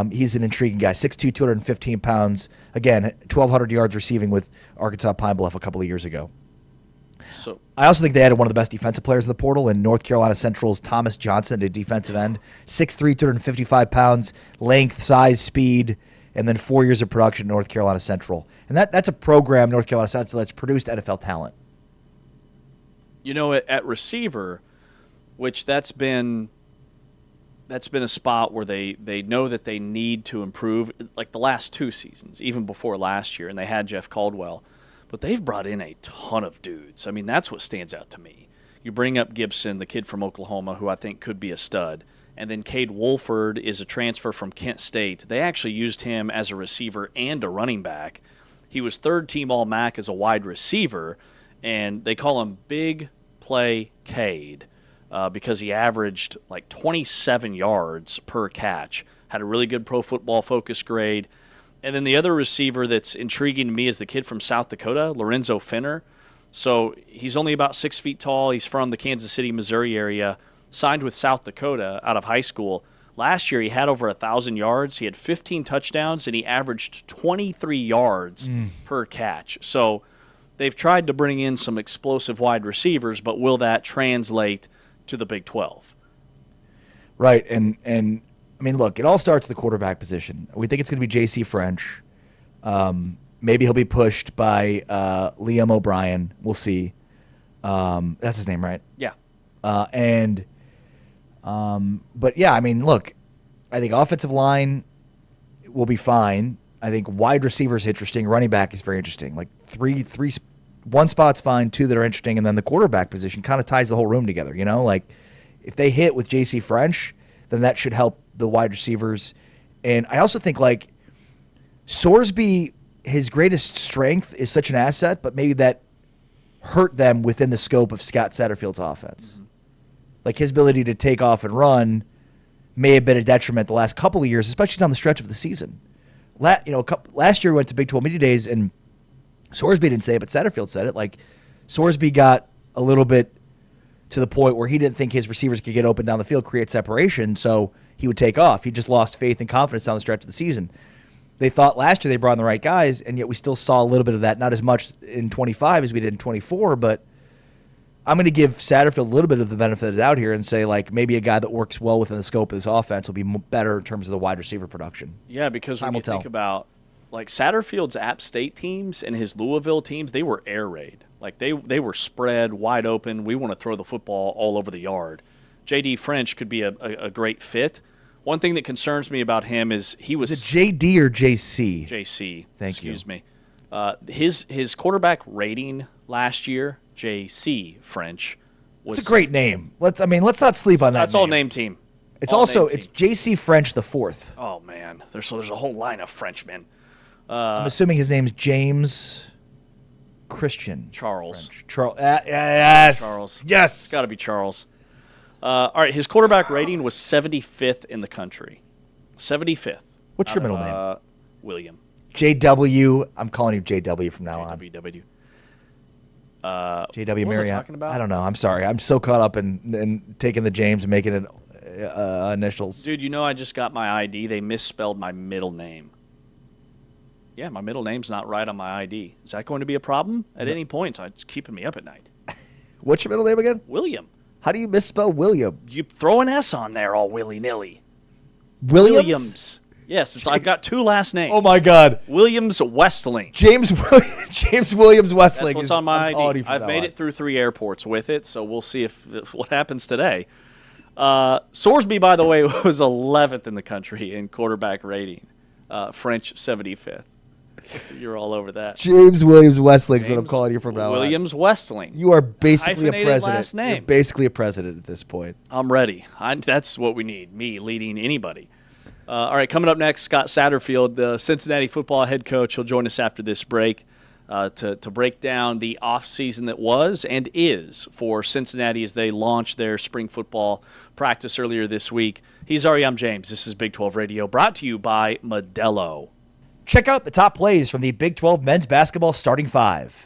He's an intriguing guy. 6'2", 215 pounds. Again, 1,200 yards receiving with Arkansas Pine Bluff a couple of years ago. So I also think they added one of the best defensive players in the portal in North Carolina Central's Thomas Johnson, a defensive end. 6'3", 255 pounds, length, size, speed, and then 4 years of production at North Carolina Central. And that's a program, North Carolina Central, that's produced NFL talent. At receiver, which that's been a spot where they know that they need to improve, like the last 2 seasons, even before last year, and they had Jeff Caldwell. But they've brought in a ton of dudes. I mean, that's what stands out to me. You bring up Gibson, the kid from Oklahoma, who I think could be a stud. And then Cade Wolford is a transfer from Kent State. They actually used him as a receiver and a running back. He was 3rd-team All-MAC as a wide receiver, and they call him Big Play Cade because he averaged like 27 yards per catch, had a really good Pro Football Focus grade. And then the other receiver that's intriguing to me is the kid from South Dakota, Lorenzo Finner. So he's only about 6 feet tall. He's from the Kansas City, Missouri area, signed with South Dakota out of high school. Last year he had over 1,000 yards. He had 15 touchdowns, and he averaged 23 yards per catch. So they've tried to bring in some explosive wide receivers, but will that translate to the Big 12? Right, and I mean, look, it all starts at the quarterback position. We think it's going to be J.C. French. Maybe he'll be pushed by Liam O'Brien. We'll see. That's his name, right? Yeah. But yeah, I mean, look, I think offensive line will be fine. I think wide receiver is interesting. Running back is very interesting. Like one spot's fine, two that are interesting, and then the quarterback position kind of ties the whole room together. You know, like if they hit with J.C. French, then that should help the wide receivers. And I also think like Sorsby, his greatest strength is such an asset, but maybe that hurt them within the scope of Scott Satterfield's offense. Mm-hmm. Like his ability to take off and run may have been a detriment the last couple of years, especially down the stretch of the season. Last year we went to Big 12 Media Days, and Sorsby didn't say it, but Satterfield said it. Like Sorsby got a little bit to the point where he didn't think his receivers could get open down the field, create separation, so he would take off. He just lost faith and confidence down the stretch of the season. They thought last year they brought in the right guys, and yet we still saw a little bit of that. Not as much in 25 as we did in 24, but I'm going to give Satterfield a little bit of the benefit of the doubt here and say, like, maybe a guy that works well within the scope of this offense will be better in terms of the wide receiver production. Yeah, because when you think about, like, Satterfield's App State teams and his Louisville teams, they were air raid. Like, they were spread, wide open. We want to throw the football all over the yard. J.D. French could be a great fit. One thing that concerns me about him is he was... Is it J.D. or J.C.? J.C. Thank you. Excuse me. His quarterback rating last year, J.C. French, was... It's a great name. Let's not sleep on that. That's name. all name team. It's it's J.C. French the fourth. Oh, man. There's a whole line of Frenchmen. I'm assuming his name's James Christian. Charles. Yes. Charles. Yes. It's got to be Charles. All right, his quarterback rating was 75th in the country. 75th. What's your middle name? William. J.W. I'm calling you J.W. from now on. JWW. J.W. What was Marriott. I talking about? I don't know. I'm sorry. I'm so caught up in taking the James and making it initials. Dude, you know I just got my ID. They misspelled my middle name. Yeah, my middle name's not right on my ID. Is that going to be a problem at any point? It's keeping me up at night. What's your middle name again? William. How do you misspell William? You throw an S on there all willy-nilly. Williams? Yes, I've got two last names. Oh, my God. Williams Westling. James Williams Westling. That's what's on my ID. I've made it through 3 airports with it, so we'll see if what happens today. Sorsby, by the way, was 11th in the country in quarterback rating. French, 75th. You're all over that. James Williams Westling is what I'm calling you from now on. Williams Westling. You are basically a president. Last name. You're basically a president at this point. I'm ready. That's what we need, me leading anybody. All right, coming up next, Scott Satterfield, the Cincinnati football head coach. He'll join us after this break to break down the offseason that was and is for Cincinnati as they launch their spring football practice earlier this week. He's Ari. I'm James. This is Big 12 Radio, brought to you by Modelo. Check out the top plays from the Big 12 men's basketball starting 5.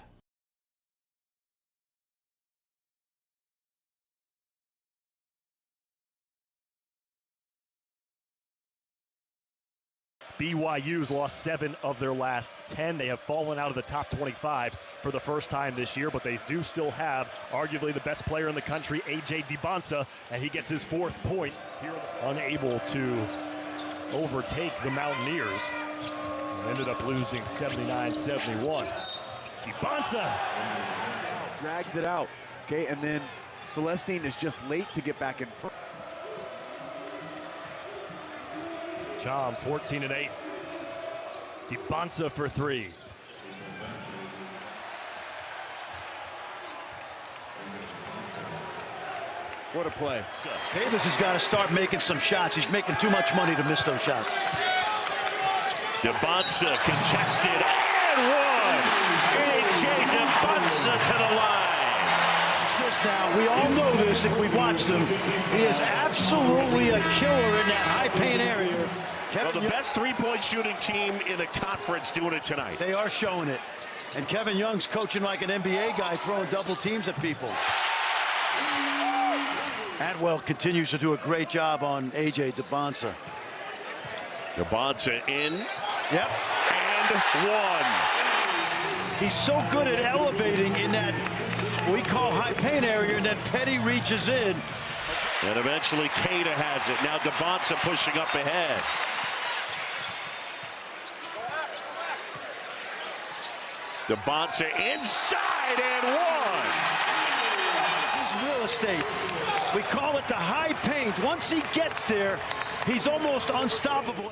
BYU's lost 7 of their last 10. They have fallen out of the top 25 for the first time this year, but they do still have arguably the best player in the country, A.J. DiBanza, and he gets his 4th point here, unable to overtake the Mountaineers. Ended up losing 79-71. DiBanza drags it out. Okay, and then Celestine is just late to get back in front. Chom, 14-8. DiBanza for 3. What a play. Davis has got to start making some shots. He's making too much money to miss those shots. DiBanza contested and one. A.J. DiBanza to the line. Just now, we all know this if we watched him. He is absolutely a killer in that high paint area. Well, the best three-point shooting team in the conference doing it tonight. They are showing it. And Kevin Young's coaching like an NBA guy, throwing double teams at people. Atwell continues to do a great job on A.J. DiBanza. DiBanza in. Yep. And one. He's so good at elevating in that we call high paint area, and then Petty reaches in. And eventually Cada has it. Now DiBanza pushing up ahead. DiBanza inside and one. This is real estate. We call it the high paint. Once he gets there, he's almost unstoppable.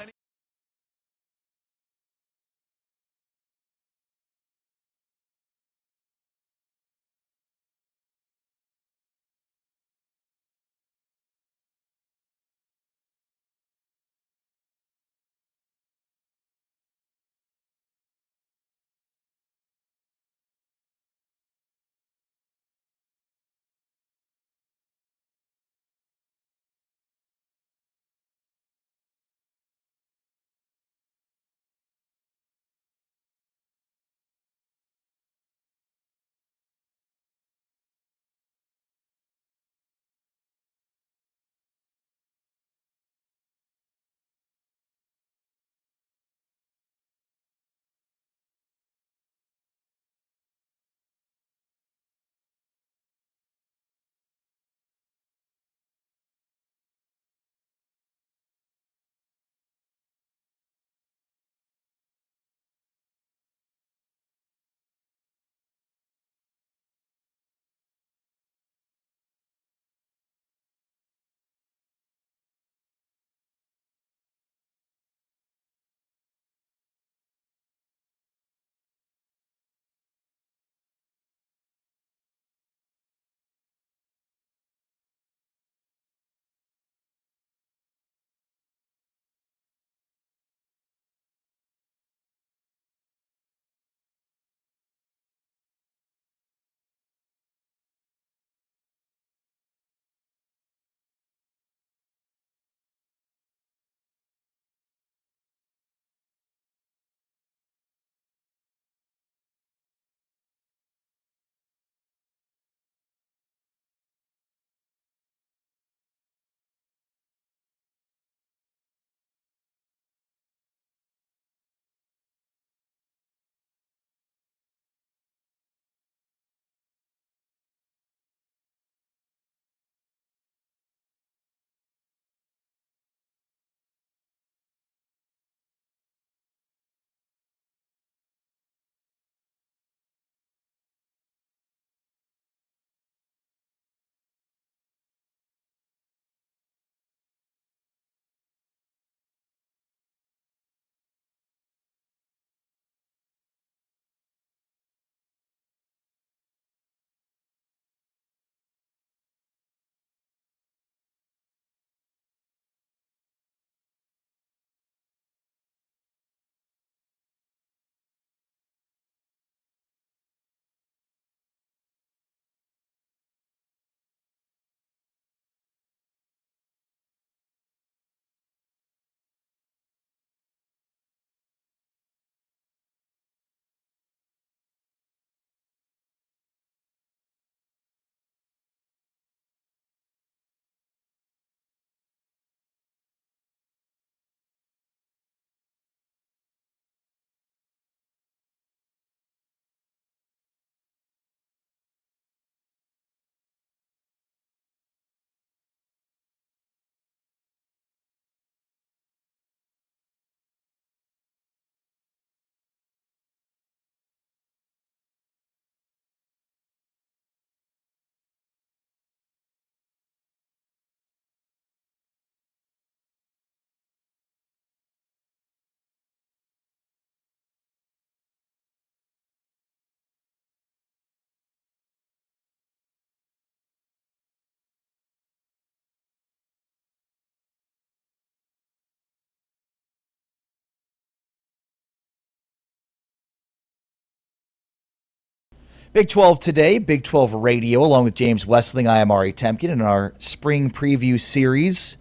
Big 12 today, Big 12 Radio, along with James Westling. I am Ari Temkin in our spring preview series.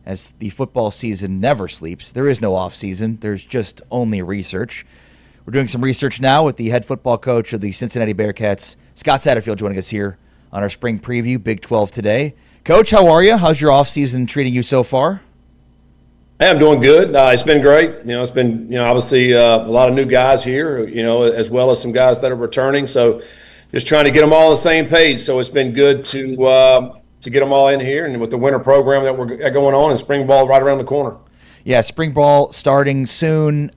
As the football season never sleeps, there is no off season. There's just only research. We're doing some research now with the head football coach of the Cincinnati Bearcats, Scott Satterfield, joining us here on our spring preview, Big 12 today. Coach, how are you? How's your off season treating you so far? Hey, I'm doing good. It's been great. It's been, obviously a lot of new guys here, as well as some guys that are returning. So just trying to get them all on the same page. So it's been good to get them all in here, and with the winter program that we're going on and spring ball right around the corner. Yeah, spring ball starting soon.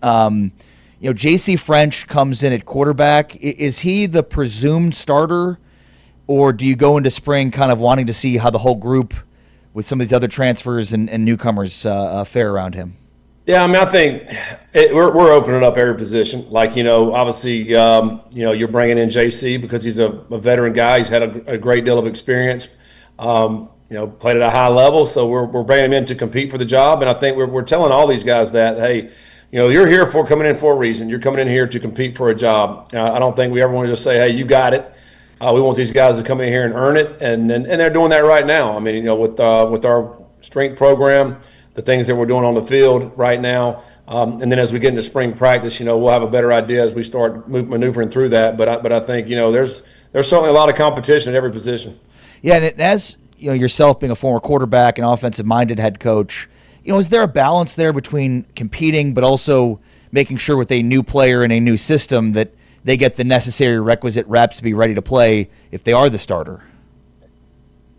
J.C. French comes in at quarterback. Is he the presumed starter, or do you go into spring kind of wanting to see how the whole group with some of these other transfers and newcomers fare around him? Yeah, I think we're opening up every position. Obviously, you're bringing in JC because he's a veteran guy. He's had a great deal of experience, played at a high level. So we're bringing him in to compete for the job. And I think we're telling all these guys that, hey, you're here coming in for a reason. You're coming in here to compete for a job. I don't think we ever want to just say, hey, you got it. We want these guys to come in here and earn it, and they're doing that right now. With our strength program, the things that we're doing on the field right now, and then as we get into spring practice, we'll have a better idea as we start maneuvering through that. But I think there's certainly a lot of competition at every position. Yeah, and as yourself being a former quarterback and offensive-minded head coach, is there a balance there between competing but also making sure with a new player and a new system that they get the necessary requisite reps to be ready to play if they are the starter?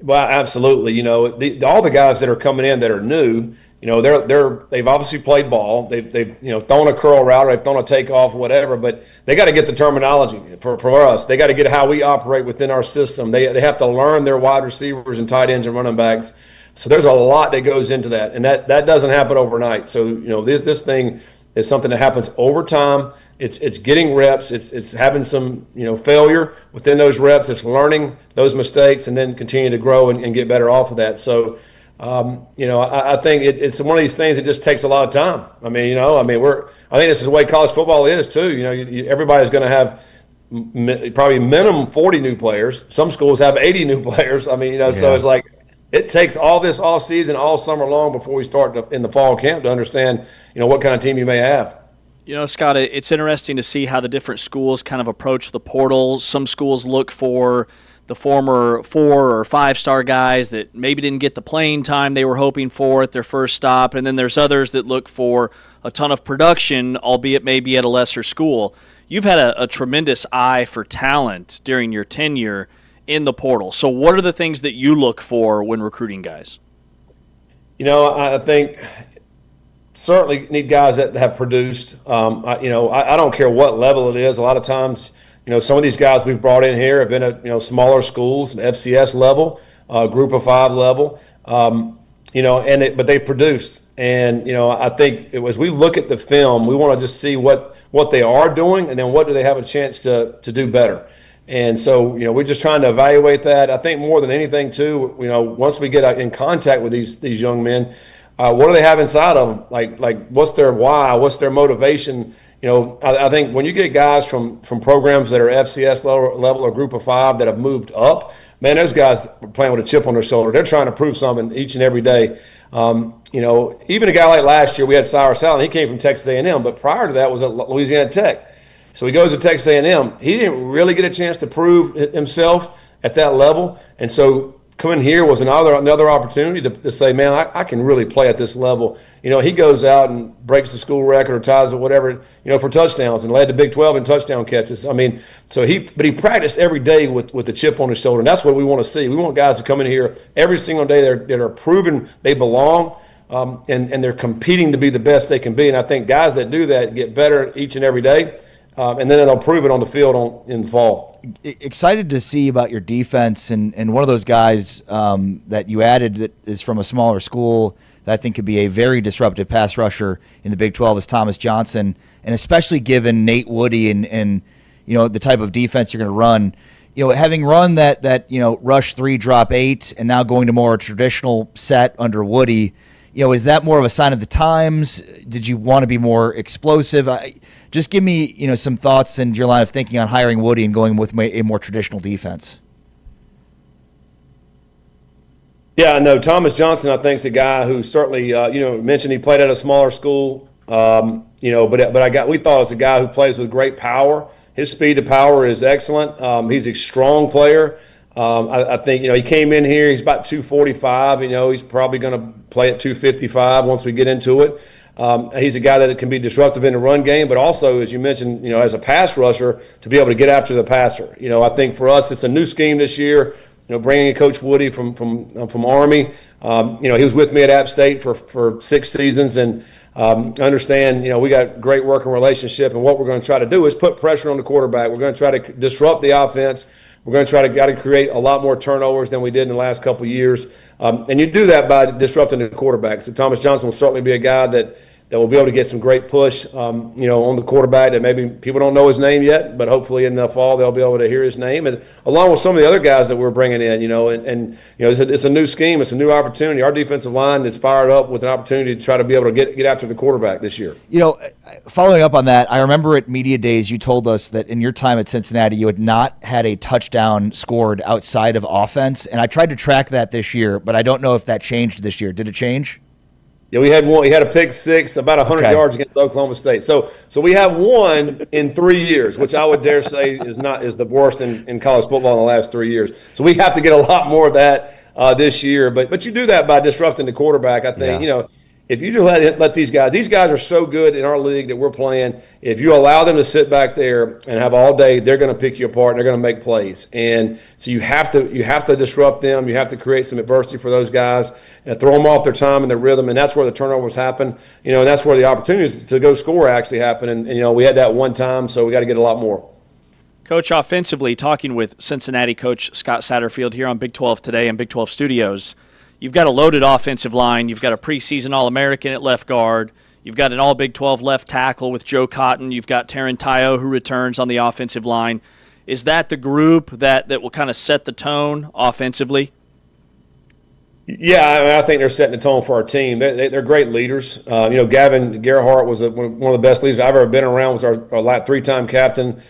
Well, absolutely. All the guys that are coming in that are new, they've obviously played ball. They've thrown a curl route, or they've thrown a takeoff, whatever. But they got to get the terminology for us. They got to get how we operate within our system. They have to learn their wide receivers and tight ends and running backs. So there's a lot that goes into that, and that doesn't happen overnight. So this thing is something that happens over time. It's getting reps. It's having some failure within those reps. It's learning those mistakes and then continue to grow and get better off of that. So I think it's one of these things that just takes a lot of time. I think this is the way college football is too. Everybody's going to have probably minimum 40 new players. Some schools have 80 new players. So it's like it takes all this all season, all summer long before we start in the fall camp to understand what kind of team you may have. Scott, it's interesting to see how the different schools kind of approach the portal. Some schools look for the former 4 or 5-star guys that maybe didn't get the playing time they were hoping for at their first stop, and then there's others that look for a ton of production, albeit maybe at a lesser school. You've had a tremendous eye for talent during your tenure in the portal. So what are the things that you look for when recruiting guys? I think certainly need guys that have produced. I don't care what level it is. A lot of times, some of these guys we've brought in here have been at smaller schools, FCS level, Group of 5 level, but they've produced. And I think as we look at the film, we want to just see what they are doing, and then what do they have a chance to do better. And so we're just trying to evaluate that. I think more than anything too, once we get in contact with these young men. What do they have inside of them? Like what's their why? What's their motivation? I think when you get guys from programs that are FCS level or Group of 5 that have moved up, man, those guys are playing with a chip on their shoulder. They're trying to prove something each and every day. Even a guy like last year, we had Cyrus Allen. He came from Texas A&M, but prior to that was at Louisiana Tech. So he goes to Texas A&M. He didn't really get a chance to prove himself at that level, and so coming here was another opportunity to say, man, I can really play at this level. He goes out and breaks the school record or ties it, whatever, for touchdowns, and led the Big 12 in touchdown catches. So he practiced every day with the chip on his shoulder, and that's what we want to see. We want guys to come in here every single day that are proving they belong, and they're competing to be the best they can be. And I think guys that do that get better each and every day. And then they'll prove it on the field in the fall. Excited to see about your defense, and one of those guys that you added that is from a smaller school that I think could be a very disruptive pass rusher in the Big 12 is Thomas Johnson, and especially given Nate Woody and the type of defense you're going to run. Having run that rush 3, drop 8, and now going to more traditional set under Woody, Is that more of a sign of the times? Did you want to be more explosive? Just give me, some thoughts and your line of thinking on hiring Woody and going with a more traditional defense. Yeah, no, Thomas Johnson, I think, is a guy who certainly, mentioned he played at a smaller school, but we thought it was a guy who plays with great power. His speed to power is excellent. He's a strong player. I think, he came in here, he's about 245. He's probably going to play at 255 once we get into it. He's a guy that can be disruptive in the run game, but also, as you mentioned, as a pass rusher, to be able to get after the passer. I think for us, it's a new scheme this year. Bringing in Coach Woody from Army. He was with me at App State for 6 seasons, and understand, we got great working relationship, and what we're going to try to do is put pressure on the quarterback. We're going to try to disrupt the offense. We're going to try to create a lot more turnovers than we did in the last couple of years. And you do that by disrupting the quarterback. So Thomas Johnson will certainly be a guy that will be able to get some great push, on the quarterback that maybe people don't know his name yet, but hopefully in the fall they'll be able to hear his name, and along with some of the other guys that we're bringing in, it's a new scheme, it's a new opportunity. Our defensive line is fired up with an opportunity to try to be able to get after the quarterback this year. Following up on that, I remember at Media Days you told us that in your time at Cincinnati you had not had a touchdown scored outside of offense, and I tried to track that this year, but I don't know if that changed this year. Did it change? Yeah, we had one. We had a pick six, about 100 yards against Oklahoma State. So we have one in 3 years, which I would dare say is the worst in college football in the last 3 years. So we have to get a lot more of that this year. But you do that by disrupting the quarterback. I think if you just let these guys are so good in our league that we're playing. If you allow them to sit back there and have all day, they're going to pick you apart and they're going to make plays. And so you have to disrupt them. You have to create some adversity for those guys and throw them off their time and their rhythm. And that's where the turnovers happen. And that's where the opportunities to go score actually happen. And we had that one time, so we got to get a lot more. Coach, offensively, talking with Cincinnati coach Scott Satterfield here on Big 12 Today and Big 12 Studios. You've got a loaded offensive line. You've got a preseason All-American at left guard. You've got an All-Big 12 left tackle with Joe Cotton. You've got Taron Tayo, who returns on the offensive line. Is that the group that will kind of set the tone offensively? Yeah, I think they're setting the tone for our team. They're great leaders. Gavin Gerhardt was one of the best leaders I've ever been around. Was our 3-time captain.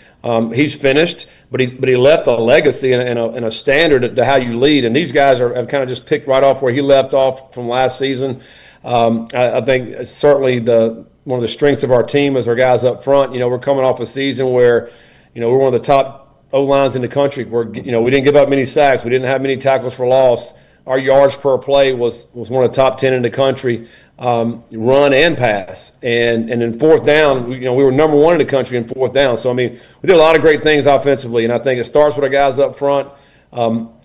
He's finished, but he left a legacy and a standard to how you lead. And these guys have kind of just picked right off where he left off from last season. I think certainly one of the strengths of our team is our guys up front. We're coming off a season where we're one of the top O-lines in the country. We didn't give up many sacks. We didn't have many tackles for loss. Our yards per play was one of the top 10 in the country, run and pass. And in fourth down, we were number 1 in the country in fourth down. So, we did a lot of great things offensively, and I think it starts with our guys up front. We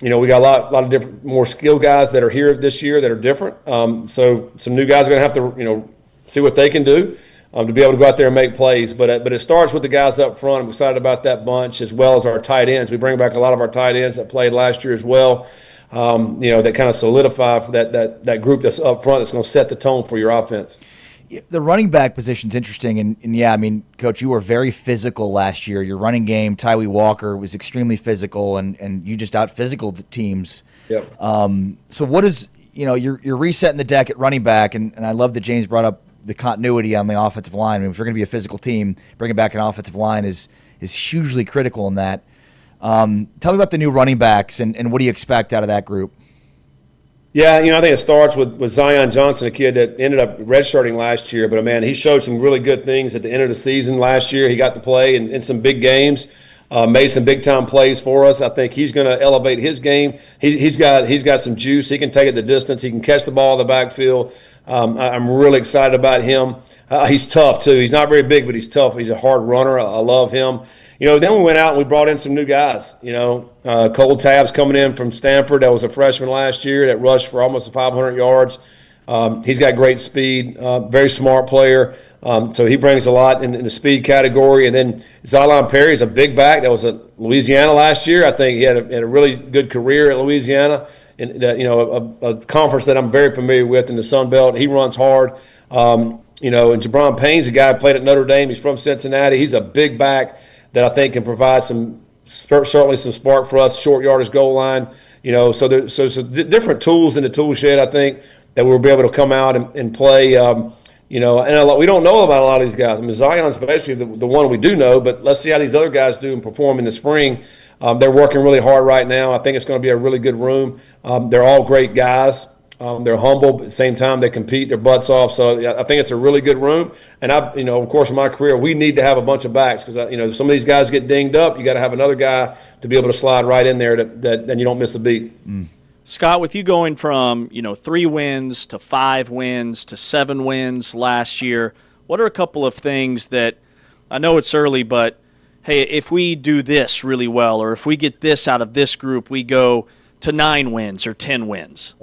got a lot of different, more skilled guys that are here this year that are different. So some new guys are going to have to, see what they can do to be able to go out there and make plays. But it starts with the guys up front. I'm excited about that bunch, as well as our tight ends. We bring back a lot of our tight ends that played last year as well. That kind of solidify that group that's up front that's going to set the tone for your offense. The running back position is interesting, and Coach, you were very physical last year. Your running game, Tyree Walker, was extremely physical, and you just out-physical teams. Yep. So what is, you're resetting the deck at running back, and I love that James brought up the continuity on the offensive line. If you're going to be a physical team, bringing back an offensive line is hugely critical in that. Tell me about the new running backs and what do you expect out of that group? Yeah, I think it starts with Zion Johnson, a kid that ended up redshirting last year. But, man, he showed some really good things at the end of the season last year. He got to play in some big games, made some big-time plays for us. I think he's going to elevate his game. He's got some juice. He can take it the distance. He can catch the ball in the backfield. I'm really excited about him. He's tough, too. He's not very big, but he's tough. He's a hard runner. I love him. Then we went out and we brought in some new guys. Cole Tabbs coming in from Stanford. That was a freshman last year that rushed for almost 500 yards. He's got great speed, very smart player. So he brings a lot in the speed category. And then Zylon Perry is a big back that was at Louisiana last year. I think he had a really good career at Louisiana, in a conference that I'm very familiar with in the Sun Belt. He runs hard. And Jabron Payne's a guy who played at Notre Dame. He's from Cincinnati. He's a big back that I think can provide certainly some spark for us, short yardage goal line. So different tools in the tool shed, I think, that we'll be able to come out and play. You know, and we don't know about a lot of these guys. I mean, Zion's basically the one we do know, but let's see how these other guys do and perform in the spring. They're working really hard right now. I think it's going to be a really good room. They're all great guys. They're humble, but at the same time, they compete their butts off. So I think it's a really good room. And you know, of course, in my career, we need to have a bunch of backs because, you know, some of these guys get dinged up. You got to have another guy to be able to slide right in there that you don't miss a beat. Scott, with you going from, you know, 3 wins to 5 wins to 7 wins last year, what are a couple of things that, I know it's early, but hey, if we do this really well, or if we get this out of this group, we go to 9 wins or 10 wins?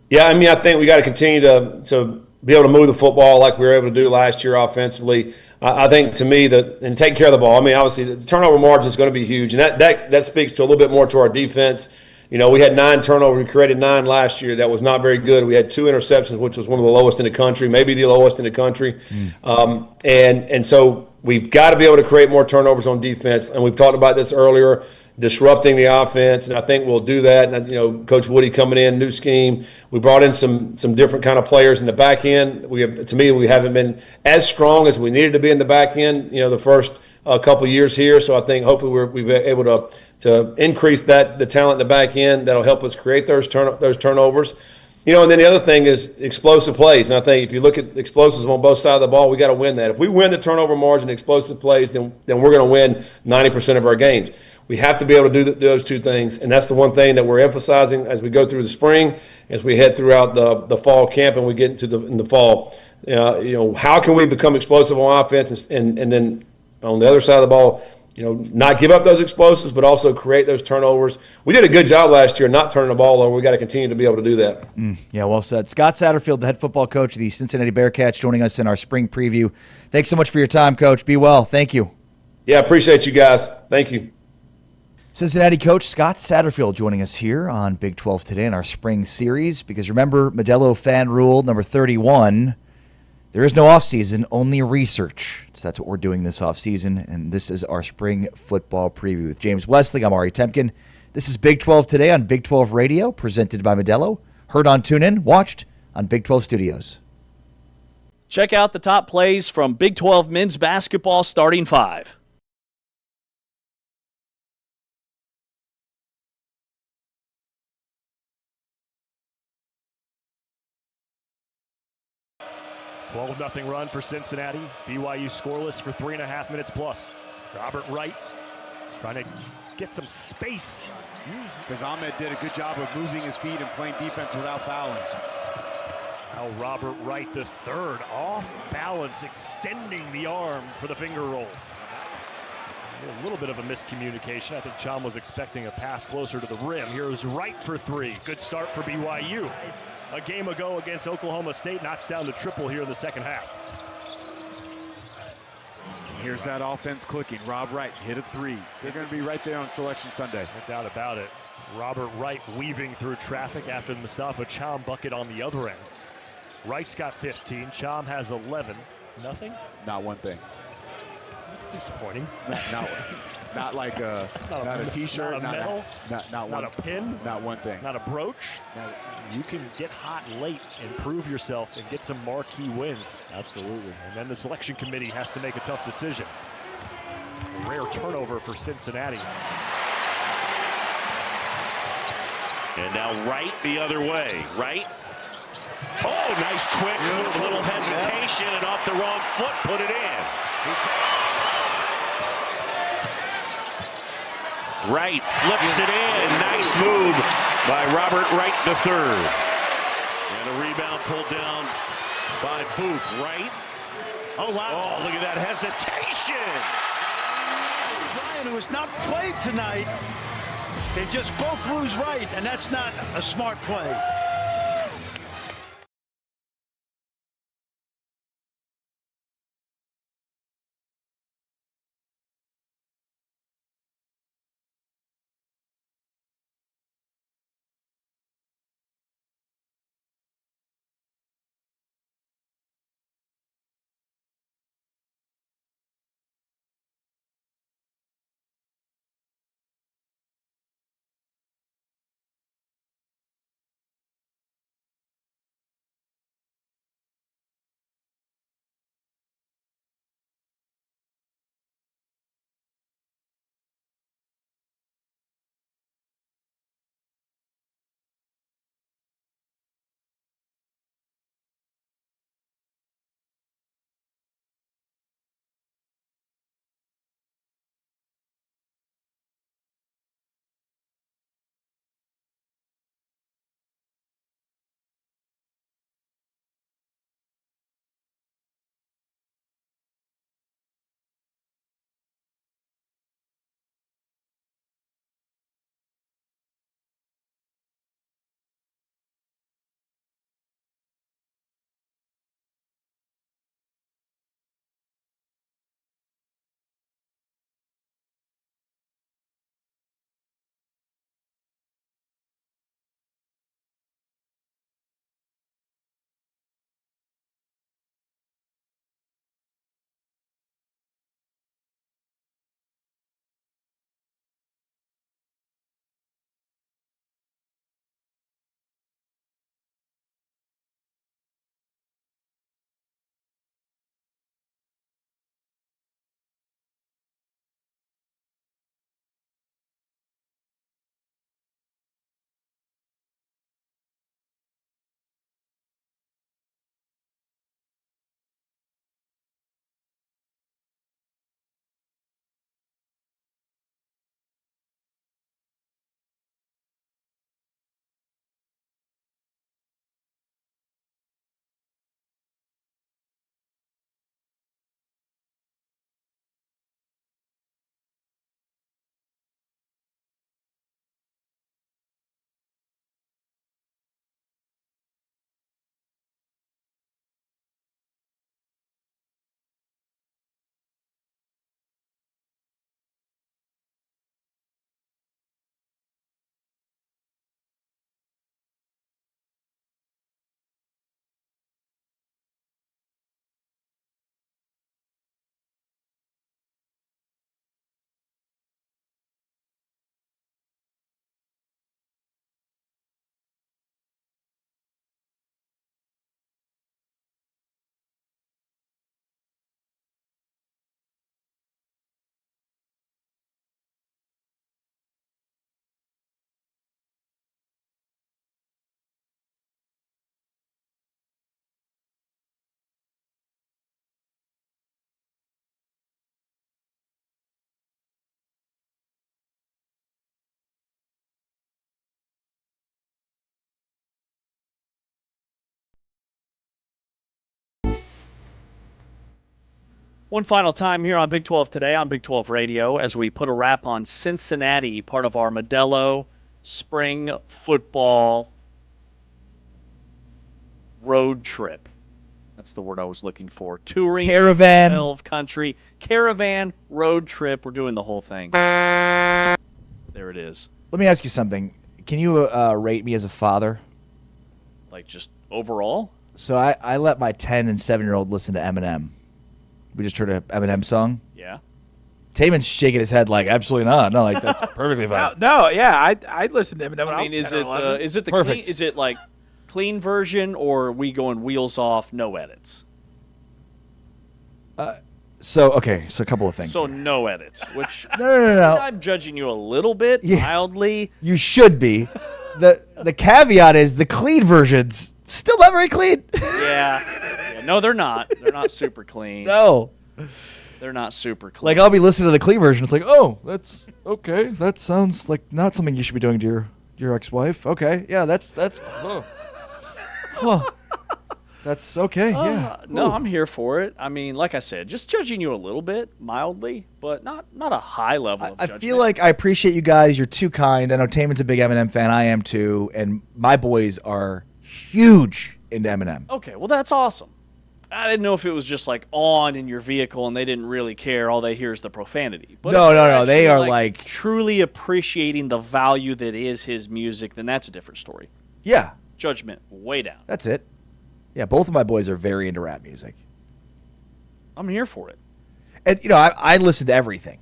Yeah, I mean, I think we got to continue to be able to move the football like we were able to do last year offensively. I think, to me, and take care of the ball. I mean, obviously, the turnover margin is going to be huge, and that speaks to a little bit more to our defense. You know, we had 9 turnovers. We created 9 last year. That was not very good. We had 2 interceptions, which was one of the lowest in the country, maybe the lowest in the country. And so we've got to be able to create more turnovers on defense. And we've talked about this earlier, disrupting the offense, and I think we'll do that. And, you know, Coach Woody coming in, new scheme. We brought in some different kind of players in the back end. To me, we haven't been as strong as we needed to be in the back end, you know, the first couple years here. So I think hopefully we've been able to increase the talent in the back end. That'll help us create those turnovers. You know, and then the other thing is explosive plays. And I think if you look at explosives on both sides of the ball, we got to win that. If we win the turnover margin, explosive plays, then we're going to win 90% of our games. We have to be able to do those two things, and that's the one thing that we're emphasizing as we go through the spring, as we head throughout the fall camp and we get into in the fall. You know, how can we become explosive on offense and then on the other side of the ball, you know, not give up those explosives, but also create those turnovers. We did a good job last year not turning the ball over. We got to continue to be able to do that. Yeah, well said. Scott Satterfield, the head football coach of the Cincinnati Bearcats, joining us in our spring preview. Thanks so much for your time, Coach. Be well. Thank you. Yeah, appreciate you guys. Thank you. Cincinnati coach Scott Satterfield joining us here on Big 12 Today in our spring series. Because remember, Modelo fan rule number 31, there is no offseason, only research. So that's what we're doing this offseason, and this is our spring football preview with James Wesley. I'm Ari Temkin. This is Big 12 Today on Big 12 Radio, presented by Modelo. Heard on TuneIn, watched on Big 12 Studios. Check out the top plays from Big 12 men's basketball starting 5. Nothing run for Cincinnati. BYU scoreless for 3.5 minutes plus. Robert Wright trying to get some space. Because Ahmed did a good job of moving his feet and playing defense without fouling. Now Robert Wright, the third, off balance, extending the arm for the finger roll. A little bit of a miscommunication. I think Chom was expecting a pass closer to the rim. Here's Wright for 3. Good start for BYU. A game ago against Oklahoma State, knocks down the triple here in the second half. Here's that offense clicking. Rob Wright hit a 3. They're going to be right there on Selection Sunday. No doubt about it. Robert Wright weaving through traffic after the Mustafa Chom bucket on the other end. Wright's got 15. Chom has 11. Nothing? Not one thing. That's disappointing. Not like a T-shirt, not a medal, not a pin, not one thing, not a brooch. Now, you can get hot late and prove yourself and get some marquee wins. Absolutely. And then the selection committee has to make a tough decision. A rare turnover for Cincinnati. And now Wright the other way. Wright. Oh, nice quick move, a little hesitation, and off the wrong foot, put it in. Wright flips it in. Nice move by Robert Wright III. And a rebound pulled down by Booth. Wright. Oh, wow. Oh, look at that hesitation. Brian, who has not played tonight, they just both lose Wright, and that's not a smart play. One final time here on Big 12 Today on Big 12 Radio as we put a wrap on Cincinnati, part of our Modelo spring football road trip. That's the word I was looking for. Touring Caravan. 12 country. Caravan road trip. We're doing the whole thing. There it is. Let me ask you something. Can you rate me as a father? Like just overall? So I let my 10 and 7-year-old listen to Eminem. We just heard an Eminem song. Yeah. Taman's shaking his head like, absolutely not. No, like that's perfectly fine. No, yeah, I'd listen to Eminem. I mean, is it the Perfect. clean, is it like clean version, or are we going wheels off, no edits? So a couple of things. So no edits, which No. I'm judging you a little bit, mildly. You should be. The caveat is the clean version's still not very clean. Yeah. No, they're not. They're not super clean. No. They're not super clean. Like, I'll be listening to the clean version. It's like, oh, that's okay. That sounds like not something you should be doing to your ex-wife. Okay. Yeah, that's oh. Huh. That's okay. Yeah. No, Ooh. I'm here for it. I mean, like I said, just judging you a little bit, mildly, but not a high level of I judgment. feel like I appreciate you guys. You're too kind. I know Taman's a big Eminem fan. I am too. And my boys are huge into Eminem. Okay, well, that's awesome. I didn't know if it was just like on in your vehicle and they didn't really care. All they hear is the profanity. But No. if they're They actually, are like truly appreciating the value that is his music, then that's a different story. Yeah. Judgment way down. That's it. Yeah, both of my boys are very into rap music. I'm here for it. And, I listen to everything.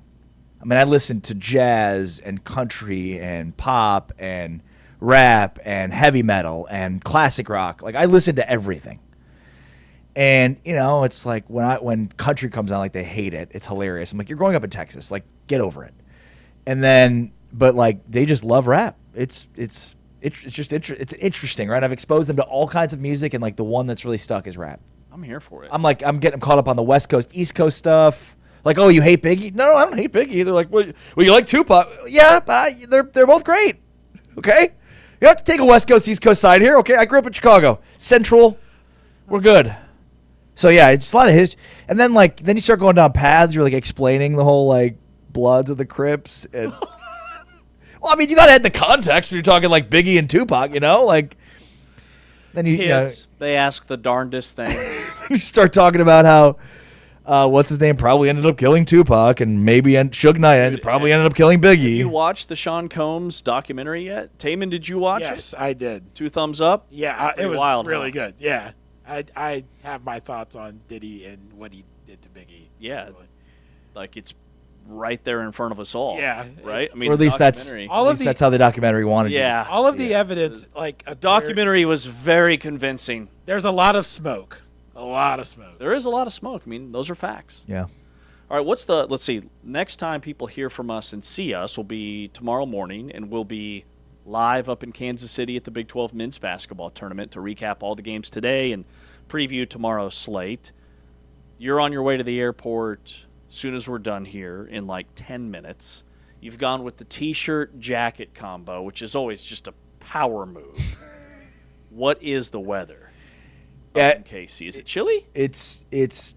I mean, I listen to jazz and country and pop and rap and heavy metal and classic rock. Like, I listen to everything. And, it's like when country comes on, like, they hate it. It's hilarious. I'm like, you're growing up in Texas. Like, get over it. And then, but, like, they just love rap. It's interesting, right? I've exposed them to all kinds of music, and, like, the one that's really stuck is rap. I'm here for it. I'm getting them caught up on the West Coast, East Coast stuff. Like, oh, you hate Biggie? No, I don't hate Biggie. They're like, well, you like Tupac? Yeah, but they're both great. Okay? You have to take a West Coast, East Coast side here. Okay, I grew up in Chicago. Central, we're good. So, yeah, it's a lot of his. And then, then you start going down paths. You're, explaining the whole, Bloods of the Crips. And, well, I mean, you got to add the context when you're talking, Biggie and Tupac, Then you, Kids, they ask the darndest things. you start talking about how, what's his name, probably ended up killing Tupac, and maybe Suge Knight probably ended up killing Biggie. Did you watch the Sean Combs documentary yet? Taman, did you watch it? Yes, I did. 2 thumbs up? Yeah, it was wild, really good. Yeah. I have my thoughts on Diddy and what he did to Biggie. Yeah. It's right there in front of us all. Yeah. Right? I mean, or at least that's how the documentary wanted yeah. to. All of the evidence, a documentary was very convincing. There's a lot of smoke. A lot of smoke. There is a lot of smoke. I mean, those are facts. Yeah. All right, let's see. Next time people hear from us and see us will be tomorrow morning, and we'll be live up in Kansas City at the Big 12 men's basketball tournament to recap all the games today and preview tomorrow's slate. You're on your way to the airport as soon as we're done here in 10 minutes. You've gone with the T-shirt jacket combo, which is always just a power move. What is the weather in KC? Is it chilly? It's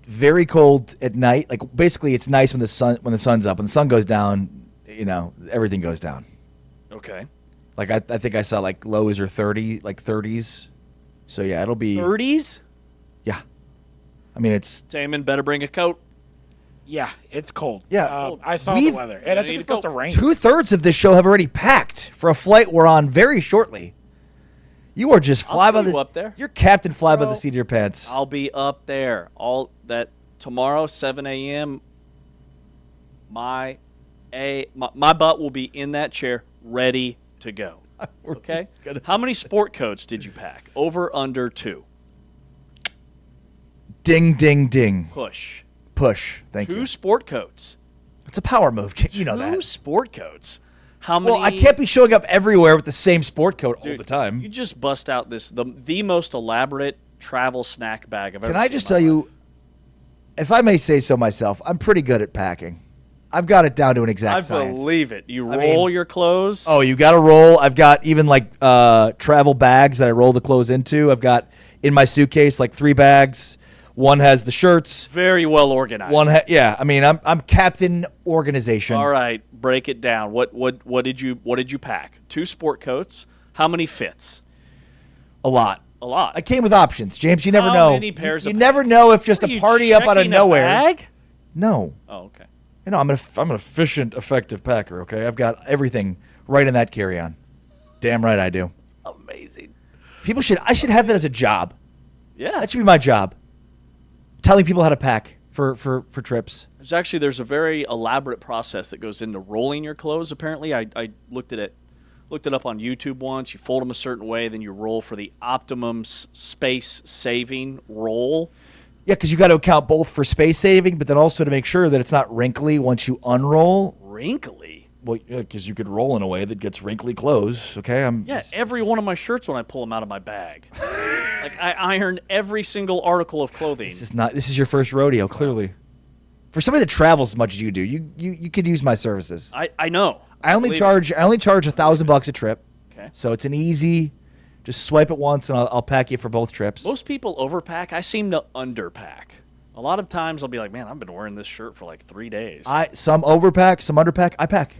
very cold at night. Basically, it's nice when the sun's up. When the sun goes down, everything goes down. Okay. I think I saw lows are 30, 30s. So yeah, it'll be 30s. Yeah. I mean, it's Taman better bring a coat. Yeah, it's cold. Yeah. I saw the weather, and I think it's supposed to rain. 2/3 of this show have already packed for a flight we're on very shortly. You are just fly by the up there. You're Captain Fly by the seat of your pants. I'll be up there all that tomorrow, 7 a.m. My butt will be in that chair, ready to go. Okay. How many sport coats did you pack? Over, under 2. Ding, ding, ding. Push. Thank you. 2 sport coats. It's a power move. You know that. 2 sport coats. How many? Well, I can't be showing up everywhere with the same sport coat all the time. You just bust out the most elaborate travel snack bag I've ever seen. Can I just tell you, if I may say so myself, I'm pretty good at packing. I've got it down to an exact science. I believe it. You roll your clothes. Oh, you got to roll. I've got even travel bags that I roll the clothes into. I've got in my suitcase 3 bags. One has the shirts. Very well organized. Yeah. I mean, I'm Captain Organization. All right, break it down. What did you pack? 2 sport coats. How many fits? A lot. A lot. I came with options, James. You never How know. many pairs you of never pants? know if just What, a are you party up out of checking a nowhere. bag? No. Oh, okay. You know, I'm an efficient, effective packer. Okay, I've got everything right in that carry-on. Damn right I do. Amazing. I should have that as a job. Yeah. That should be my job. Telling people how to pack for trips. There's a very elaborate process that goes into rolling your clothes. Apparently, I looked it up on YouTube once. You fold them a certain way, then you roll for the optimum space saving roll. Yeah, because you got to account both for space saving, but then also to make sure that it's not wrinkly once you unroll. Wrinkly? Well, yeah, because you could roll in a way that gets wrinkly clothes. Okay, every one of my shirts when I pull them out of my bag. Like I iron every single article of clothing. This is your first rodeo, clearly. For somebody that travels as much as you do, you could use my services. I know. I only charge $1,000 a trip. Okay. So it's an easy, just swipe it once and I'll pack you for both trips. Most people overpack. I seem to underpack. A lot of times I'll be like, man, I've been wearing this shirt for like 3 days. Some overpack, some underpack. I pack.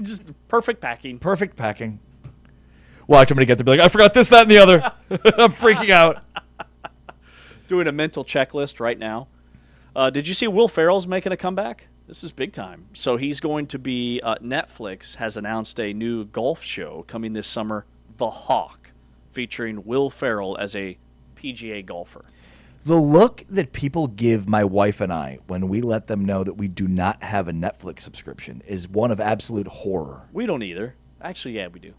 Just perfect packing. Perfect packing. Watch, I'm going to get there and be like, I forgot this, that, and the other. I'm freaking out. Doing a mental checklist right now. Did you see Will Ferrell's making a comeback? This is big time. So he's going to be, Netflix has announced a new golf show coming this summer, The Hawk, featuring Will Ferrell as a PGA golfer. The look that people give my wife and I when we let them know that we do not have a Netflix subscription is one of absolute horror. We don't either. Actually, yeah, we do.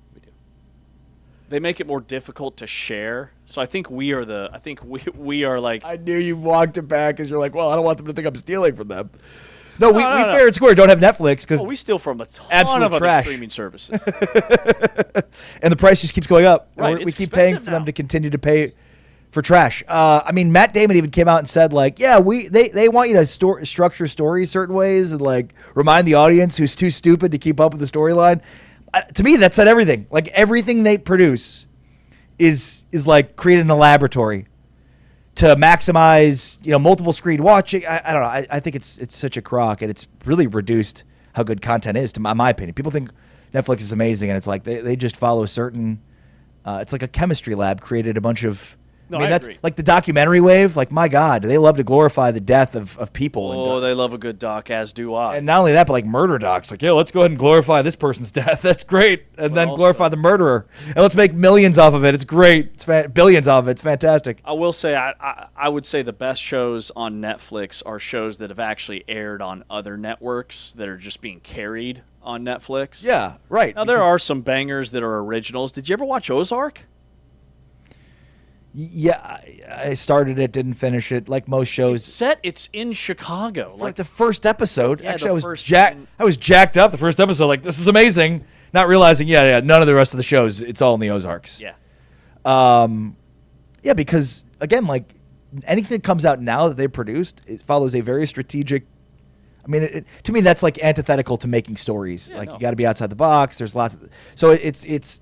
They make it more difficult to share. So I think we are we are like. I knew you walked it back because you're like, well, I don't want them to think I'm stealing from them. No, we fair and square don't have Netflix because we steal from a ton of other streaming services. And the price just keeps going up. Right, we keep paying for them to continue to pay for trash. I mean, Matt Damon even came out and said, like, yeah, they want you to structure stories certain ways and like remind the audience who's too stupid to keep up with the storyline. To me, that said everything. Like everything they produce is like created in a laboratory to maximize, multiple screen watching. I don't know. I think it's such a crock, and it's really reduced how good content is. To my opinion, people think Netflix is amazing, and it's like they just follow certain. It's like a chemistry lab created a bunch of. No, I mean, that's agree. like the documentary wave. Like, my God, they love to glorify the death of people. Oh, they love a good doc, as do I. And not only that, but like murder docs. Like, yeah, let's go ahead and glorify this person's death. That's great. And then glorify the murderer. And let's make millions off of it. It's great. It's billions off of it. It's fantastic. I will say, I would say the best shows on Netflix are shows that have actually aired on other networks that are just being carried on Netflix. Yeah, right. Now, there are some bangers that are originals. Did you ever watch Ozark? Yeah, I started it, didn't finish it. Like most shows, it's in Chicago. Like the first episode, Yeah, actually, the I was jacked up the first episode. Like, this is amazing. Not realizing, none of the rest of the shows. It's all in the Ozarks. Yeah. Yeah, because again, like anything that comes out now that they produced, it follows a very strategic. I mean, to me, that's like antithetical to making stories. You got to be outside the box. There's lots of so it's.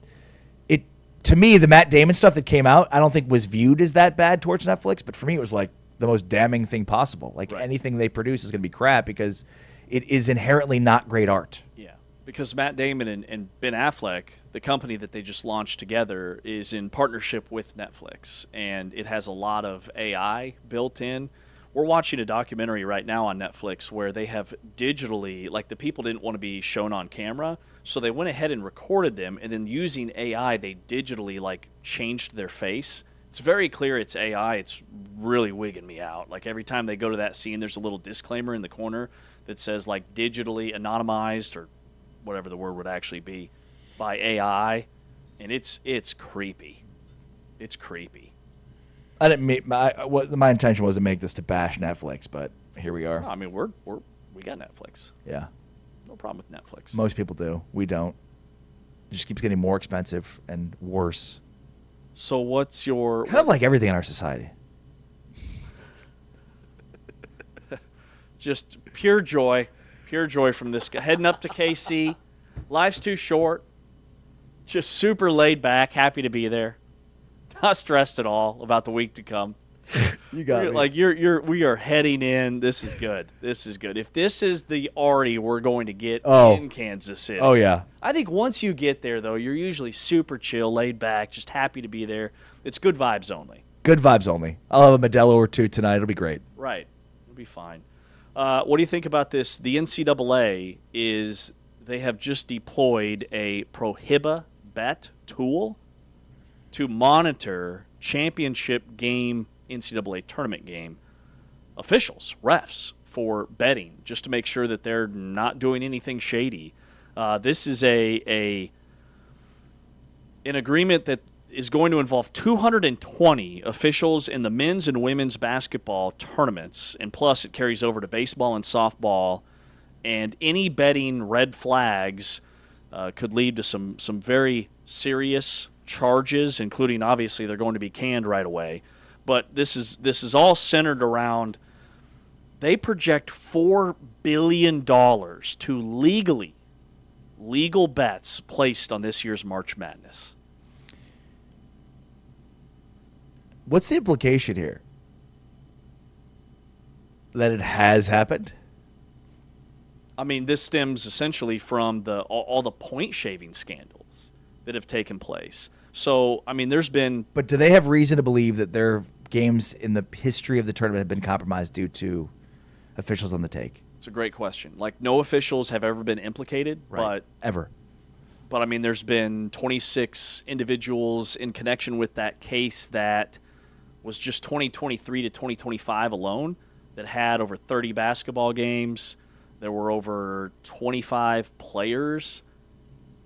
To me, the Matt Damon stuff that came out, I don't think was viewed as that bad towards Netflix. But for me, it was like the most damning thing possible. Like anything they produce is going to be crap because it is inherently not great art. Yeah, because Matt Damon and Ben Affleck, the company that they just launched together, is in partnership with Netflix. And it has a lot of AI built in. We're watching a documentary right now on Netflix where they have digitally, like the people didn't want to be shown on camera, so they went ahead and recorded them, and then using AI, they digitally like changed their face. It's very clear it's AI. It's really wigging me out. Like every time they go to that scene, there's a little disclaimer in the corner that says like digitally anonymized or whatever the word would actually be by AI, and it's creepy. It's creepy. I didn't make my intention was to make this to bash Netflix, but here we are. I mean, we got Netflix. Yeah. No problem with Netflix. Most people do. We don't. It just keeps getting more expensive and worse. So what's your... Kind of like everything in our society. Just pure joy from this guy. Heading up to KC. Life's too short. Just super laid back, happy to be there. Not stressed at all about the week to come. You got me. Like we are heading in. This is good. This is good. If this is the Artie we're going to get in Kansas City. Oh, yeah. I think once you get there, though, you're usually super chill, laid back, just happy to be there. It's good vibes only. Good vibes only. I'll have a Modelo or two tonight. It'll be great. Right. It'll be fine. What do you think about this? The NCAA they have just deployed a Prohibit tool to monitor championship game, NCAA tournament game officials, refs, for betting, just to make sure that they're not doing anything shady. This is an agreement that is going to involve 220 officials in the men's and women's basketball tournaments, and plus it carries over to baseball and softball, and any betting red flags could lead to some very serious charges, including obviously they're going to be canned right away. But this is all centered around, they project $4 billion to legal bets placed on this year's March Madness. What's the implication here? That it has happened? I mean, this stems essentially from all the point shaving scandals that have taken place. So, I mean, there's been... But do they have reason to believe that their games in the history of the tournament have been compromised due to officials on the take? It's a great question. Like, no officials have ever been implicated, right. Ever. But, I mean, there's been 26 individuals in connection with that case that was just 2023 to 2025 alone that had over 30 basketball games. There were over 25 players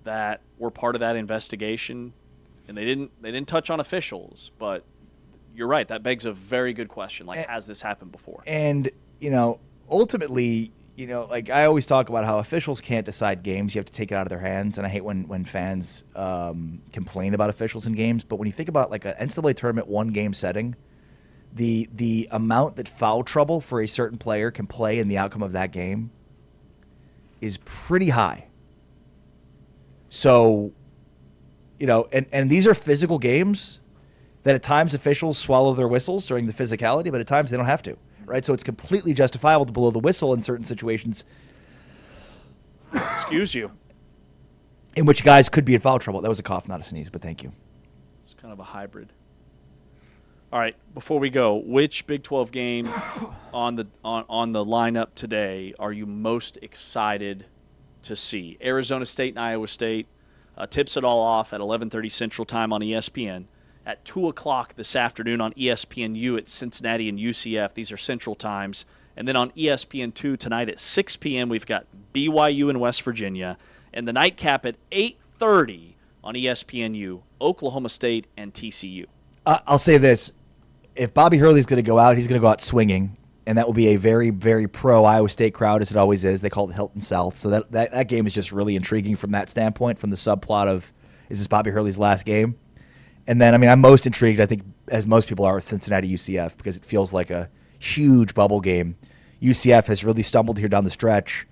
that were part of that investigation, and they didn't touch on officials. But you're right, that begs a very good question. Like, has this happened before? And ultimately, like I always talk about how officials can't decide games. You have to take it out of their hands, and I hate when fans complain about officials in games. But when you think about like an NCAA tournament one-game setting, the amount that foul trouble for a certain player can play in the outcome of that game is pretty high. So, and these are physical games that at times officials swallow their whistles during the physicality, but at times they don't have to, right? So it's completely justifiable to blow the whistle in certain situations. Excuse you. In which guys could be in foul trouble. That was a cough, not a sneeze, but thank you. It's kind of a hybrid. All right, before we go, which Big 12 game on the lineup today are you most excited to see? Arizona State and Iowa State tips it all off at 11:30 Central Time on ESPN. At 2 o'clock this afternoon on ESPNU at Cincinnati and UCF. These are Central Times. And then on ESPN2 tonight at 6 p.m., we've got BYU and West Virginia. And the nightcap at 8:30 on ESPNU, Oklahoma State and TCU. I'll say this. If Bobby Hurley's going to go out, he's going to go out swinging, and that will be a very, very pro-Iowa State crowd, as it always is. They call it Hilton South. So that game is just really intriguing from that standpoint, from the subplot of, is this Bobby Hurley's last game? And then, I mean, I'm most intrigued, I think, as most people are, with Cincinnati UCF, because it feels like a huge bubble game. UCF has really stumbled here down the stretch.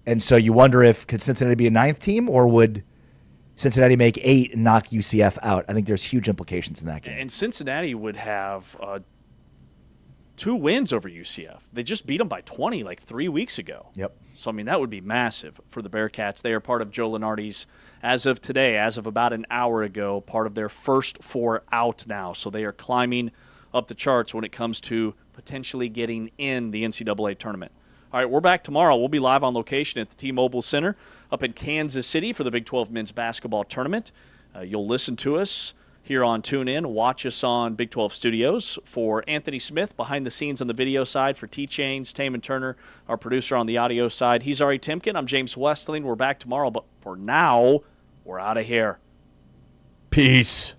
And so you wonder if, could Cincinnati be a ninth team, or would Cincinnati make 8 and knock UCF out? I think there's huge implications in that game. And Cincinnati would have 2 wins over UCF. They just beat them by 20 like 3 weeks ago. Yep. So, I mean, that would be massive for the Bearcats. They are part of Joe Lunardi's, as of today, as of about an hour ago, part of their first 4 out now. So they are climbing up the charts when it comes to potentially getting in the NCAA tournament. All right, we're back tomorrow. We'll be live on location at the T-Mobile Center up in Kansas City for the Big 12 Men's Basketball Tournament. You'll listen to us here on TuneIn. Watch us on Big 12 Studios. For Anthony Smith, behind the scenes on the video side. For T-Chains, Taman Turner, our producer on the audio side. He's Ari Timken. I'm James Westling. We're back tomorrow, but for now, we're out of here. Peace.